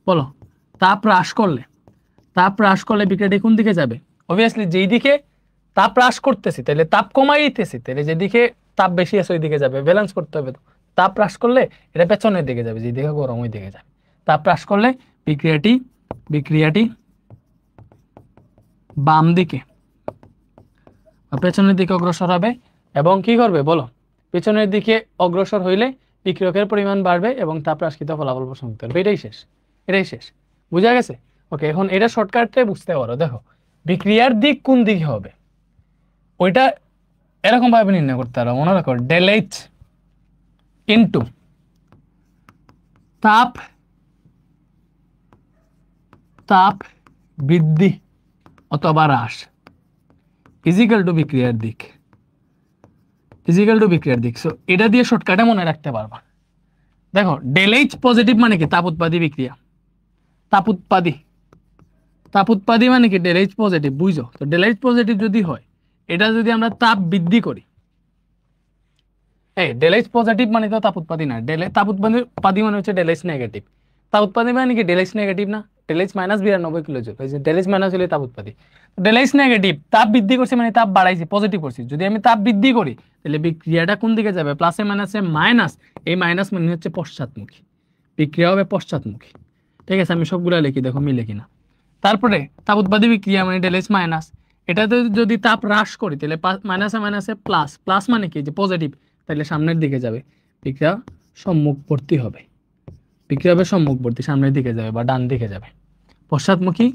বলো? তাপ হ্রাস করলে বিক্রিয়াটি কোন দিকে যাবে? অবভিয়াসলি যেই দিকে তাপ হ্রাস করতেছি তাহলে তাপ কমাই দিতেছি, তাহলে যেদিকে তাপ বেশি আছে ওই দিকে যাবে। ব্যালেন্স করতে হবে তো। তাপ হ্রাস করলে এটা পেছনের দিকে যাবে, যেদিকে গরম ওই দিকে যাবে। তাপ হ্রাস করলে বিক্রিয়াটি বাম দিকে পেছনের দিকে অগ্রসর হবে। এবং কি করবে বলো? পেছনের দিকে অগ্রসর হইলে বিক্রিয়কের পরিমাণ বাড়বে এবং তাপ হ্রাসকৃত ফলাফল প্রশমিত হবে। এটাই শেষ। বুঝা গেছে? ওকে, এখন এটা শর্টকাটে বুঝতে পারো। দেখো, বিক্রিয়ার দিক কোন দিকে হবে ওইটা এরকম ভাবে নির্ণয় করতে পারো। মনে রাখো, ডেল এইচ ইন্টু তাপ বৃদ্ধি অথবা হ্রাস ইজিক্যাল টু বিক্রিয়ার দিক। সো এটা দিয়ে শর্টকাটে মনে রাখতে পারবা। দেখো, ডেল এইচ পজিটিভ মানে কি? তাপ উৎপাদী বিক্রিয়া, তাপ উৎপাদী মানে কি? ডেল এইচ পজিটিভ, বুঝো তো? ডেল এইচ পজিটিভ যদি হয়, এটা যদি আমরা তাপ বৃদ্ধি করি, ডেল এইচ পজিটিভ মানে তো তাপ উৎপাদী না। তাপ উৎপাদী মানে হচ্ছে ডেল এইচ নেগেটিভ। তাপ উৎপাদী মানে কি? ডেল এইচ নেগেটিভ না? Del H minus 92 kilojoule, del H minus হলে তাপ উৎপাদী। ডেল এইচ নেগেটিভ, তাপ বৃদ্ধি করছে মানে তাপ বাড়াইছি, পজিটিভ করছি। যদি আমি তাপ বৃদ্ধি করি তাহলে বিক্রিয়াটা কোন দিকে যাবে? প্লাসে মাইনাসে মাইনাস, এই মাইনাস মানে হচ্ছে পশ্চাৎমুখী, বিক্রিয়া হবে পশ্চাৎমুখী। ঠিক আছে, আমি সবগুলো লিখি, দেখো মিলে কিনা। তারপরে তাপ উৎপাদী বিক্রিয়া মানে ডেল এইচ মাইনাস, এটাতে যদি তাপ হ্রাস করি তাহলে মাইনাসে মাইনাসে প্লাস, প্লাস মানে কি? যে পজিটিভ, তাহলে সামনের দিকে যাবে। বিক্রিয়া সম্মুখবর্তী হবে, সামনের দিকে যাবে বা ডান দিকে যাবে। পশ্চাৎমুখী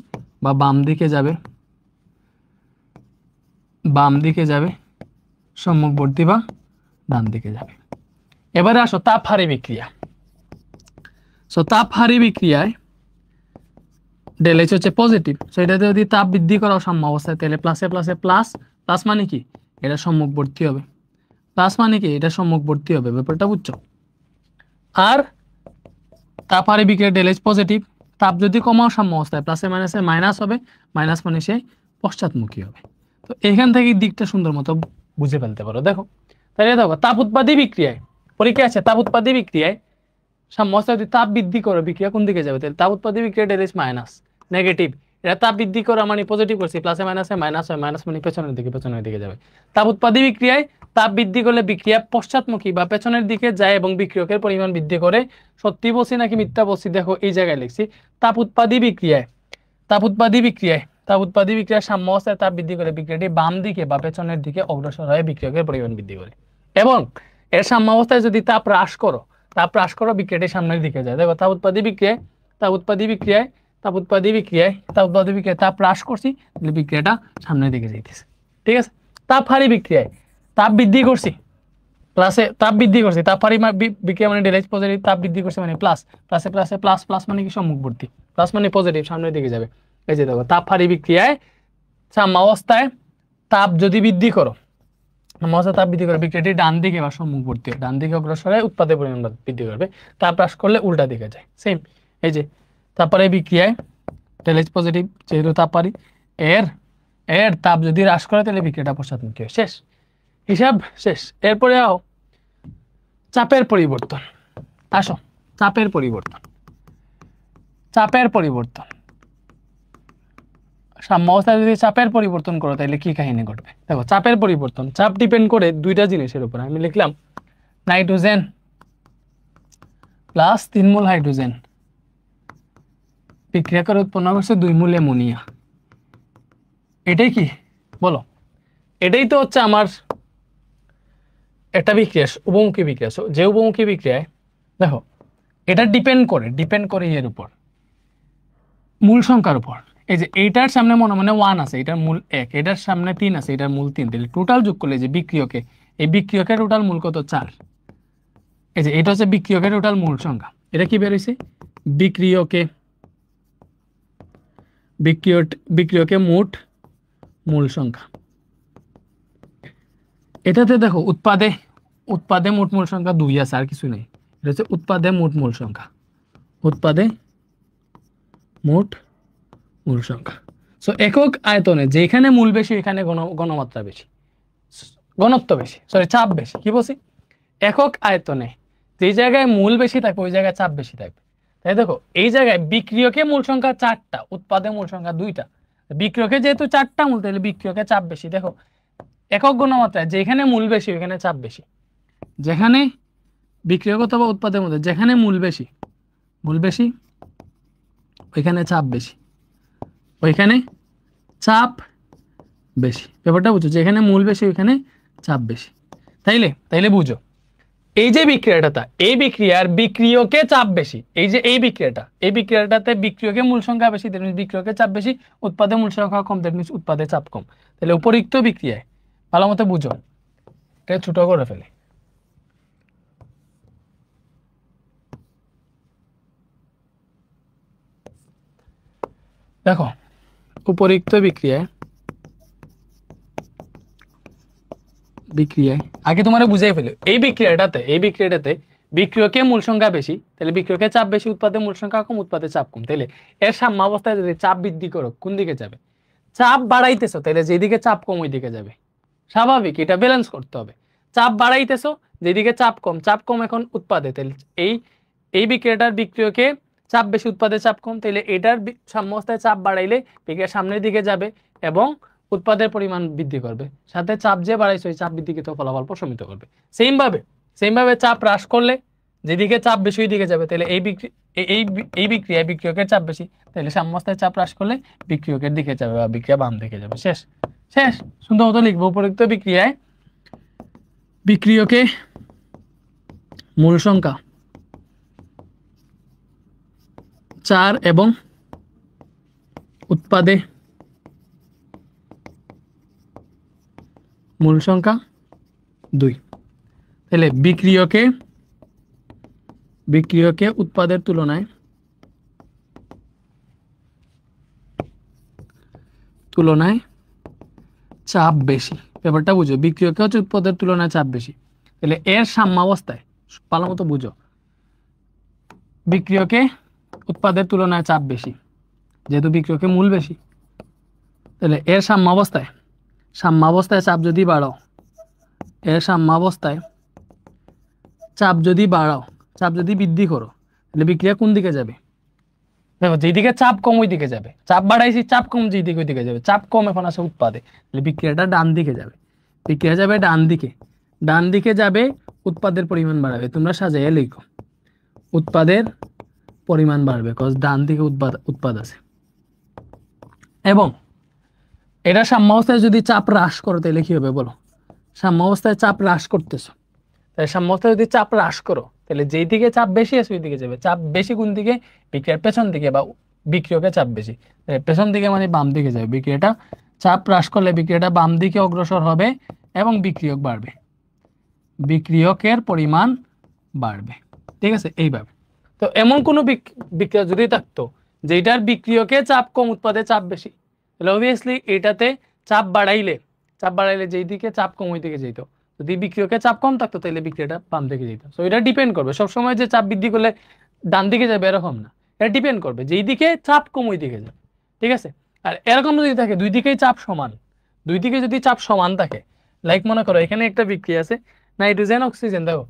বা বাম দিকে যাবে, সম্মুখবর্তী বা ডান দিকে যাবে। এবারে আসো তাপহারী বিক্রিয়া। সো তাপহারী বিক্রিয়ায় ডেল এইচ হচ্ছে পজিটিভ, সো এটাতে যদি তাপ বৃদ্ধি করা সাম্য অবস্থায় তাহলে প্লাসে প্লাসে প্লাস, প্লাস মানে কি? এটা সম্মুখবর্তী হবে, ব্যাপারটা বুঝছো? আর তাপহারী বিক্রিয়া ডেল এইচ পজিটিভ, তাপ যদি কমাও সাম্য অবস্থায় প্লাসে মাইনাসে মাইনাস হবে, মাইনাস মানে সে পশ্চাৎমুখী হবে। তো এখান থেকে দিকটা সুন্দর মতো বুঝে ফেলতে পারো। দেখো, তাহলে দেখো, তাপ উৎপাদী বিক্রিয়ায় পরীক্ষা আছে, তাপ উৎপাদী বিক্রিয়ায় সাম্য অবস্থায় যদি তাপ বৃদ্ধি করো বিক্রিয়া কোন দিকে যাবে? তাহলে তাপ উৎপাদী বিক্রিয়া ডেল এইচ মাইনাস নেগেটিভ, এটা তাপ বৃদ্ধি করা মানে পজিটিভ করছি, প্লাসে মাইনাসে মাইনাস হয়, মাইনাস মানে পেছনের দিকে যাবে। তাপ উৎপাদী বিক্রিয়ায় তাপ বৃদ্ধি করলে বিক্রিয়া পশ্চাৎমুখী বা পেছনের দিকে যায় এবং বিক্রিয়কের পরিমাণ বৃদ্ধি করে। সত্যি বলছি নাকি মিথ্যা বলছি? দেখো, এই জায়গায় লিখছি তাপ উৎপাদী বিক্রিয়ায় তাপ উৎপাদী বিক্রিয়ার সাম্যাবস্থায় তাপ বৃদ্ধি করে বিক্রিয়াটি বাম দিকে বা পেছনের দিকে অগ্রসর হয়ে বিক্রিয়কের পরিমাণ বৃদ্ধি করে। এবং এর সাম্যাবস্থায় যদি তাপ হ্রাস করো বিক্রিয়াটি সামনের দিকে যায়। দেখো তাপ উৎপাদী বিক্রিয়ায় তাপ হ্রাস করছি, তাহলে বিক্রিয়াটা সামনের দিকে যাইতেছে। ঠিক আছে। তাপ হারি বিক্রিয়ায় তাপ বৃদ্ধি করছি, তাপ হারি বিক্রিয়া মানে ডেলএইচ পজিটিভ, তাপ বৃদ্ধি করছে মানে প্লাস, প্লাস মানে কি সম্মুখবর্তী, প্লাস মানে পজিটিভ, সামনের দিকে যাবে। এই যে দেখো তাপ হারি বিক্রিয়ায় সাম্যাবস্থায় তাপ যদি বৃদ্ধি করো, বিক্রিয়াটি ডান দিকে বা সম্মুখবর্তী, ডান দিকে অগ্রসর হয়ে উৎপাদের পরিমাণ বৃদ্ধি করবে। তাপ হ্রাস করলে উল্টা দিকে যায়। সেম এই যে তারপরে বিক্রিয়ায় ডেলএইচ পজিটিভ, যেহেতু তাপ হারি, এর তাপ যদি হ্রাস করে তাহলে বিক্রিয়াটা পশ্চাৎমুখী হয়। শেষ, হিসাব শেষ। এরপরে আও চাপের পরিবর্তন। আসো চাপের পরিবর্তন সাম্যাবস্থায় যদি চাপের পরিবর্তন করো তাহলে কি কাহিনী ঘটবে? দেখো চাপের পরিবর্তন, চাপ ডিপেন্ড করে দুইটা জিনিসের উপর। আমি লিখলাম নাইট্রোজেন প্লাস 3 মোল হাইড্রোজেন বিক্রিয়া করে উৎপন্ন করছে 2 মোল অ্যামোনিয়া। এটাই কি বলো? এটাই তো হচ্ছে আমার একটা বিক্রিয়া, উপমুখী বিক্রিয়া। যে উপমুখী বিক্রিয়ায় দেখো এটা ডিপেন্ড করে এর উপর, মূল সংখ্যার উপর। এই যে এইটার সামনে মনে 1 আছে, এটার মূল 1, এটার সামনে 3 আছে, এটার মূল 3, তাহলে টোটাল যোগ করলে যে বিক্রিয়কে, এই বিক্রিয়কের টোটাল মূল কত? 4। এই যে এটা হচ্ছে বিক্রিয়কের টোটাল মূল সংখ্যা। এটা কি বের হইছে? বিক্রিয়কে মোট মূল সংখ্যা। এটাতে দেখো উৎপাদে মোট মূল সংখ্যা 2 আছে, আর কিছু নেই। এটা হচ্ছে উৎপাদে মোট মূল সংখ্যা, সো একক আয়তনে যেখানে মূল বেশি এখানে ঘনমাত্রা বেশি, ঘনত্ব বেশি, চাপ বেশি। কি বলছি? একক আয়তনে যে জায়গায় মূল বেশি থাকবে ওই জায়গায় চাপ বেশি থাকবে। তাই দেখো এই জায়গায় বিক্রিয়কে মূল সংখ্যা 4টা, উৎপাদে মূল সংখ্যা 2টা। বিক্রিয়কে যেহেতু 4টা মূল, তাহলে বিক্রিয়কে চাপ বেশি। দেখো একক ঘনমাত্রায় যেখানে মূল বেশি ওইখানে চাপ বেশি, যেখানে বিক্রিয়ক অথবা উৎপাদের মধ্যে যেখানে মূল বেশি ওইখানে চাপ বেশি, ব্যাপারটা বুঝো। যেখানে মূল বেশি ওইখানে চাপ বেশি। তাইলে বুঝো এই যে বিক্রিয়াটা, এই বিক্রিয়ার বিক্রিয়কে চাপ বেশি। এই যে এই বিক্রিয়াটাতে বিক্রিয়কে মূল সংখ্যা বেশি, দ্যাট মিন্স বিক্রিয়কে চাপ বেশি, উৎপাদে মূল সংখ্যা কম, দ্যাট মিন্স উৎপাদে চাপ কম। তাহলে উপরিক্ত বিক্রিয়ায় ভালো মতো বুঝো, এটা ছোট করে ফেলে। দেখো উপরিক্ত বিক্রিয়ায় আগে তোমার বুঝাই ফেলো। এই বিক্রিয়াটাতে বিক্রিয়কে মূল সংখ্যা বেশি, তাহলে বিক্রিয়কে চাপ বেশি, উৎপাদে মূল সংখ্যা কম, উৎপাদে চাপ কম। তাহলে এর সাম্যাবস্থায় যদি চাপ বৃদ্ধি করো কোন দিকে যাবে? চাপ বাড়াইতেছো তাহলে যেদিকে চাপ কম ওই দিকে যাবে। স্বাভাবিক, এটা ব্যালেন্স করতে হবে। চাপ বাড়াইতেছো যেদিকে চাপ কম এখন উৎপাদে, তাহলে এই বিক্রিয়াটার বিক্রিয়কে চাপ বেশি, উৎপাদে চাপ কম, তাহলে এটার সাম্যাবস্থায় চাপ বাড়াইলে বিক্রিয়া সামনের দিকে যাবে এবং উৎপাদের পরিমাণ বৃদ্ধি করবে, সাথে চাপ যে বাড়াইছে ওই চাপ বৃদ্ধিকৃত ফলাফল প্রশমিত করবে। সেম ভাবে চাপ হ্রাস করলে যেদিকে চাপ বেশি ওই দিকে যাবে। তাহলে এই বিক্রিয়ায় বিক্রিয়কের চাপ বেশি, তাহলে সাম্যাবস্থায় চাপ হ্রাস করলে বিক্রিয়কের দিকে যাবে বা বিক্রিয়া বাম দিকে যাবে। শেষ। সুন্দর মতো লিখবো। উপরোক্ত বিক্রিয়ায় বিক্রিয়কে মূল সংখ্যা 4 এবং উৎপাদে মূল সংখ্যা 2। তাহলে বিক্রিয়কে উৎপাদের তুলনায় চাপ বেশি। ব্যাপারটা বুঝো, বিক্রিয়কে হচ্ছে উৎপাদের তুলনায় চাপ বেশি। তাহলে এর সাম্যাবস্থায় ভালো মতো বুঝো, বিক্রিয়কে উৎপাদের তুলনায় চাপ বেশি, যেহেতু বিক্রিয়কে মূল বেশি, তাহলে এর সাম্যাবস্থায় চাপ যদি বাড়াও, চাপ যদি বৃদ্ধি করো, তাহলে বিক্রিয়া কোন দিকে যাবে? দেখো যেদিকে চাপ কম ওই দিকে যাবে। চাপ বাড়াইছি, চাপ কম যেদিকে ওই দিকে যাবে। চাপ কম এখন আছে উৎপাদে, তাহলে বিক্রিয়াটা ডান দিকে যাবে। বিক্রিয়া যাবে ডান দিকে যাবে, উৎপাদের পরিমাণ বাড়াবে। তোমরা সাজাইয়া লিখো, উৎপাদের পরিমাণ বাড়বে, কজ ডান দিকে উৎপাদ আছে। এবং এটা সাম্যাবস্থায় যদি চাপ হ্রাস করো তাহলে কি হবে বলো? সাম্যাবস্থায় চাপ হ্রাস করতেছো, তাহলে সাম্যাবস্থায় যদি চাপ হ্রাস করো তাহলে যেই দিকে চাপ বেশি আছে ওই দিকে যাবে। চাপ বেশি কোন দিকে? বিক্রিয়ার পেছন দিকে, বা বিক্রিয়কের চাপ বেশি পেছন দিকে মানে বাম দিকে যাবে। বিক্রিয়াটা চাপ হ্রাস করলে বিক্রিয়াটা বাম দিকে অগ্রসর হবে এবং বিক্রিয়ক বাড়বে, বিক্রিয়কের পরিমাণ বাড়বে। ঠিক আছে, এইভাবে। তো এমন কোনো বিক্রিয়া যদি থাকতো যেটার বিক্রিয়কে চাপ কম উৎপাদে চাপ বেশি, তাহলে অবভিয়াসলি এটাতে চাপ বাড়াইলে যেই দিকে চাপ কম ওই দিকে যেত। যদি বিক্রিয়কে চাপ কম থাকতো তাহলে বিক্রিয়াটা বাম দিকে যেত। সো এটা ডিপেন্ড করবে, সবসময় যে চাপ বৃদ্ধি করলে ডান দিকে যাবে এরকম না, এটা ডিপেন্ড করবে যেই দিকে চাপ কম ওই দিকে যাবে। ঠিক আছে, আর এরকম যদি থাকে দুই দিকেই চাপ সমান, দুই দিকে যদি চাপ সমান থাকে, লাইক মনে করো এখানে একটা বিক্রিয়া আছে নাইট্রোজেন অক্সিজেন, দেখো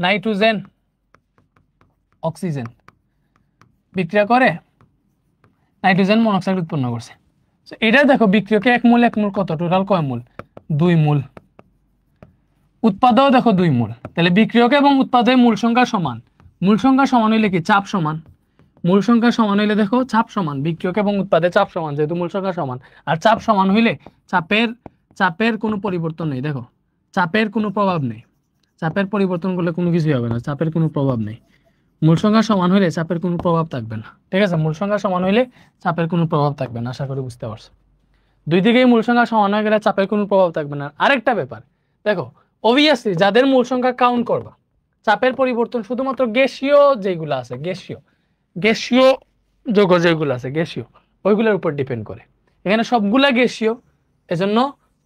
নাইট্রোজেন অক্সিজেন বিক্রিয়া করে নাইট্রোজেন মনোক্সাইড উৎপন্ন করছে। এটা দেখো বিক্রিয়কে এক মোল কত, টোটাল কয় মোল? 2 মোল। উৎপাদও দেখো 2 মোল। তাহলে বিক্রিয়ক এবং উৎপাদের মূল সংখ্যা সমান। মূল সংখ্যা সমান হইলে কি? চাপ সমান। মূল সংখ্যা সমান হইলে দেখো চাপ সমান, বিক্রিয়ক এবং উৎপাদের চাপ সমান, যেহেতু মূল সংখ্যা সমান। আর চাপ সমান হইলে চাপের কোনো পরিবর্তন নেই। দেখো চাপের কোনো প্রভাব নেই, চাপের পরিবর্তন করলে কোনো কিছুই হবে না, চাপের কোনো প্রভাব নেই। মূল সংখ্যা সমান হইলে চাপের কোনো প্রভাব থাকবে না। ঠিক আছে, মূল সংখ্যা সমান হইলে চাপের কোনো প্রভাব থাকবে না, আশা করি বুঝতে পারছো। দুই দিকেই মূল সংখ্যা সমান হয়ে গেলে চাপের কোনো প্রভাব থাকবে না। আরেকটা ব্যাপার দেখো, অবভিয়াসলি যাদের মূল সংখ্যা কাউন্ট করবা, চাপের পরিবর্তন শুধুমাত্র গ্যাসীয় যেগুলো আছে, গ্যাসীয় যৌগ যেগুলো আছে গ্যাসীয়, ওইগুলোর উপর ডিপেন্ড করে। এখানে সবগুলা গ্যাসীয়, এজন্য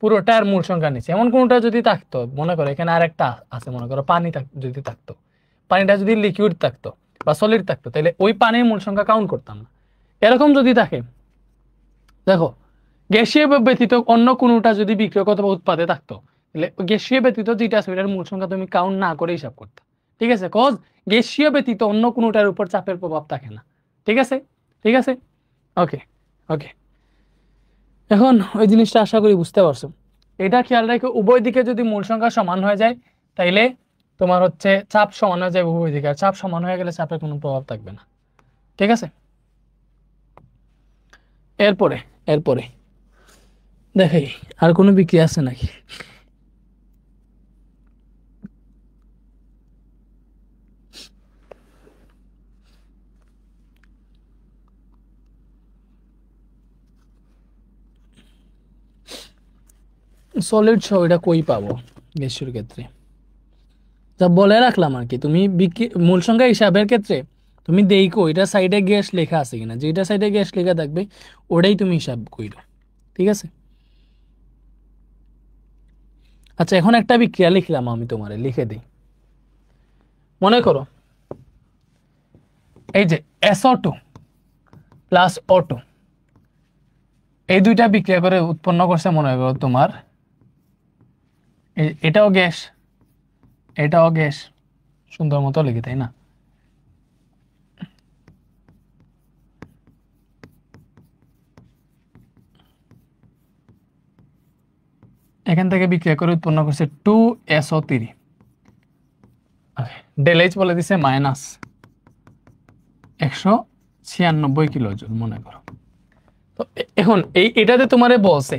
পুরোটার মূল সংখ্যা নিচ্ছে। এমন কোনটা যদি থাকতো, মনে করো এখানে আরেকটা আছে, মনে করো পানি যদি থাকতো, পানিটা যদি লিকুইড থাকতো বা সলিড থাকতো, তাহলে ওই পানির মূল সংখ্যা কাউন্ট করতাম না। এরকম যদি থাকে, দেখো গ্যাসীয় ব্যতীত অন্য কোনোটা যদি বিক্রিয়ক অথবা উৎপাদে থাকতো, তাহলে গ্যাসীয় ব্যতীত যেটা আছে ওটার মূল সংখ্যা তুমি কাউন্ট না করে হিসাব করতে। ঠিক আছে, কজ গ্যাসীয় ব্যতীত অন্য কোনোটার উপর চাপের প্রভাব থাকে না। ঠিক আছে, ঠিক আছে, ওকে ওকে। এখন ওই জিনিসটা আশা করি বুঝতে পারছো। এটা খেয়াল রেখে উভয় দিকে যদি মূল সংখ্যা সমান হয়ে যায় তাইলে তোমার হচ্ছে চাপ সমান হয়ে যাবে উভয় দিকে, আর চাপ সমান হয়ে গেলে চাপের কোনো প্রভাব থাকবে না। ঠিক আছে, এরপরে দেখি আর কোনো বিক্রিয়া আছে নাকি। সলিড সহ এটা কই পাবো গ্যাসীয় ক্ষেত্রে? যা বলে রাখলাম আর কি, তুমি মূল সংখ্যা হিসাবের ক্ষেত্রে তুমি দেখো এটা সাইডে গ্যাস লেখা আছে কিনা, যেটা সাইডে গ্যাস লেখা থাকবে ওটাই তুমি হিসাব করো। ঠিক আছে, আচ্ছা এখন একটা বিক্রিয়া লিখলাম, আমি তোমারে লিখে দিই। মনে করো এই যে SO2 প্লাস O2, এই দুইটা বিক্রিয়া করে উৎপন্ন করছে মনে করো তোমার এটাও গ্যাস, এটাও গ্যাস, সুন্দর মতো লিখি তাই না? এখান থেকে বিক্রিয়া করে উৎপন্ন করছে 2SO3, ডেলএইচ বলে দিছে -196 কিলোজুল মনে করো। তো এখন এটাতে তোমারে বলছে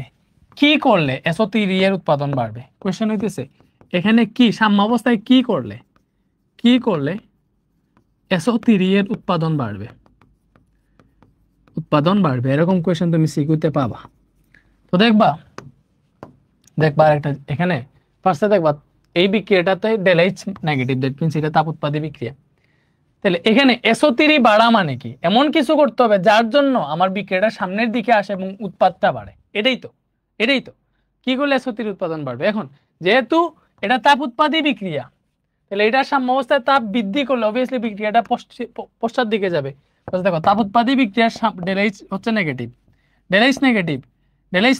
কি করলে SO3 এর উৎপাদন বাড়বে। কোয়েশ্চেন হইতেছে এখানে কি সাম্যাবস্থায় কি করলে SO3 এর উৎপাদন বাড়বে, এরকম কোয়েশ্চেন তুমি সিকিউতে পাবা। তো দেখবা একটা এখানে ফার্স্টে দেখবা এই বিক্রিয়াটাতে ডেলএইচ নেগেটিভ, দ্যাট মিন্স এটা তাপ উৎপাদী বিক্রিয়া। তাহলে এখানে SO3 বাড়া মানে কি? এমন কিছু করতে হবে যার জন্য আমার বিক্রিয়াটা সামনের দিকে আসে এবং উৎপাদটা বাড়ে। এটাই তো কি করলে SO3 উৎপাদন বাড়বে। এখন যেহেতু এটা তাপ উৎপাদী বিক্রিয়া, তাহলে এটা সাম্যাবস্থায় তাপ বৃদ্ধি করলে অবভিয়াসলি বিক্রিয়াটা পশ্চাৎ দিকে যাবে। দেখো তাপ উৎপাদী বিক্রিয়ার ডেলএইচ হচ্ছে নেগেটিভ, ডেলএইচ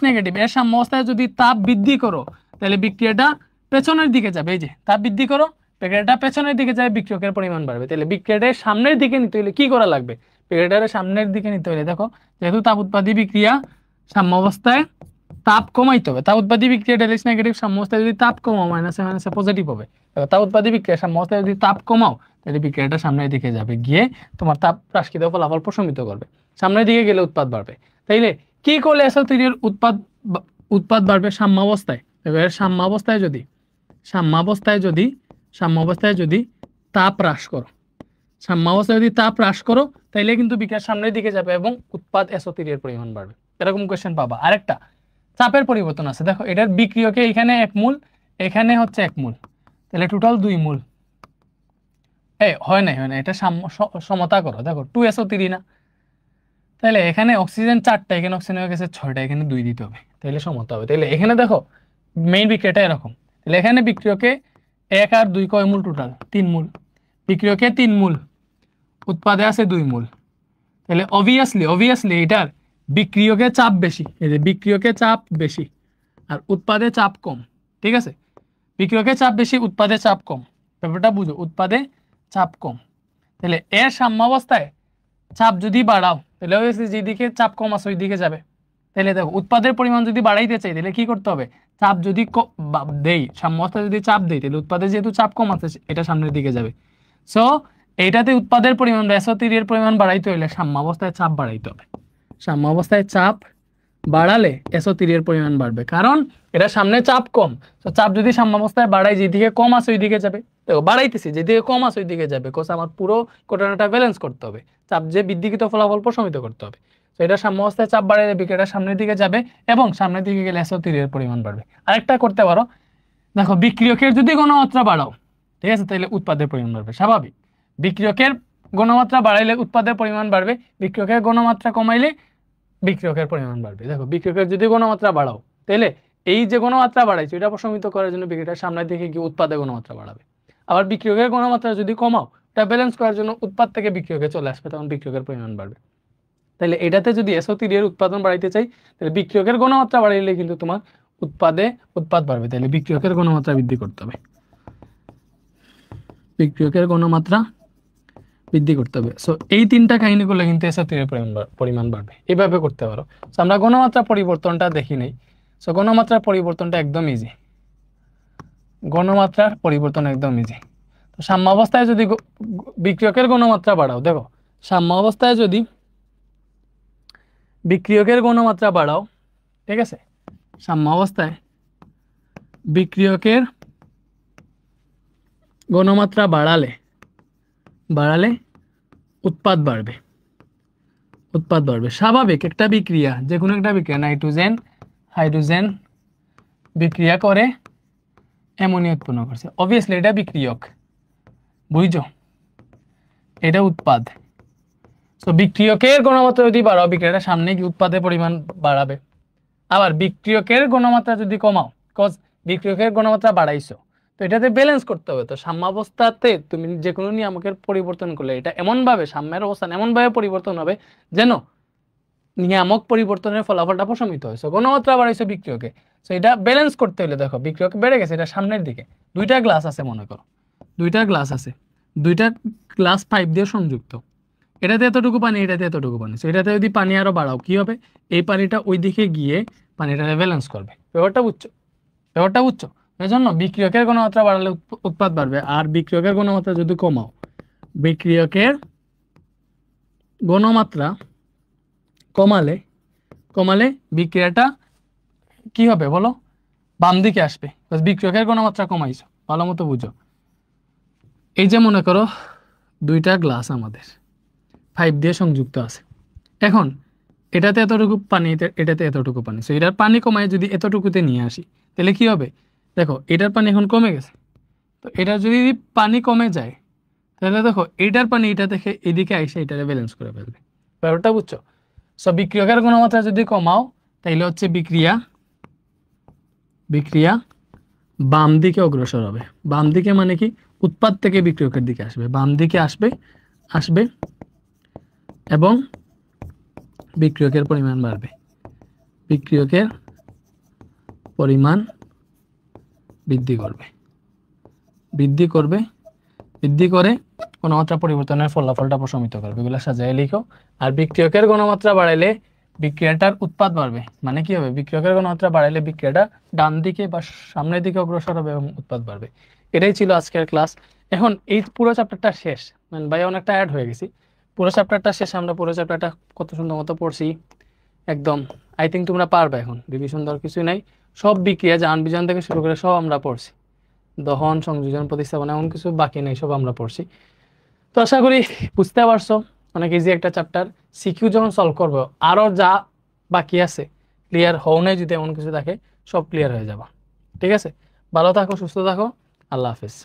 নেগেটিভ, এর সাম্যাবস্থায় যদি তাপ বৃদ্ধি করো তাহলে বিক্রিয়াটা পেছনের দিকে যাবে। এই যে তাপ বৃদ্ধি করো, বিক্রিয়াটা পেছনের দিকে যাবে, বিক্রিয়কের পরিমাণ বাড়বে। তাহলে বিক্রিয়াটার সামনের দিকে নিতে হলে কি করা লাগবে? বিক্রিয়াটার সামনের দিকে নিতে হলে দেখো যেহেতু তাপ উৎপাদী বিক্রিয়া সাম্যাবস্থায় তাপ কমাইতে হবে, তাপ উৎপাদী বিক্রিয়া ডেলএইচ নেগেটিভ, সাম্যাবস্থায় যদি তাপ কমাও মাইনাসে পজিটিভ হবে। তাপ উৎপাদী বিক্রিয়া সাম্যাবস্থায় যদি তাপ কমাও তাহলে বিক্রিয়াটা সামনের দিকে যাবে, গিয়ে তোমার তাপ হ্রাসকৃত ফলাফল প্রশমিত করবে, সামনের দিকে গেলে উৎপাদ বাড়বে। তাইলে কি করলে SO3 এর উৎপাদ বাড়বে সাম্যাবস্থায়। এবার সাম্যাবস্থায় যদি তাপ হ্রাস করো, সাম্যাবস্থায় যদি তাপ হ্রাস করো, তাইলে কিন্তু বিক্রিয়া সামনের দিকে যাবে এবং উৎপাদ SO3 এর পরিমাণ বাড়বে। এরকম কোয়েশ্চেন পাবা। আরেকটা চাপের পরিবর্তন আছে, দেখো এটার বিক্রিয়কে এখানে 1 মোল, এখানে হচ্ছে 1 মোল, তাহলে টোটাল 2 মোল। হয় না, এটা সমতা করো, দেখো 2SO3 না, তাহলে এখানে অক্সিজেন 4টা, এখানে অক্সিজেন হয়ে গেছে 6টা, এখানে 2 দিতে হবে, তাহলে সমতা হবে। তাহলে এখানে দেখো মেইন বিক্রিয়াটা এরকম, তাহলে এখানে বিক্রিয়কে 1 আর 2 কয় মোল, টোটাল 3 মোল, বিক্রিয়কে 3 মোল, উৎপাদে আছে 2 মোল। তাহলে অবভিয়াসলি এটার বিক্রিয়কে চাপ বেশি, এই যে বিক্রিয়কে চাপ বেশি আর উৎপাদে চাপ কম, ঠিক আছে? বিক্রিয়কে চাপ বেশি, উৎপাদে চাপ কম, ব্যাপারটা বুঝো, উৎপাদে চাপ কম। তাহলে এর সাম্যাবস্থায় চাপ যদি বাড়াও, তাহলে অবভিয়াসলি যেদিকে চাপ কম আছে ওই দিকে যাবে। তাহলে দেখো উৎপাদের পরিমাণ যদি বাড়াইতে চাই, তাহলে কি করতে হবে, চাপ যদি দেই, সাম্যাবস্থায় যদি চাপ দেই, তাহলে উৎপাদে যেহেতু চাপ কম আছে এটা সামনের দিকে যাবে। সো এইটাতে উৎপাদের পরিমাণ SO3 এর পরিমাণ বাড়াইতে হলে সাম্যাবস্থায় চাপ বাড়াইতে হবে। সাম্যাবস্থায় চাপ বাড়ালে SO3 এর পরিমাণ বাড়বে, কারণ এটা সামনে চাপ কম। তো চাপ যদি সাম্যাবস্থায় বাড়াই, যেদিকে কম আছে ওই দিকে যাবে। দেখো বাড়াইতেছি, যেদিকে কম আছে ওই দিকে যাবে, কোস আমার পুরো ঘটনাটা ব্যালেন্স করতে হবে, চাপ যে বৃদ্ধিকৃত ফলাফল প্রশমিত করতে হবে। তো এটা সাম্যাবস্থায় চাপ বাড়াইলে বিক্রিয়াটা সামনের দিকে যাবে এবং সামনের দিকে গেলে SO3 এর পরিমাণ বাড়বে। আরেকটা করতে পারো, দেখো বিক্রিয়কের যদি ঘনমাত্রা বাড়াও, ঠিক আছে, তাহলে উৎপাদের পরিমাণ বাড়বে, স্বাভাবিক। বিক্রিয়কের ঘনমাত্রা বাড়াইলে উৎপাদের পরিমাণ বাড়বে, বিক্রিয়কের ঘনমাত্রা কমাইলে বিক্রিয়কের পরিমাণ বাড়বে। দেখো বিক্রিয়কের যদি ঘনমাত্রা বাড়াও, তাহলে এই যে ঘনমাত্রা বাড়াইছো এটা প্রশমিত করার জন্য বিক্রিয়াটা সামনের দিকে গিয়ে উৎপাদের ঘনমাত্রা বাড়াবে। আবার বিক্রিয়কের ঘনমাত্রা যদি কমাও, এটা ব্যালেন্স করার জন্য উৎপাদ থেকে বিক্রিয়কে চলে আসবে, তখন বিক্রিয়কের পরিমাণ বাড়বে। তাহলে এটাতে যদি SO3 এর উৎপাদন বাড়াইতে চাই, তাহলে বিক্রিয়কের ঘনমাত্রা বাড়াইলে কিন্তু তোমার উৎপাদ বাড়বে। তাহলে বিক্রিয়কের ঘনমাত্রা বৃদ্ধি করতে হবে, বিক্রিয়কের ঘনমাত্রা বৃদ্ধি করতে হবে। সো এই তিনটা কাহিনী করলে কিন্তু SO3 এর পরিমাণ বাড়বে। এইভাবে করতে পারো। সো আমরা ঘনমাত্রা পরিবর্তনটা দেখি নেই। সো ঘনমাত্রার পরিবর্তনটা একদম ইজি, ঘনমাত্রার পরিবর্তন একদম ইজি। তো সাম্যাবস্থায় যদি বিক্রিয়কের ঘনমাত্রা বাড়াও, দেখো সাম্যাবস্থায় যদি বিক্রিয়কের ঘনমাত্রা বাড়াও, ঠিক আছে, সাম্যাবস্থায় বিক্রিয়কের ঘনমাত্রা বাড়ালে উৎপাদ বাড়বে, স্বাভাবিক। একটা বিক্রিয়া, যে কোনো একটা বিক্রিয়া, নাইট্রোজেন হাইড্রোজেন বিক্রিয়া করে অ্যামোনিয়া উৎপন্ন করছে, অবভিয়াসলি এটা বিক্রিয়ক, বুঝছো, এটা উৎপাদ। তো বিক্রিয়কের ঘনমাত্রা যদি বাড়াও, বিক্রিয়াটা সামনে কি উৎপাদের পরিমাণ বাড়াবে। আবার বিক্রিয়কের ঘনমাত্রা যদি কমাও, কজ বিক্রিয়কের ঘনমাত্রা বাড়াইছো, তো এটাতে ব্যালেন্স করতে হবে। তো সাম্যাবস্থাতে তুমি যে কোনো নিয়ামকের পরিবর্তন করলে এটা এমনভাবে, সাম্যের অবস্থান এমনভাবে পরিবর্তন হবে যেন নিয়ামক পরিবর্তনের ফলাফলটা প্রশমিত হয়। ঘনমাত্রা বাড়াইছো বিক্রিয়কে, তো এটা ব্যালেন্স করতে হলে দেখো বিক্রিয়ক বেড়ে গেছে, এটা সামনের দিকে, দুইটা গ্লাস আছে মনে করো, দুইটা গ্লাস পাইপ দিয়ে সংযুক্ত, এটাতে এতটুকু পানি, এটাতে এতটুকু পানি। তো এটাতে যদি পানি আরো বাড়াও, কি হবে, এই পানিটা ওই দিকে গিয়ে পানিটা ব্যালেন্স করবে। ব্যাপারটা বুঝছো? এই জন্য বিক্রিয়কের ঘনমাত্রা বাড়ালে উৎপাদ বাড়বে, আর বিক্রিয়কের ঘনমাত্রা যদি কমাও, বিক্রিয়কের ঘনমাত্রা কমালে বিক্রিয়াটা কি হবে বলো, বাম দিকে আসবে, বিক্রিয়কের ঘনমাত্রা কমাইছো। ভালো মতো বুঝো, এই যে মনে করো দুইটা গ্লাস আমাদের পাইপ দিয়ে সংযুক্ত আছে, এখন এটাতে এতটুকু পানি, এটাতে এতটুকু পানি। সো এটার পানি কমায় যদি এতটুকুতে নিয়ে আসি, তাহলে কি হবে, দেখো এটার পানি এখন কমে গেছে, তো এটা যদি পানি কমে যায়, তাহলে দেখো এটার পানি এটা থেকে এদিকে আইসে এটারে ব্যালেন্স করে ফেলবে। ব্যাপারটা বুঝছো? সো বিক্রিয়কের ঘনমাত্রা যদি কমাও, তাইলে হচ্ছে বিক্রিয়া বাম দিকে অগ্রসর হবে। বাম দিকে মানে কি, উৎপাদ থেকে বিক্রিয়কের দিকে আসবে, বাম দিকে আসবে এবং বিক্রিয়কের পরিমাণ বাড়বে, বিক্রিয়কের পরিমাণ বৃদ্ধি করে ঘনমাত্রা পরিবর্তনের ফলাফলটা প্রশমিত করবে। এগুলো সাজায় লিখো। আর বিক্রিয়কের ঘনমাত্রা বাড়াইলে বিক্রিয়াটার উৎপাদ বাড়বে, মানে কি হবে, বিক্রিয়কের ঘনমাত্রা বাড়াইলে বিক্রিয়াটা ডান দিকে বা সামনের দিকে অগ্রসর হবে এবং উৎপাদ বাড়বে। এটাই ছিল আজকের ক্লাস। এখন এই পুরো চ্যাপ্টারটা শেষ, মানে ভাই অনেকটা অ্যাড হয়ে গেছি, পুরো চ্যাপ্টারটা শেষ। আমরা পুরো চ্যাপ্টারটা কত সুন্দর মতো পড়ছি, একদম আই থিঙ্ক তোমরা পারবে এখন, রিভিশন দেওয়ার কিছুই নাই। সব বিক্রিয়া যান বিজান থেকে শুরু করে সব আমরা পড়ছি, দহন সংযোজন প্রতিস্থাপনা এমন কিছু বাকি নেই, সব আমরা পড়ছি। তো আশা করি বুঝতে পারছো, অনেক ইজি একটা চ্যাপ্টার। সিকিউ যখন সলভ করবো আরও যা বাকি আছে ক্লিয়ার হও নাই, যদি এমন কিছু থাকে সব ক্লিয়ার হয়ে যাবে। ঠিক আছে, ভালো থাকো, সুস্থ থাকো, আল্লাহ হাফিজ।